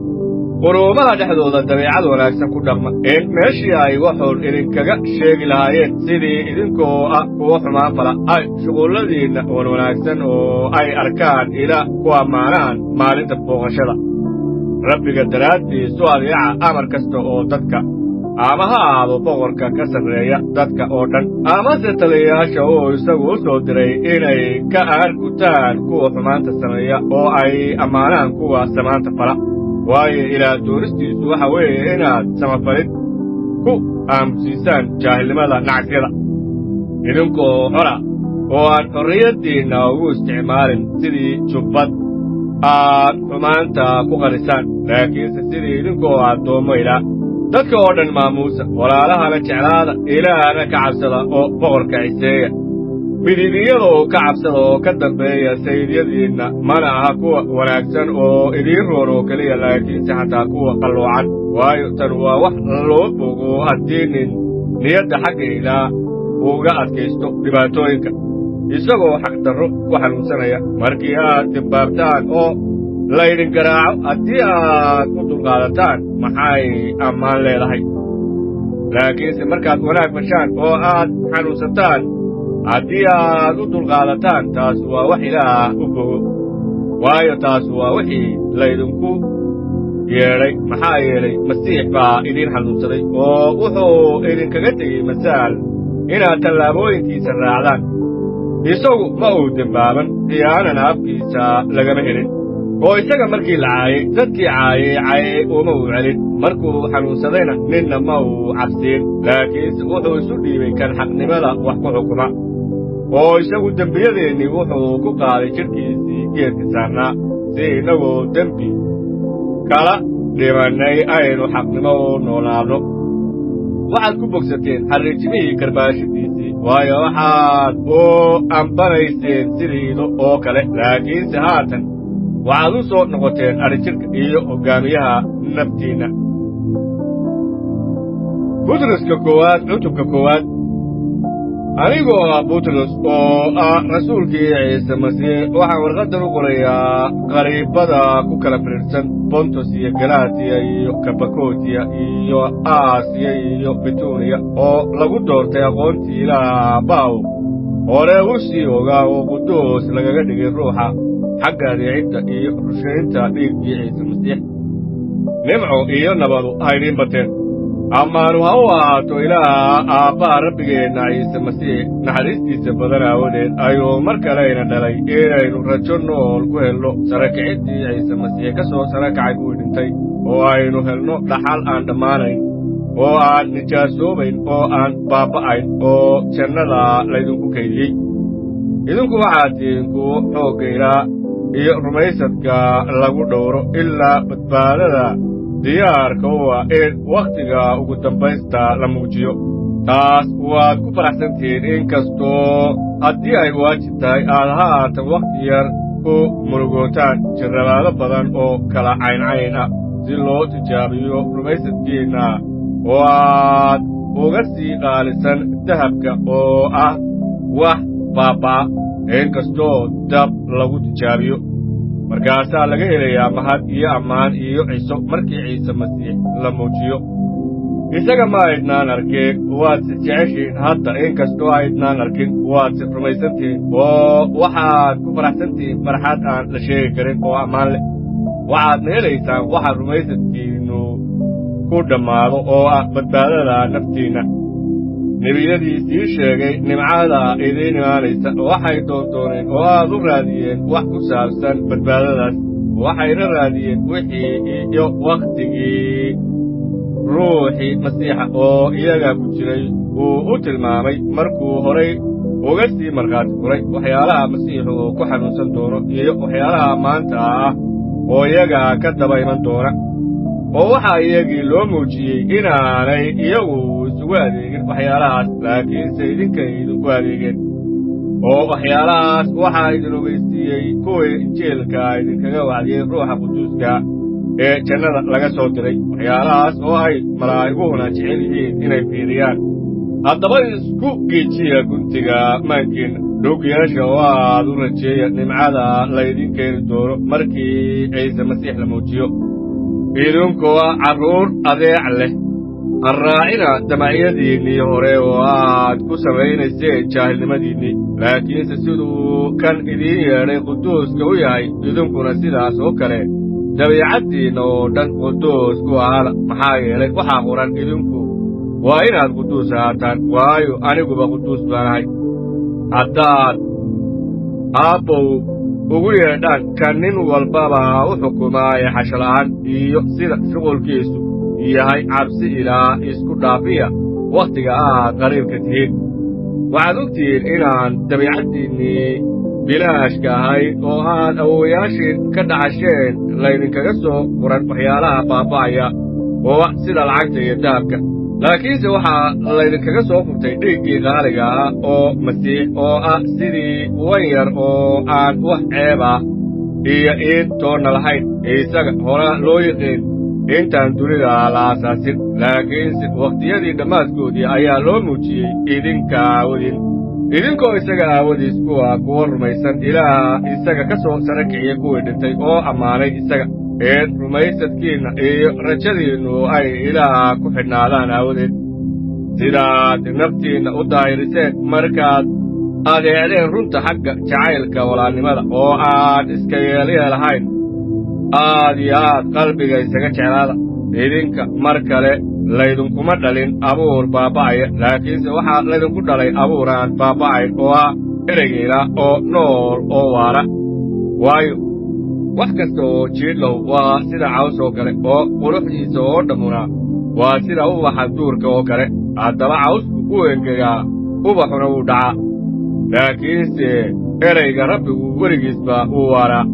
quruumaha dhexdooda dabeecad wanaagsan ku dhaqma in meeshii ay waxuun idinkaga sheegi lahaayeen sidii idinkoo ah kuwa xumaan fala ay shuqulladiinna wanaagsan oo ay arkaan ilaah ku ammaanaan maalinta booqashada rabbiga daraaddiisu adeeca amar kasta oo dadka ama ha aado boqorka ka sarreeya dadka oo dhan amase taliyayaasha oo isagu u soo diray inay ka aargutaan kuwa xumaanta sameeya oo ay ammaanaan kuwa samaanta fala waayo ilaah doonistiisu waxa weeye inaad samafalid ku aamusiisaan jaahilnimada nacasyada idinkoo xora oo aan xorriyaddiinna ugu isticmaalin sidii jubbad aad xumaanta ku qarisaan laakiinse sidii idinkoo addoommo ilaah dadka oo dhan maamuusa walaalahana jeclaada ilaahna ka cabsada oo boqorka ciseeya midibiyadoo ka cabsada oo ka dambeeya sayidyadiinna mana aha kuwa wanaagsan oo idiin roon oo keliya laakiinse xataa kuwa qalloocan waayo tan waa wax loo bogo haddii nin niyadda xagga ilaah uga adkaysto dhibaatooyinka isagoo xaq darro ku xanuunsanaya markii aad dimbaabtaan oo laydin garaaco haddii aad u dulqaadataan maxay ammaan leedahay laakiinse markaad wanaag fashaan oo aad xanuunsataan haddii aad u dulqaadataan taas waa wax ilaah u bogo waayo taas waa wixii laydinku yeedhay maxaa yeelay masiix baa idiin xanuunsaday oo wuxuu idinkaga tegey masaal inaad tallaabooyinkiisa raacdaan isagu ma uu dembaaban khiyaanana afkiisa lagama helin oo isaga markii la caayey dadkii caayey uma uu celin markuu xanuunsadayna ninna ma uu cabsiin laakiinse wuxuu isu dhiibay kan xaqnimada wax ku xukuma oo isagu dembiyadeennii wuxuu ku qaaday jidhkiisii geedka saarnaa si innagoo dembi kala dhimannay aynu xaqnimo u noolaanno waxaad ku bogsateen xarriijimihii karbaashadiisii waayo waxaad u ambanayseen sidiido oo kale laakiinse haatan waxaad u soo noqoteen adhijidhka iyo hoggaamiyaha naftiinna butroska koowaad cutubka koowaad anigoo ah butros oo ah rasuulkii ciise masiix waxaan warqaddan u qorayaa qariibada ku kala fidhiidhsan bontos iyo galaatiya iyo kabakotiya iyo aasiya iyo bituniya oo lagu doortay aqoontii ilaah baaw hore u sii ogaa oo quduus lagaga dhigay ruuxa xagga adeecidda iyo rushaynta dhiiggii ciise masiix nimco iyo nabadu haydiin bateen ammaanu ha u ahaato ilaah aabbaha rabbigeenna ciise masiix naxariistiisa badan aawadeed ayuu mar kaleyna dhalay inaynu rajo nool ku helno sara kiciddii ciise masiix ka soo sara kacay kuwii dhintay oo aynu helno dhaxal aan dhammaanayn oo aan nijaasoobayn oo aan baabba'ayn oo jannada laydinku kaydiyey idinku waxaad tihiin kuwo xoogga ilaah iyo rumaysadka lagu dhowro ilaa badbaadada diyaarka u ah in wakhtiga ugu dambaysta la muujiyo taas waad ku faraxsan tihiin in kastoo haddii ay waajib tahay aad haatan wakhti yar ku murugootaan jirrabaado badan oo kala cayncayn ah si loo tijaabiyo rumaysadkiinna oo aad uga sii qaalisan dahabka oo ah wax baabba'a in kastoo dab lagu tijaabiyo markaasaa laga helayaa mahad iyo ammaan iyo ciso markii ciise masiix la muujiyo isaga ma aydnaan arkin waad si jeceshiin hadda in kastoo aydnaan arkin waad si rumaysantihiin oo waxaad ku faraxsantihiin farxad aan la sheegi karin oo ammaan leh waxaadna helaysaan waxa rumaysadkiinnu ku dhammaado oo ah badbaadada naftiinna nebiyadii sii sheegay nimcada idiin imaanaysa waxay doondooneen oo aad u raadiyeen wax ku saabsan badbaadadaas waxayna raadiyeen wixii iyo wakhtigii ruuxii masiixa oo iyaga ku jiray uu u tilmaamay markuu horay uga sii markhaati furay waxyaalaha masiixu uu ku xanuunsan doono iyo waxyaalaha maanta ah oo iyaga ka daba iman doona oo waxaa iyagii loo muujiyey inaanay iyagu isugu adeegin waxyaalahaas laakiinse idinkay idinku adeegeen oo waxyaalahaas waxaa idin ogeysiiyey kuwii injiilka idinkaga wacdiyey ruuxa quduuska ee jannada laga soo diray waxyaalahaas oo ay malaa'iguhuna jecel yihiin inay fiiriyaan haddaba isku geejiya guntiga maankiinna dhowgiyaasha oo aad u rajeeya nimcada laydin keeni doono markii ciise masiix la muujiyo idinkoo carruur adeec leh ha raacina damacyadiinnii hore oo aad ku samaynayseen jaahilnimadiinnii laakiinse siduu kan idiin yeedhay quduuska u yahay idinkuna sidaas oo kale dabiicaddiinna oo dhan quduus ku ahaada maxaa yeelay waxaa qoran idinku waa inaad quduus ahaataan waayo aniguba quduus baan ahay haddaad aabbow ugu yeedhaan kan nin walbaba u xukumaa ee xashala'aan iyo sida shuqulkiisu yahay cabsi ilaa isku dhaafiya wakhtiga aad qariibka tihiin waxaad ogtihiin inaan dabiicaddiinnii bilaashka ahayd oo aad awowayaashiin ka dhaxasheen laydinkaga soo furan waxyaalaha baaba'aya oo sida lacagta iyo dahabka laakiinse waxaa laydinkaga soo furtay dhiiggii qaaliga ah oo masiix oo ah sidii wan yar oo aan wax ceeb ah iyo iin toonna lahayn isaga horaa loo yiqiin intaan dunida la aasaasin laakiinse wakhtiyadii dhammaadkoodii ayaa loo muujiyey idinka aawadin idinkoo isaga aawadiis kuwa rumaysan ilaah isaga ka soo sara kiciya kuwii dhintay oo ammaanay isaga in rumaysadkiinna iyo rajadiinnu ay ilaah ku xidhnaadaan aawadeed sidaad naftiinna u daahiriseen markaad adeecdeen runta xagga jacaylka walaalnimada oo aan iska yeelahayn aad iyo aad qalbiga isaga jeclaada idinka mar kale laydinkuma dhalin abuur baaba'aya laakiinse waxaa laydinku dhalay abuur aan baaba'ayn oo ah ereygiina oo nool oo waara waayo wax kasta oo jiidlow waa sida caws oo kale oo quruxdiisa oo dhammuna waa sida ubaxa duurka oo kale haddaba cawsku u engegaa ubaxuna wuu dhacaa laakiinse ereyga rabbigu weligiisba wuu waaraa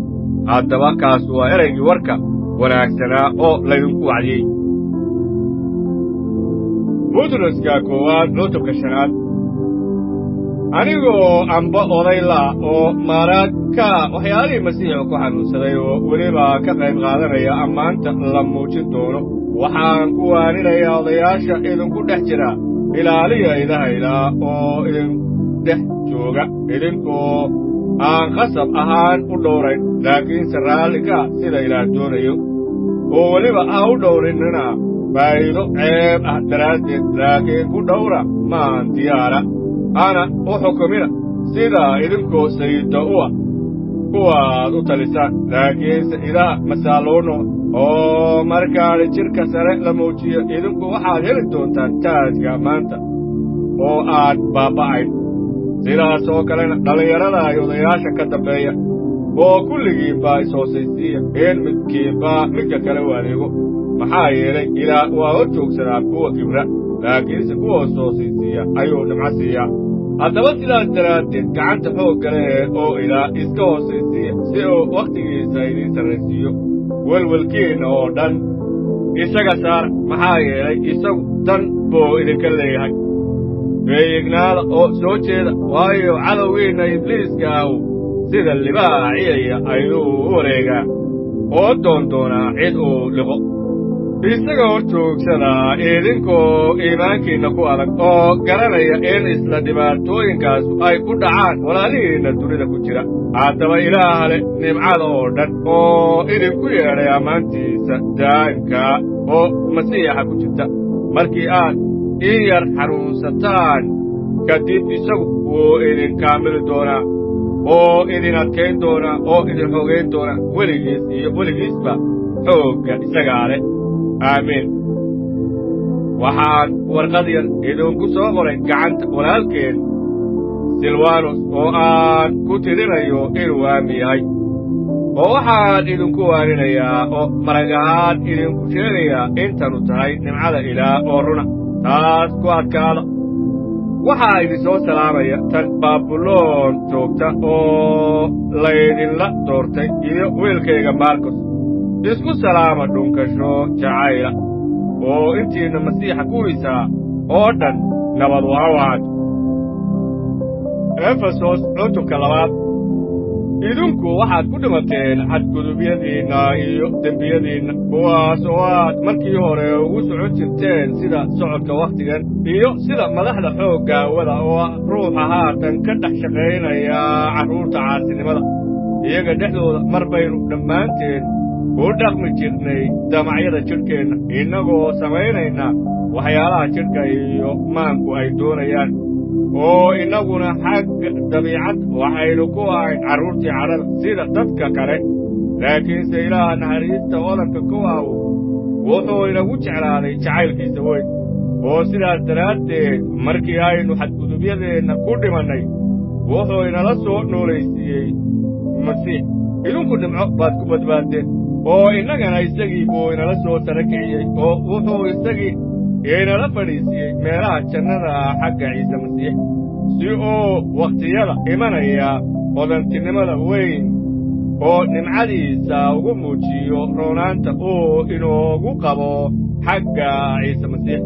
haddaba kaasu waa ereygii warka wanaagsanaa oo laydinku wacdiyey butroska koowaad cutubka shanaad anigoo amba oday la' oo maaraad ka waxyaalihii masiixu ku xanuunsaday oo weliba ka qayb qaadanaya ammaanta la muujin doono waxaan ku waaninayaa odayaasha idinku dhex jira ilaaliya idahayda oo idin dhex jooga idinkoo aan qasab ahaan u dhowrayn laakiinse raalli ka sida ilaah doonayo oo weliba ha u dhowrinnina faa'iido ceeb ah daraaddeed laakiin ku dhowra maan diyaara hana u xukumina sida idinkoo sayidda u ah kuwaad u talisaan laakiinse idaha masaalluuno oo markaana jidhka sare la muujiyo idinku waxaad heli doontaan taajka maanta oo aad baaba'ayn sidaas oo kalena dhallinyarada ay odayaasha ka dambeeya oo kulligiinba is-hoosaysiiya in midkiinba midka kale u adeego maxaa yeelay ilaah waa hor joogsadaa kuwa kibra laakiinse kuwa is-hoosaysiiya ayuu dhimco siiyaa haddaba sidaas daraaddeed gacanta xoogga leh oo ilaah iska hoosaysiiya si uu wakhtigiisa idiin sarraysiiyo welwelkiinna oo dhan isaga saara maxaa yeelay isagu dan buu idinka leeyahay feeyignaada oo soo jeeda waayo cadowgiinna ibliiska ahu sida libaaciyaya ayuu u wareegaa oo doondoonaa cid uu liqo isaga hor joogsadaa idinkoo iimaankiinna ku adag oo garanaya in isla dhibaatooyinkaasu ay ku dhacaan walaalihiinna dunida ku jira haddaba ilaaha leh nimcada oo dhan oo idinku yeedhay ammaantiisa daa'imkaa oo masiixa ku jirta markii aad in yar xanuunsataan kadib isagu wuu idin kaamili doonaa oo idin adkayn doonaa oo idin xogayn doonaa weligiis iyo weligiisba xoogga isagaa leh aamiin waxaan warqad yar idinku soo qoray gacanta walaalkeen silwanos oo aan ku tirinayo inuu aami yahay oo waxaan idinku waarinayaa oo marag ahaan idinku sheegayaa intanu tahay nimcada ilaah oo runa taas ku adkaada waxaa idin soo salaamaya tan baabuloon joogta oo laydinla doortay iyo wiilkayga markos isku salaama dhunkasho jacayla oo intiinna masiixa kuwiisaa oo dhan nabad u hawaad efesos cutubka 2 idinku waxaad ku dhimateen xadgudubyadiinna iyo dembiyadiinna kuwaas oo aad markii hore ugu socon jirteen sida socodka wakhtigan iyo sida madaxda xoogga hawada oo ruuxa haatan ka dhex shaqaynaya carruurta caasinimada iyaga dhexdooda mar baynu dhammaanteen u dhaqmi jirnay damacyada jidhkeenna innagoo samaynayna waxyaalaha jidhka iyo maanku ay doonayaan oo innaguna xagga dabiicad waxaynu ku ahayn carruurtii cadhada sida dadka kale laakiinse ilaaha naxariista odanka kuwaawu wuxuu inagu jeclaaday jacaylkiisa weyn oo sidaas daraaddeed markii aynu xadgudubyadeenna ku dhimannay wuxuu inala soo noolaysiiyey masiix idinku dhimco baad ku badbaaddeen oo innagana isagii buu inala soo sara kiciyey oo wuxuu isagii inala fadhiisiyey meelaha jannada xagga ciise masiix si uu wakhtiyada imanaya hodantinimada weyn oo nimcadiisa ugu muujiyo roonaanta uu inoogu qabo xagga ciise masiix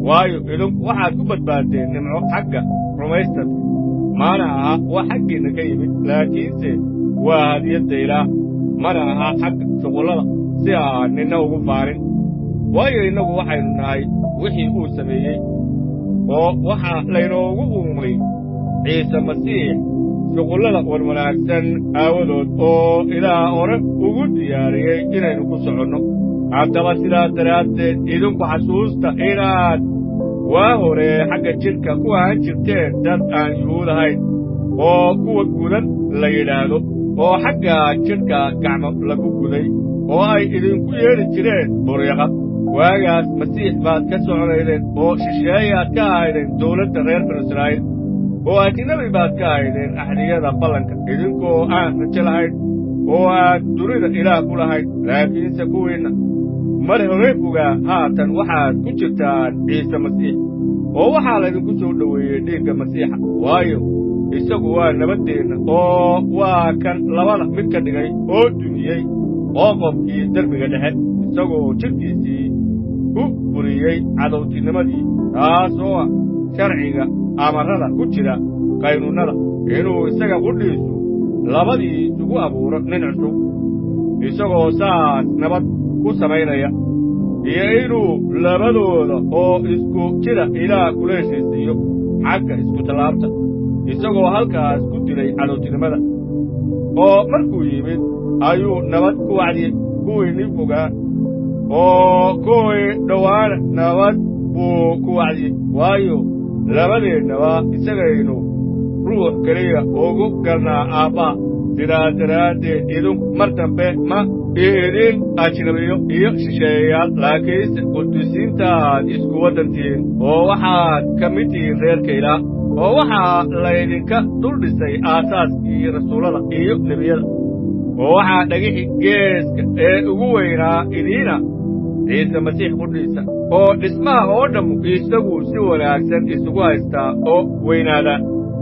waayo idinku waxaad ku badbaaddeen nimco xagga rumaysadka mana aha waa xaggiinna ka yimid laakiinse waa hadiyadda ilaah mana aha xagga shuqullada si aan ninna ugu faarin waayo innagu waxaynu nahay wixii uu sameeyey oo waxaa laynoogu uumay ciise masiix shuqullada wanwanaagsan aawadood oo ilaah hore ugu diyaariyey inaynu ku soconno haddaba sidaas daraaddeed idinku xasuusta inaad waa hore xagga jidhka ku ahaan jirteen dad aan yuhuud ahayn oo kuwa gudan la yidhaahdo oo xagga jidhka gacmo lagu guday oo ay idinku yeedhi jireen buryaqa waagaas masiix baad ka soconaydeen oo shisheeyaad ka ahaydeen dawladda reer banu israa'iil oo ajnabi baad ka ahaydeen axdiyada ballanka idinkoo aan rajo lahayn oo aan dunida ilaah ku lahayn laakiinse kuwiinna mar hore fogaa haatan waxaad ku jirtaan ciise masiix oo waxaa laydinku soo dhoweeyey dhiigga masiixa waayo isagu waa nabaddeenna oo waa kan labada mid ka dhigay oo dumiyey oo qofkii derbiga dhexe isagoo jidhkiisii ku buriyey cadowtinimadii taas oo ah sharciga amarrada ku jira qaynuunnada inuu isaga qudhiisu labadii isugu abuuro nin cusub isagoo saas nabad ku samaynaya iyo inuu labadooda oo isku jira ilaah kula heshiisiiyo xagga isku tallaabta isagoo halkaas ku dilay cadowtinimada oo markuu yimid ayuu nabad ku wacdiyey kuwii nin fogaa oo kuwii dhowaana nabad buu ku wacdiyey waayo labadeennaba isagaynu ruux keliya ugu galnaa aabbaa sidaas daraaddeed idinku mar dambe ma ihidin ajnabiyo iyo shisheeyayaal laakiinse qudusiintaad isku waddantihiin oo waxaad ka mid tihiin reerka ilaah oo waxaa laydinka dul dhisay aasaaskii rasuullada iyo nebiyada oo waxaa dhagixi geeska ee ugu weynaa idiina ciise masiix qudhiisa oo dhismaha oo dhammu isagu si wanaagsan isugu haystaa oo weynaadaa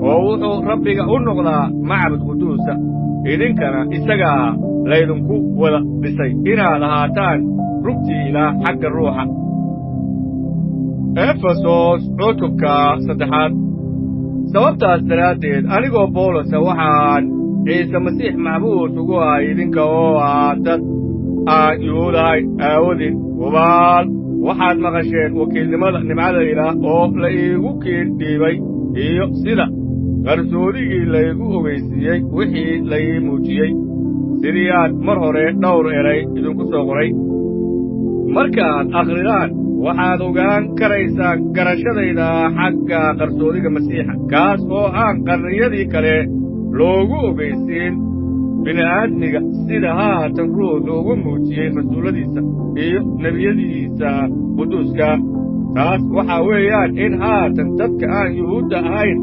oo wuxuu rabbiga u noqdaa macbud quduusa idinkana isagaa laydinku wada dhisay inaad ahaataan rugtii ilaah xagga ruuxa efesos cutubka 3 sababtaas daraaddeed anigoo bawlosa waxaan ciise masiix maxbuus ugu ahay idinka oo ah dad aan yuhuud ahayn aawadin hubaal waxaad maqasheen wakiilnimada nimcada ilaah oo la iigu kiin dhiibay iyo sida qarsoodigii laygu ogaysiiyey wixii la ii muujiyey sidii aad mar hore dhowr eray idinku soo qoray markaad akhridaan waxaad ogaan karaysaa garashadayda xagga qarsoodiga masiixa kaas oo aan qarniyadii kale loogu ogaysiin bini'aadmiga sida haatan ruux loogu muujiyey rasuulladiisa iyo nebiyadiisa quduuska taas waxaa weeyaan in haatan dadka aan yuhuudda ahayn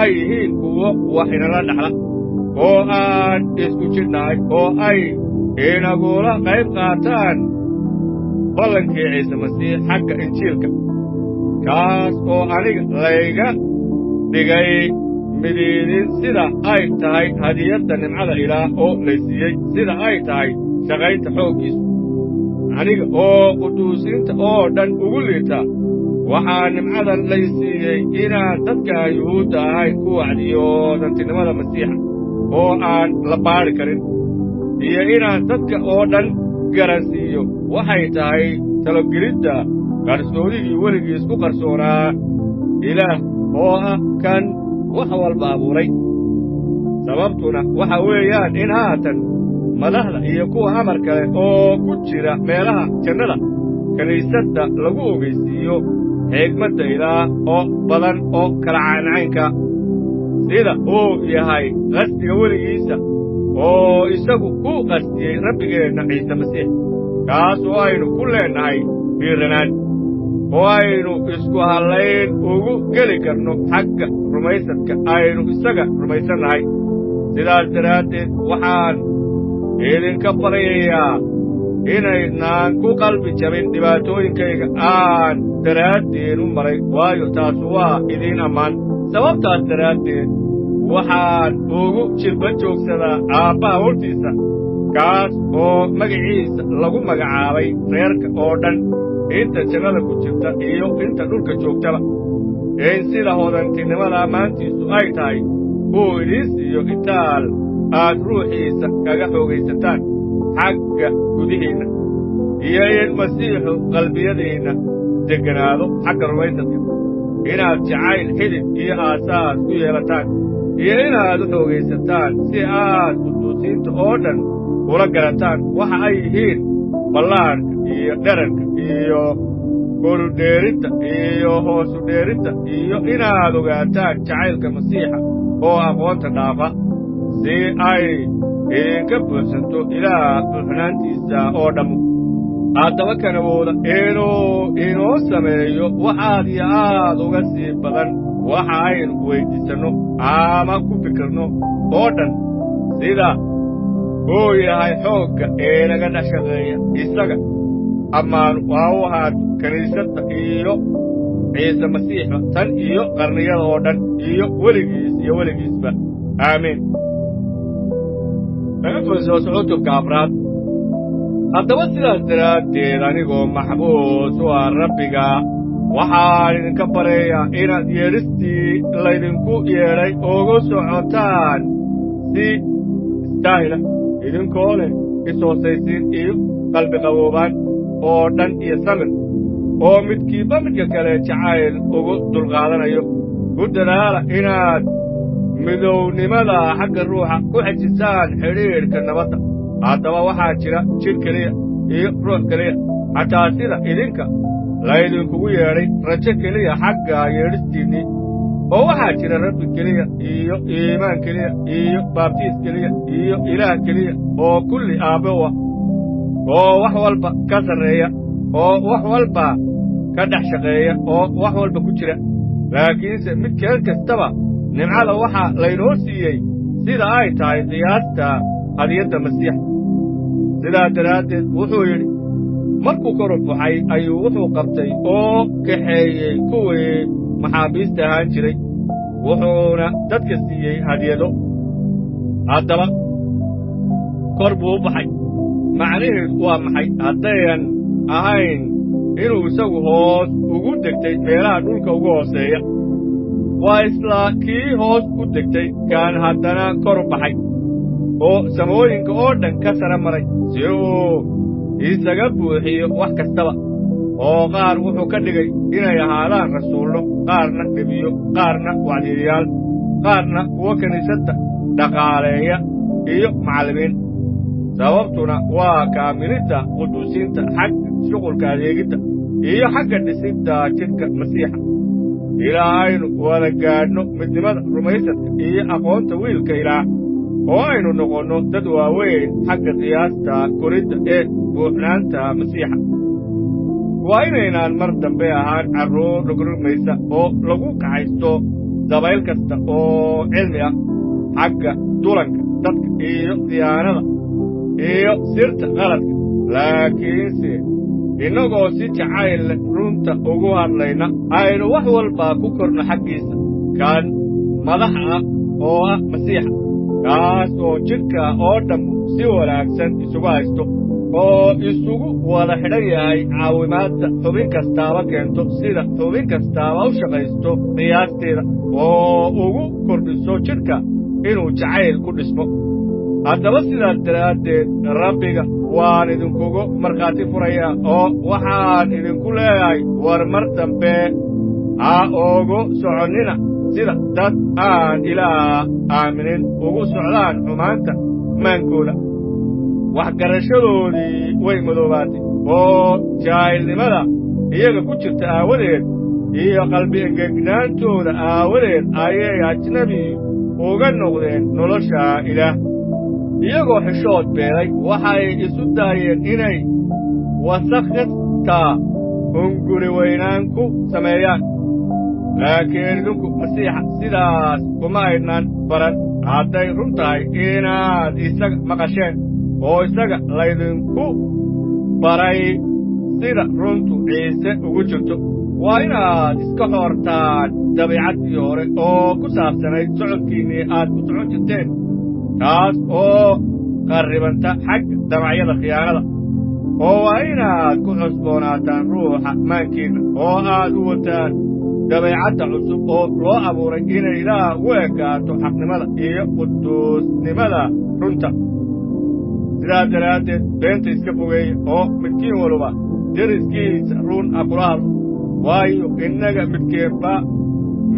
ay yihiin kuwo wax inala dhaxla oo aan isku jidhnahay oo ay inagula qayb qaataan ballankii ciise masiix xagga injiilka kaas oo aniga layga dhigay midiidin sida ay tahay hadiyadda nimcada ilaah oo lay siiyey sida ay tahay shaqaynta xooggiisu aniga oo quduusiinta oo dhan ugu liita waxaa nimcadan lay siiyey inaan dadkaan yuhuudda ahayn ku wacdiyo dantinimada masiixa oo aan la baadhi karin iyo inaan dadka oo dhan garansiiyo waxay tahay talogelidda qarsoodigii weligiis ku qarsoonaa ilaah oo ah kan wax walba abuuray sababtuna waxa weeyaan in haatan madaxda iyo kuwa amar kale oo ku jira meelaha jannada kiniisadda lagu ogaysiiyo xigmadda ilaah oo badan oo kala cayncaynka sida uu yahay qasdiga weligiisa oo isagu u qasdiyey rabbigeenna ciise masiix kaas oo aynu ku leennahay dhiiranaan oo aynu isku hallayn ugu geli karno xagga rumaysadka aynu isaga rumaysannahay sidaas daraaddeed waxaan idinka baryayaa inaydnaan ku qalbi jabin dhibaatooyinkayga aan daraaddeed u maray waayo taasu waa idiin ammaan sababtaas daraaddeed waxaan ugu jilba joogsadaa aabbaha hortiisa kaas oo magaciisa lagu magacaabay reerka oo dhan inta jannada ku jirta iyo inta dhulka joogtaba in sida hodantinimada ammaantiisu ay tahay uu idiin siiyo itaal aad ruuxiisa kaga xoogaysataan xagga gudihiinna iyo in masiixu qalbiyadiinna degganaado xagga rumaysadka inaad jacayl xidid iyo aasaas u yeelataan iyo inaad u xoogaysataan si aad quduusiinta oo dhan ula garataan waxa ay yihiin ballaadhka iyo dherarka iyo korudheerinta iyo hoosudheerinta iyo inaad ogaataan jacaylka masiixa oo aqoonta dhaafa si ay idinka buuxsanto ilaah buuxnaantiisa oo dhammu haddaba kan awooda inuu inoo sameeyo waxaad iyo aad uga sii badan waxa aynu weyddiisanno ama ku fikirno oo dhan sida uu yahay xoogga ee naga dhex shaqeeya isaga ammaanu waa u ahaato kiniisadda iyo ciise masiixa tan iyo qarniyada oo dhan iyo weligiisba aamiin efesos cutubka afraad haddaba sidaas daraaddeed anigoo maxbuus u ah rabbiga waxaan idinka baryayaa inaad yeedhistii laydinku yeedhay ugu socotaan si istaahila idinkoo leh is-hoosaysiin iyo qalbi qaboobaan oo dhan iyo samir oo midkiiba midka kale jacayl ugu dulqaadanayo ku dadaala inaad midownimada xagga ruuxa ku xejisaan xidhiidhka nabadda haddaba waxaa jira jidh keliya iyo ruux keliya xataa sida idinka laydinkugu yeedhay rajo keliya xagga yeedhistiinnii oo waxaa jira rabbi keliya iyo iimaan keliya iyo baabtiis keliya iyo ilaah keliya oo kulli aabbe u ah oo wax walba ka sarreeya oo wax walba ka dhex shaqeeya oo wax walba ku jira laakiinse mid keel kastaba nimcada waxaa laynoo siiyey sida ay tahay qiyaasta hadiyadda masiixa sidaa daraaddeed wuxuu yidhi markuu kor u baxay ayuu wuxuu qabtay oo kaxeeyey kuwii maxaabiista ahaan jiray wuxuuna dadka siiyey hadiyado haddaba kor buu u baxay macnaheedu waa maxay haddayan ahayn inuu isagu hoos ugu degtay meelaha dhulka ugu hooseeya waa isla kii hoos u degtay kaan haddana kor u baxay oo samooyinka oo dhan ka sara maray si uu isaga buuxiyo wax kastaba oo qaar wuxuu ka dhigay inay ahaadaan rasuullo qaarna nebiyo qaarna wacdiyayaal qaarna kuwo kiniisadda dhaqaaleeya iyo macallimiin sababtuna waa kaamilidda quduusiinta xagga shuqulka adeegidda iyo xagga dhisidda jidhka masiixa ilaa aynu wada gaadhno midnimada rumaysadka iyo aqoonta wiilka ilaah oo aynu noqonno dad waaweyn xagga qiyaasta koridda ee buuxnaanta masiixa waa inaynaan mar dambe ahaan carruur rogrogmaysa oo lagu kaxaysto dabayl kasta oo cilmi ah xagga dulanka dadka iyo khiyaanada iyo sirta qaladka laakiinse innagoo si jacayl runta ugu hadlayna aynu wax walba ku korno xaggiisa kan madaxa ah oo ah masiixa kaas oo jidhka oo dhammu si wanaagsan isugu haysto oo isugu wada xidhan yahay caawimaadda xubin kastaaba keento sida xubin kastaaba u shaqaysto qiyaasteeda oo ugu kordhiso jidhka inuu jacayl ku dhismo haddaba sidaas daraaddeed rabbiga waan idinkugu markhaati furayaa oo waxaan idinku leeyahay war mar dambe ha oogu soconnina sida dad aan ilaah aaminin ugu socdaan xumaanta maankooda waxgarashadoodii way madoobaatay oo jaahilnimada iyaga ku jirta aawadeed iyo qalbi engegnaantooda aawadeed ayay ajnabi uga noqdeen nolosha ilaah iyagoo xishood beelay waxay isu daayeen inay wasakhkasta hunguri weynaan ku sameeyaan laakiin idinku masiixa sidaas kuma aydnan baran hadday run tahay inaad isaga maqasheen oo isaga laydinku baray sida runtu ciise ugu jirto waa inaad iska xoortaan dabiicaddii hore oo ku saabsanayd socodkiinnii aad ku socon jirteen taas oo qarribanta xagga damacyada khiyaanada oo waa inaad ku cusboonaataan ruuxa maankiinna oo aad u wataan dabeecadda cusub oo loo abuuray inay ilaah u ekaato xaqnimada iyo quduusnimada runta sidaas daraaddeed beenta iska fogeeya oo midkiin waluba deriskiisa run ha kula hadlo waayo innaga midkeenba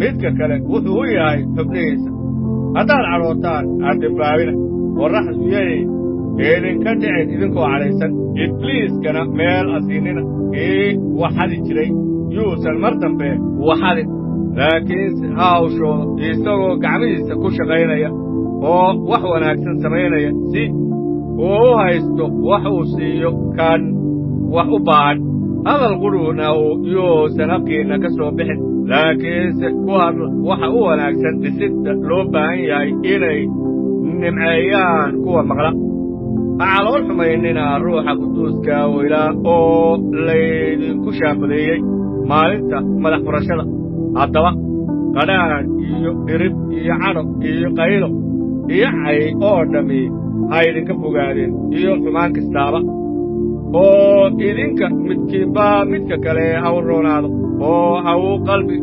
midka kale wuxuu u yahay xubnihiisa haddaad cadhootaan addembaabina qorraxdu yay idinka dhicin idinkoo cadhaysan ibliiskana meel asiinina kii waxadi jiray yuusan mar dambe waxadin laakiinse ha hawshoodo isagoo gacmihiisa ku shaqaynaya oo wax wanaagsan samaynaya si uu u haysto wax uu siiyo kan wax u baahan hadal qudhuuna yuusan habkiinna ka soo bixin laakiinse ku hadla waxa u wanaagsan dhisidda loo baahan yahay inay nimceeyaan kuwa maqla ha calool xumaynina ruuxa quduuska ilaah oo laydinku shaambadeeyey maalinta madax furashada haddaba qadhaan iyo dhirib iyo cadho iyo qaylo iyo cay oo dhammi ha idinka fogaadeen iyo xumaan kastaaba oo idinka midkiinba midka kale ha u roonaado oo ha uu qalbi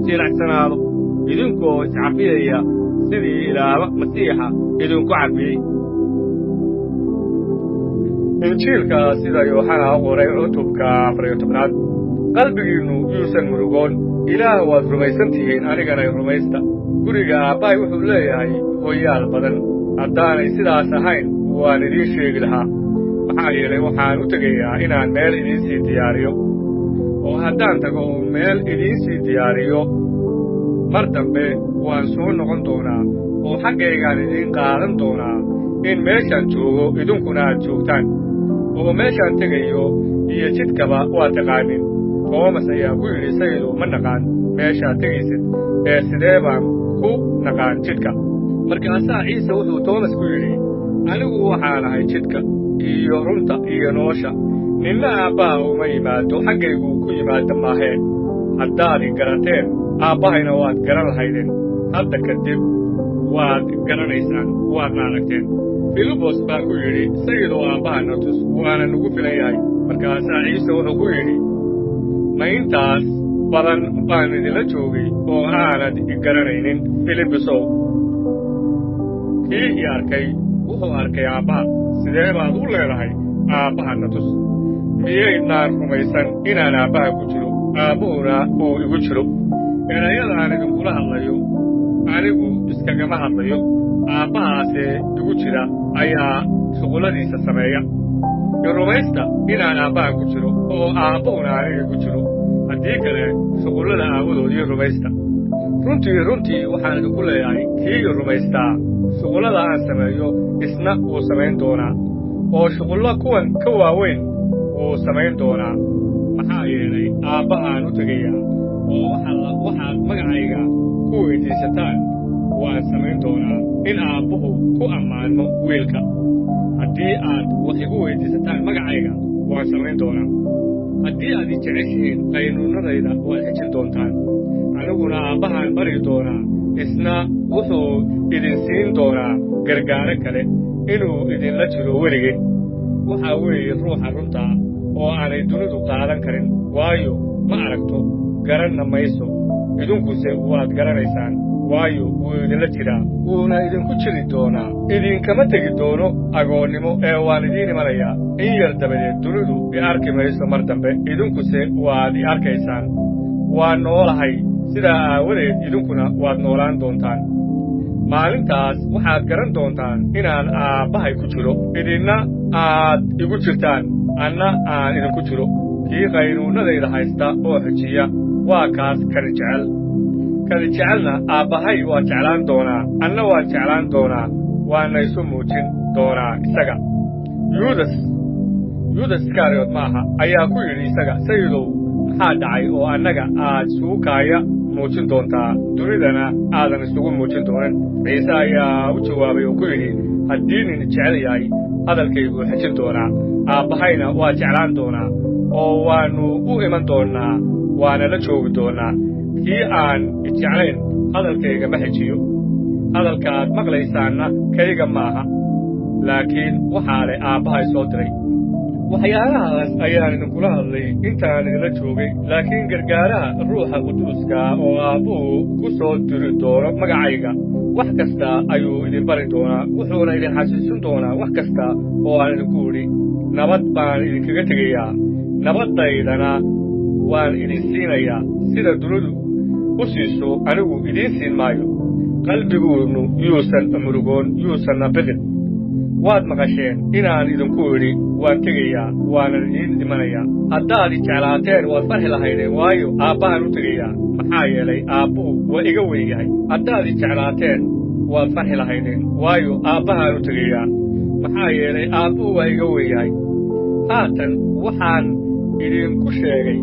jilacsanaado idinkoo iscafiyaya sidii ilaahba masiixa idinku cafiyey injiilka sida yooxana u qoray cutubka 14aad qalbigiinnu yuusan murugoon ilaah waad rumaysan tihiin anigana rumaysta guriga aabbahay wuxuu leeyahay hooyaal badan haddaanay sidaas ahayn waan idiin sheegi lahaa maxaa yeelay waxaan u tegayaa inaan meel idiinsii diyaariyo oo haddaan tago meel idiinsii diyaariyo mar dambe waan soo noqon doonaa oo xaggaygaan idiin qaadan doonaa in meeshaan joogo idinkuna aad joogtaan oo meeshaan tegayo iyo jidkaba waa taqaanin toomas ayaa ku yidhi saydu ma naqaan meeshaad tegaysid ee sidee baan ku naqaan jidka markaasaa ciise wuxuu toomas ku yidhi anigu waxaan ahay jidka iyo runta iyo nolosha ninna aabbaha uma yimaado xaggaygu ku yimaada maahee haddaad i garateen aabbahayna waad garan lahaydeen hadda kadib waad garanaysaan waadna aragteen filibos baa ku yidhi sayidoo aabbahana tus waana nugu filan yahay markaasaa ciise wuxuu ku yidhi ma intaas badan baan idinla joogay oo aanad i garanaynin filibosow kii i arkay wuxuu arkay aabbaha sidee baad u leedahay aabbahana tus miyaydnaan rumaysan inaan aabbaha ku jiro aabbuhuna uu igu jiro erayada aan idinkula hadlayo anigu iskagama hadlayo aabbahaasee igu jira ayaa shuqulladiisa sameeya i rumaysta inaan aabbaha ku jiro oo aabbahuna aniga ku jiro haddii kale shuqullada aawadoodii rumaysta runtii waxaan idinku leeyahay kii rumaystaa shuqullada aan sameeyo isna wuu samayn doonaa oo shuqullo kuwan ka waaweyn wuu samayn doonaa maxaa yeelay aabbahaan u tegayaa oo waxaad magacayga ku weydiisataan waan samayn doonaa in aabbuhu ku ammaano wiilka haddii aad wax igu weydiisataan magacayga waan samayn doonaa haddii aad i jeceshihiin qaynuunadayda waad xejin doontaan aniguna aabbahaan bari doonaa isna wuxuu idin siin doonaa gargaare kale inuu idinla jiro weligeen waxaa weeye ruuxa runtaa oo aanay dunidu qaadan karin waayo ma aragto garanna mayso idinkuse waad garanaysaan waayo wuu idinla jiraa wuuna idinku jiri doonaa idinkama tegi doono agoonnimo ee waan idiin imanayaa in yar dabadeed dunidu i arki mayso mar dambe idinkuse waad i arkaysaan waan noolahay sidaa aawadeed idinkuna waad noolaan doontaan maalintaas waxaad garan doontaan inaan aabbahay ku jiro idinna aad igu jirtaan anna aan idinku jiro kii qaynuunnadayda haysta oo xujiya waa kaas kani jecelna aabbahay waa jeclaan doonaa anna waan jeclaan doonaa waana isu muujin doonaa isaga yuudas iskaariyot maaha ayaa ku yidhi isaga sayidow maxaa dhacay oo annaga aad isugu kaaya muujin doontaa dunidana aadan isugu muujin doonin ciise ayaa u jawaabay oo ku yidhi haddii nin jecel yahay hadalkayguu xejin doonaa aabbahayna waa jeclaan doonaa oo waannu u iman doonnaa waana la joogi doonnaa kii aan jeclayn hadalkayga ma xejiyo hadalkaaad maqlaysaanna kayga maaha laakiin waxaa leh aabbahay soo diray waxyaalahaas ayaan idinkula hadlay intaan idinla joogay laakiin gargaaraha ruuxa quduuska oo aabbuhu ku soo diri doono magacayga wax kasta ayuu idin bari doonaa wuxuuna idin xasuusin doonaa wax kasta oo aan idinku idhi nabad baan idinkaga tegayaa nabaddaydana waan idin siinayaa sida dunidu u siiso anigu idiin siin maayo qalbiguunnu yuusan murugoon yuusanna biqin waad maqasheen inaan idinku idhi waan tegayaa waanan idiin dhimanayaa haddaad i jeclaateen waad farxi lahaydeen waayo aabbahaan u tegayaa maxaa yeelay aabbuhu waa iga weyn yahay haddaad i jeclaateen waad farxi lahaydeen waayo aabbahaan u tegayaa maxaa yeelay aabbuhu waa iga weyn yahay haatan waxaan idinku sheegay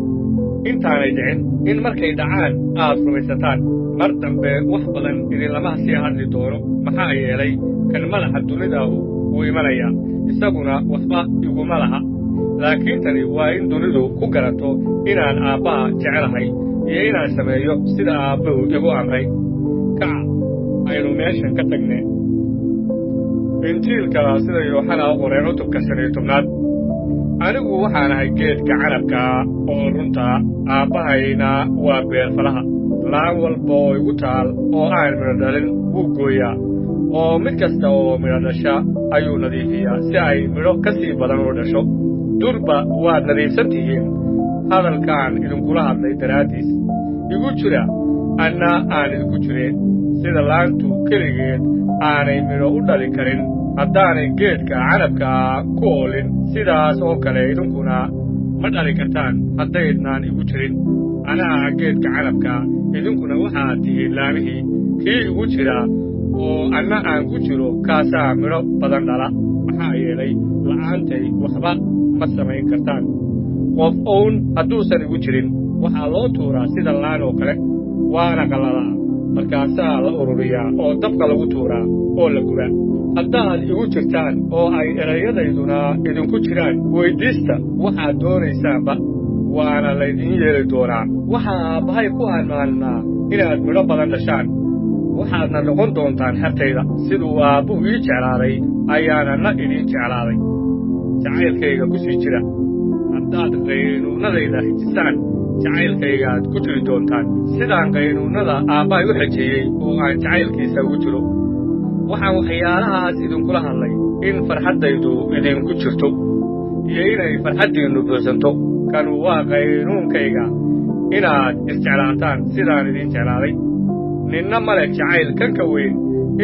intaanay dhicin in markay dhacaan aad rumaysataan mar dambe wax badan idinlama sii hadli doono maxaa yeelay kan madaxa dunidaahu wuu imanayaa isaguna waxba iguma laha laakiin tani waa in dunidu ku garato inaan aabbaha jecelahay iyo inaan sameeyo sida aabbuhu igu amray kaca aynu meeshan ka tagne injiilka sida yooxana u qoray cutubka 15 anigu waxaan ahay geedka canabkaa oo runtaa aabbahayna waa beerfalaha laan walba oo igu taal oo aan midho dhalin wuu gooyaa oo mid kasta oo midho dhasha ayuu nadiifiyaa si ay midho ka sii badan u dhasho durba waad nadiifsan tihiin hadalkaan idinkula hadlay daraaddiis igu jira anna aan idinku jireen sida laantu keligeed aanay midho u dhali karin haddaanay geedka canabkaa ku oolin sidaas oo kale idinkuna ma dhali kartaan haddaydnaan igu jirin anaa geedka canabkaa idinkuna waxaad tihiin laamihii kii igu jira oo anna aan ku jiro kaasaa midho badan dhala maxaa yeelay la'aantay waxba ma samayn kartaan qof own hadduusan igu jirin waxaa loo tuuraa sida laan oo kale waana qallalaa markaasaa la ururiyaa oo dabka lagu tuuraa oo la gubaa haddaad igu jirtaan oo ay erayadayduna idinku jiraan weyddiista waxaad doonaysaanba waana laydiin yeeli doonaa waxaa aabbahay ku ammaannaa inaad midho badan dhashaan waxaadna noqon doontaan xertayda siduu aabbuhu ii jeclaaday ayaananna idiin jeclaaday jacaylkayga ku sii jira haddaad qaynuunnadayda xejisaan jacaylkaygaad ku jiri doontaan sidaan qaynuunnada aabbahay u xejeeyey oo aan jacaylkiisa ugu jiro waxaan waxyaalahaas idinkula hadlay in farxaddaydu idinku jirto iyo inay farxaddiinnu buuxsanto kanu waa qaynuunkayga inaad isjeclaataan sidaan idiin jeclaaday ninna male jacayl kan ka weyn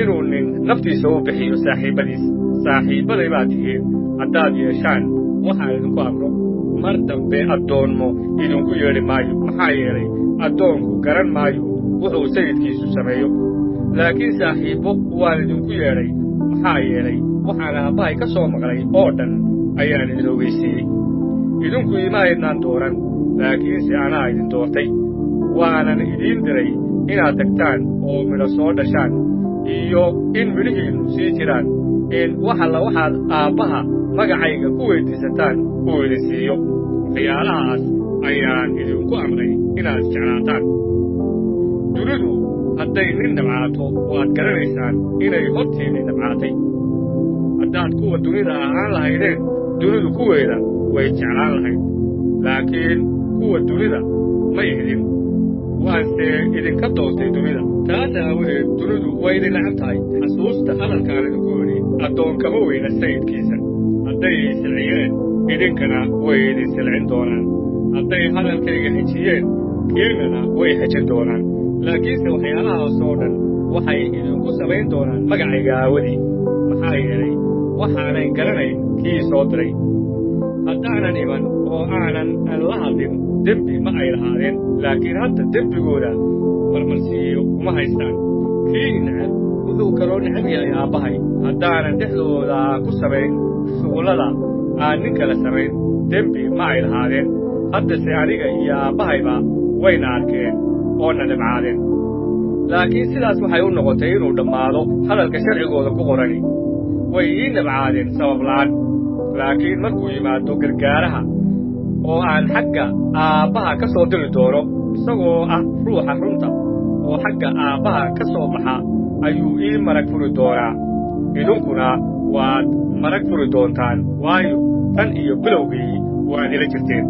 inuu nin naftiisa u bixiyo saaxiibbadiis saaxiibbaday baad tihiin haddaad yeeshaan waxaan idinku amro mar dambe addoonmo idinku yeedhi maayo maxaa yeelay addoonku garan maayo wuxuu sayidkiisu sameeyo laakiin saaxiibbo waan idinku yeedhay maxaa yeelay waxaan aabbahay ka soo maqlay oo dhan ayaan idin ogeysiiyey idinku ima aydnaan dooran laakiinse anaa idin doortay waanan idiin diray inaad tagtaan oo midho soo dhashaan iyo in midhihiinnu sii jiraan in wax alla waxaad aabbaha magacayga ku weyddiisataan uu idin siiyo waxyaalahaas ayaan idinku amray inaad isjeclaataan dunidu hadday nin dhabcaato waad garanaysaan inay hortiinni dhabcaatay haddaad kuwa dunida ahaan lahaydeen dunidu kuweeda way jeclaan lahayd laakiin kuwa dunida ma ihdin waanse idinka doortay dunida taas aawadeed dunidu way idin necab tahay xasuusta hadalkaan idinku idhi addoon kama weyna sayidkiisa hadday silciyeen idinkana way idin silcin doonaan hadday hadalkayga xejiyeen kiinana way xejin doonaan laakiinse waxyaalahaas oo dhan waxay idinku samayn doonaan magacayga aawadii maxaa yeelay waxaanay garanayn kii soo diray haddaanan iman oo aanan la hadlin dembi ma ay lahaadeen laakiin hadda dembigooda marmarsiiyo uma haystaan kii necab wuxuu kaloo necab yahay aabbahay haddaanan dhexdooda ku samayn shuqullada aan nin kale samayn dembi ma ay lahaadeen haddase aniga iyo aabbahayba wayna arkeen oona dhibcaadeen laakiin sidaas waxay u noqotay inuu dhammaado hadalka sharcigooda ku qorani way ii nabcaadeen sabab la'aan laakiin markuu yimaado gargaaraha oo aan xagga aabbaha ka soo diri doono isagoo ah ruuxa runta oo xagga aabbaha ka soo baxa ayuu ii marag furi doonaa idinkuna waad marag furi doontaan waayo tan iyo bilowgii waad ila jirteen